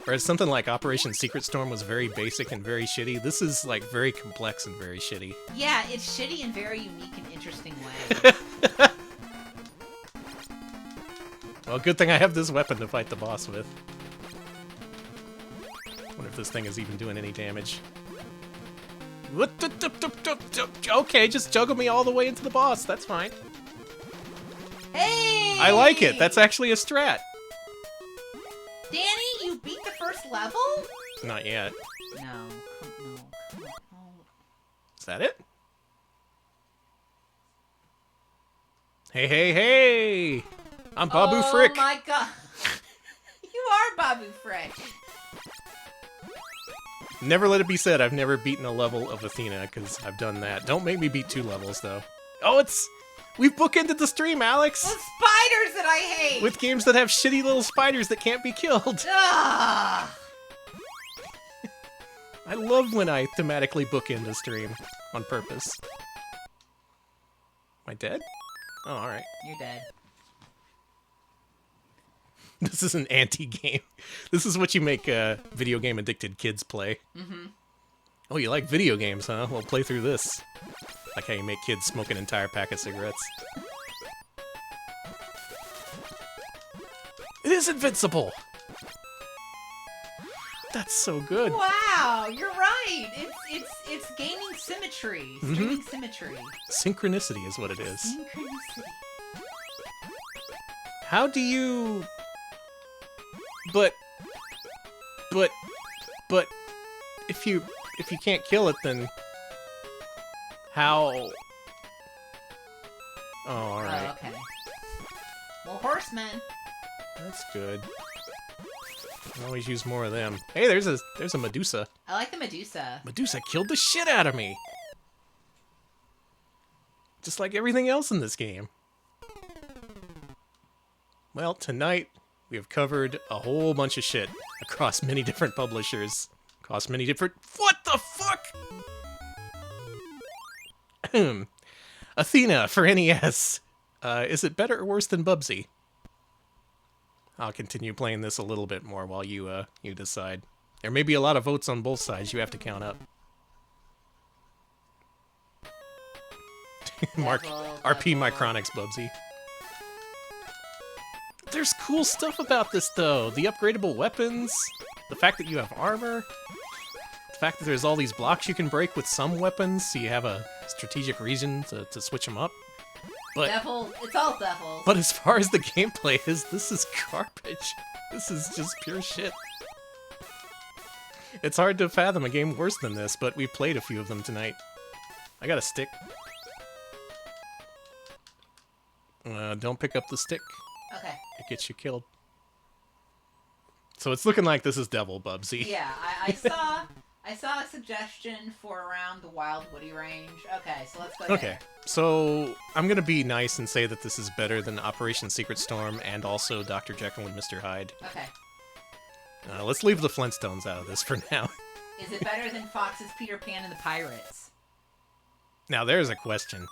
Whereas something like Operation Secret Storm was very basic and very shitty, this is like very complex and very shitty. Yeah, it's shitty in very unique and interesting ways. Well, good thing I have this weapon to fight the boss with. Wonder if this thing is even doing any damage. Okay, just juggle me all the way into the boss, that's fine. Hey! I like it, that's actually a strat. Danny, you beat the first level? Not yet. No, come on. Is that it? Hey, hey, hey! I'm Babu Frick. Oh my god. You are Babu Frick. Never let it be said I've never beaten a level of Athena, because I've done that. Don't make me beat 2 levels, though. Oh, we've bookended the stream, Alex! The spiders that I hate! With games that have shitty little spiders that can't be killed. Ugh. I love when I thematically bookend a stream on purpose. Am I dead? Oh, alright. You're dead. This is an anti-game. This is what you make video game addicted kids play. Mm-hmm. Oh, you like video games, huh? Well, play through this. Like how you make kids smoke an entire pack of cigarettes. It is invincible! That's so good. Wow, you're right. It's gaining symmetry. Streaming symmetry. Synchronicity is what it is. Synchronicity. How do you... But if you can't kill it, then how? Oh, all right. Oh, okay. Well, horsemen. That's good. I always use more of them. Hey, there's a Medusa. I like the Medusa. Medusa killed the shit out of me. Just like everything else in this game. Well, tonight we have covered a whole bunch of shit across many different publishers, across many different... What the fuck? Athena for NES. Is it better or worse than Bubsy? I'll continue playing this a little bit more while you decide. There may be a lot of votes on both sides. You have to count up. Mark RP Micronics Bubsy. There's cool stuff about this, though. The upgradable weapons, the fact that you have armor, the fact that there's all these blocks you can break with some weapons, so you have a strategic reason to switch them up. But Devil, it's all devils. But as far as the gameplay is, this is garbage. This is just pure shit. It's hard to fathom a game worse than this, but we've played a few of them tonight. I got a stick. Don't pick up the stick. Okay. It gets you killed. So it's looking like this is Devil Bubsy. Yeah, I saw a suggestion for around the Wild Woody range. Okay, so let's go Okay, there. so I'm gonna be nice and say that this is better than Operation Secret Storm and also Dr. Jekyll and Mr. Hyde. Okay. Let's leave the Flintstones out of this for now. Is it better than Fox's Peter Pan and the Pirates? Now there's a question.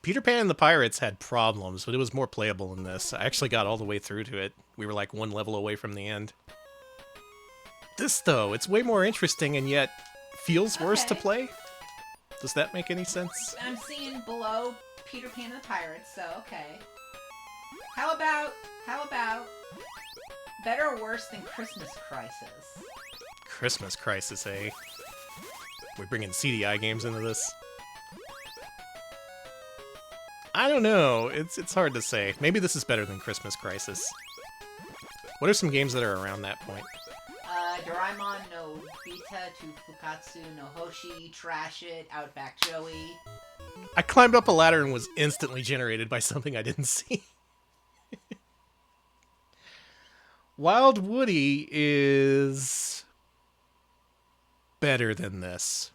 Peter Pan and the Pirates had problems, but it was more playable than this. I actually got all the way through to it. We were like one level away from the end. This, though, it's way more interesting and yet feels worse to play. Does that make any sense? I'm seeing below Peter Pan and the Pirates, so okay. How about better or worse than Christmas Crisis? Christmas Crisis, eh? We're bringing CDI games into this. I don't know. It's hard to say. Maybe this is better than Christmas Crisis. What are some games that are around that point? Doraemon no Bita to Fukatsu no Hoshi, Trash It, Outback Joey. I climbed up a ladder and was instantly generated by something I didn't see. Wild Woody is better than this.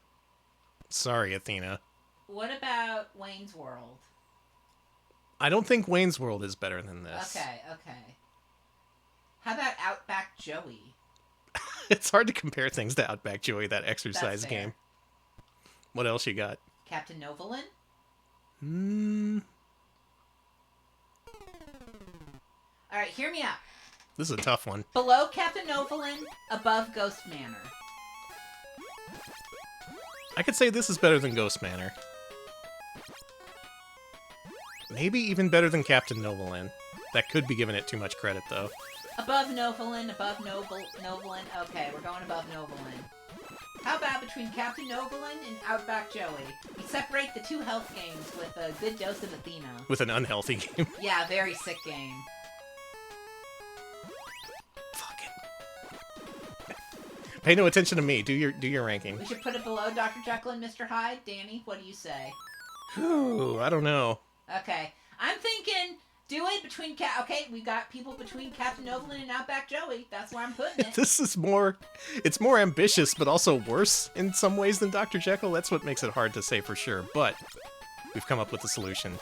Sorry, Athena. What about Wayne's World? I don't think Wayne's World is better than this. Okay. How about Outback Joey? It's hard to compare things to Outback Joey, that exercise That's fair. game. What else you got? Captain Novolin? Alright, hear me out. This is a tough one. Below Captain Novolin, above Ghost Manor. I could say this is better than Ghost Manor. Maybe even better than Captain Novolin. That could be giving it too much credit, though. Above Novolin, above Novolin. Okay, we're going above Novolin. How about between Captain Novolin and Outback Joey? We separate the two health games with a good dose of Athena. With an unhealthy game. Yeah, very sick game. Fucking. Pay no attention to me. Do your ranking. We should put it below Dr. Jekyll and Mr. Hyde. Danny, what do you say? Whew, I don't know. Okay. I'm thinking do it between okay, we got people between Captain Overland and Outback Joey. That's where I'm putting it. This is more, it's more ambitious, but also worse in some ways than Dr. Jekyll. That's what makes it hard to say for sure, but we've come up with a solution.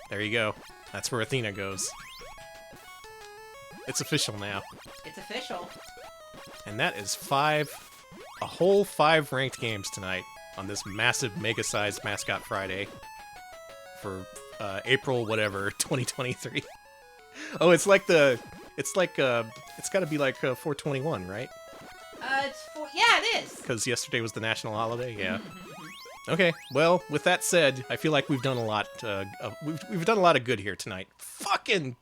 There you go. That's where Athena goes. It's official now. It's official. And that is a whole 5 ranked games tonight on this massive mega-sized Mascot Friday for April whatever 2023. Oh, it's got to be like 421, right? Yeah, it is. Because yesterday was the national holiday. Yeah. Okay. Well, with that said, I feel like we've done a lot. We've done a lot of good here tonight. Fucking.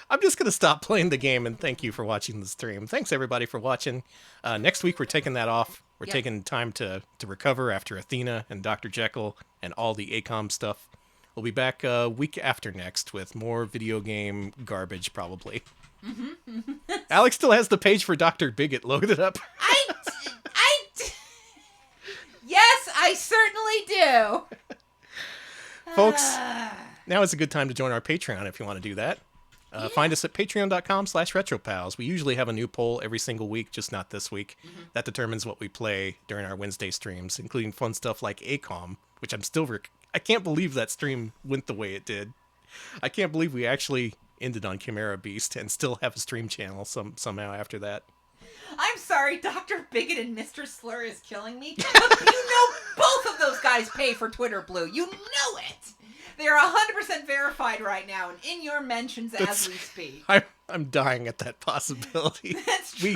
I'm just going to stop playing the game and thank you for watching the stream. Thanks, everybody, for watching. Next week, we're taking that off. We're taking time to recover after Athena and Dr. Jekyll and all the ACOM stuff. We'll be back week after next with more video game garbage, probably. Alex still has the page for Dr. Bigot loaded up. Yes, I certainly do. Folks, now is a good time to join our Patreon if you want to do that. Find us at patreon.com/retropals. We usually have a new poll every single week, just not this week. That determines what we play during our Wednesday streams, including fun stuff like ACOM, which I'm still... I can't believe that stream went the way it did. I can't believe we actually ended on Chimera Beast and still have a stream channel somehow after that. I'm sorry, Dr. Bigot and Mr. Slur is killing me. But you know both of those guys pay for Twitter Blue. You know it. They're 100% verified right now and in your mentions as we speak. I'm dying at that possibility. That's true.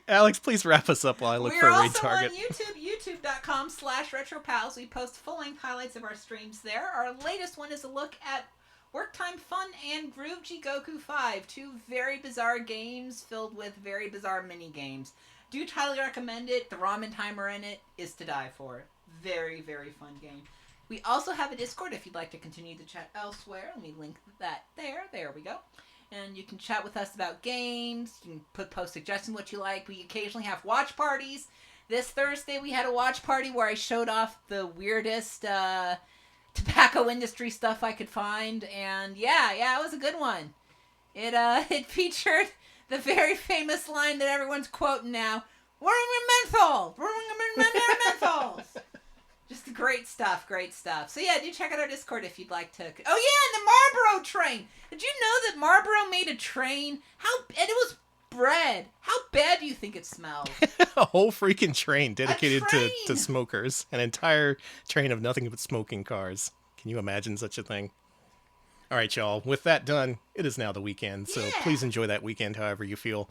Alex, please wrap us up while I look for a raid target. We're also on YouTube, youtube.com/retropals. We post full-length highlights of our streams there. Our latest one is a look at Work Time Fun and Groove Jigoku 5, 2 very bizarre games filled with very bizarre mini-games. Do highly recommend it. The ramen timer in it is to die for. Very, very fun game. We also have a Discord if you'd like to continue the chat elsewhere. Let me link that there. There we go. And you can chat with us about games. You can post suggestions what you like. We occasionally have watch parties. This Thursday we had a watch party where I showed off the weirdest tobacco industry stuff I could find. And yeah, it was a good one. It featured the very famous line that everyone's quoting now. We're in menthol! We're in menthols! Just great stuff. So yeah, do check out our Discord if you'd like to. Oh yeah, and the Marlboro train. Did you know that Marlboro made a train? And it was bread. How bad do you think it smelled? A whole freaking train dedicated to smokers. An entire train of nothing but smoking cars. Can you imagine such a thing? All right, y'all. With that done, it is now the weekend. So please enjoy that weekend however you feel.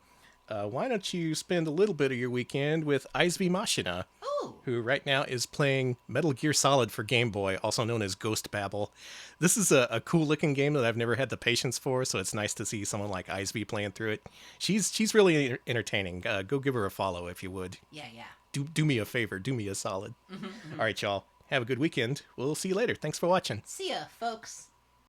Why don't you spend a little bit of your weekend with Aizumi Mashina, who right now is playing Metal Gear Solid for Game Boy, also known as Ghost Babel. This is a cool-looking game that I've never had the patience for, so it's nice to see someone like Aizumi playing through it. She's really entertaining. Go give her a follow if you would. Yeah. Do me a favor. Do me a solid. All right, y'all. Have a good weekend. We'll see you later. Thanks for watching. See ya, folks.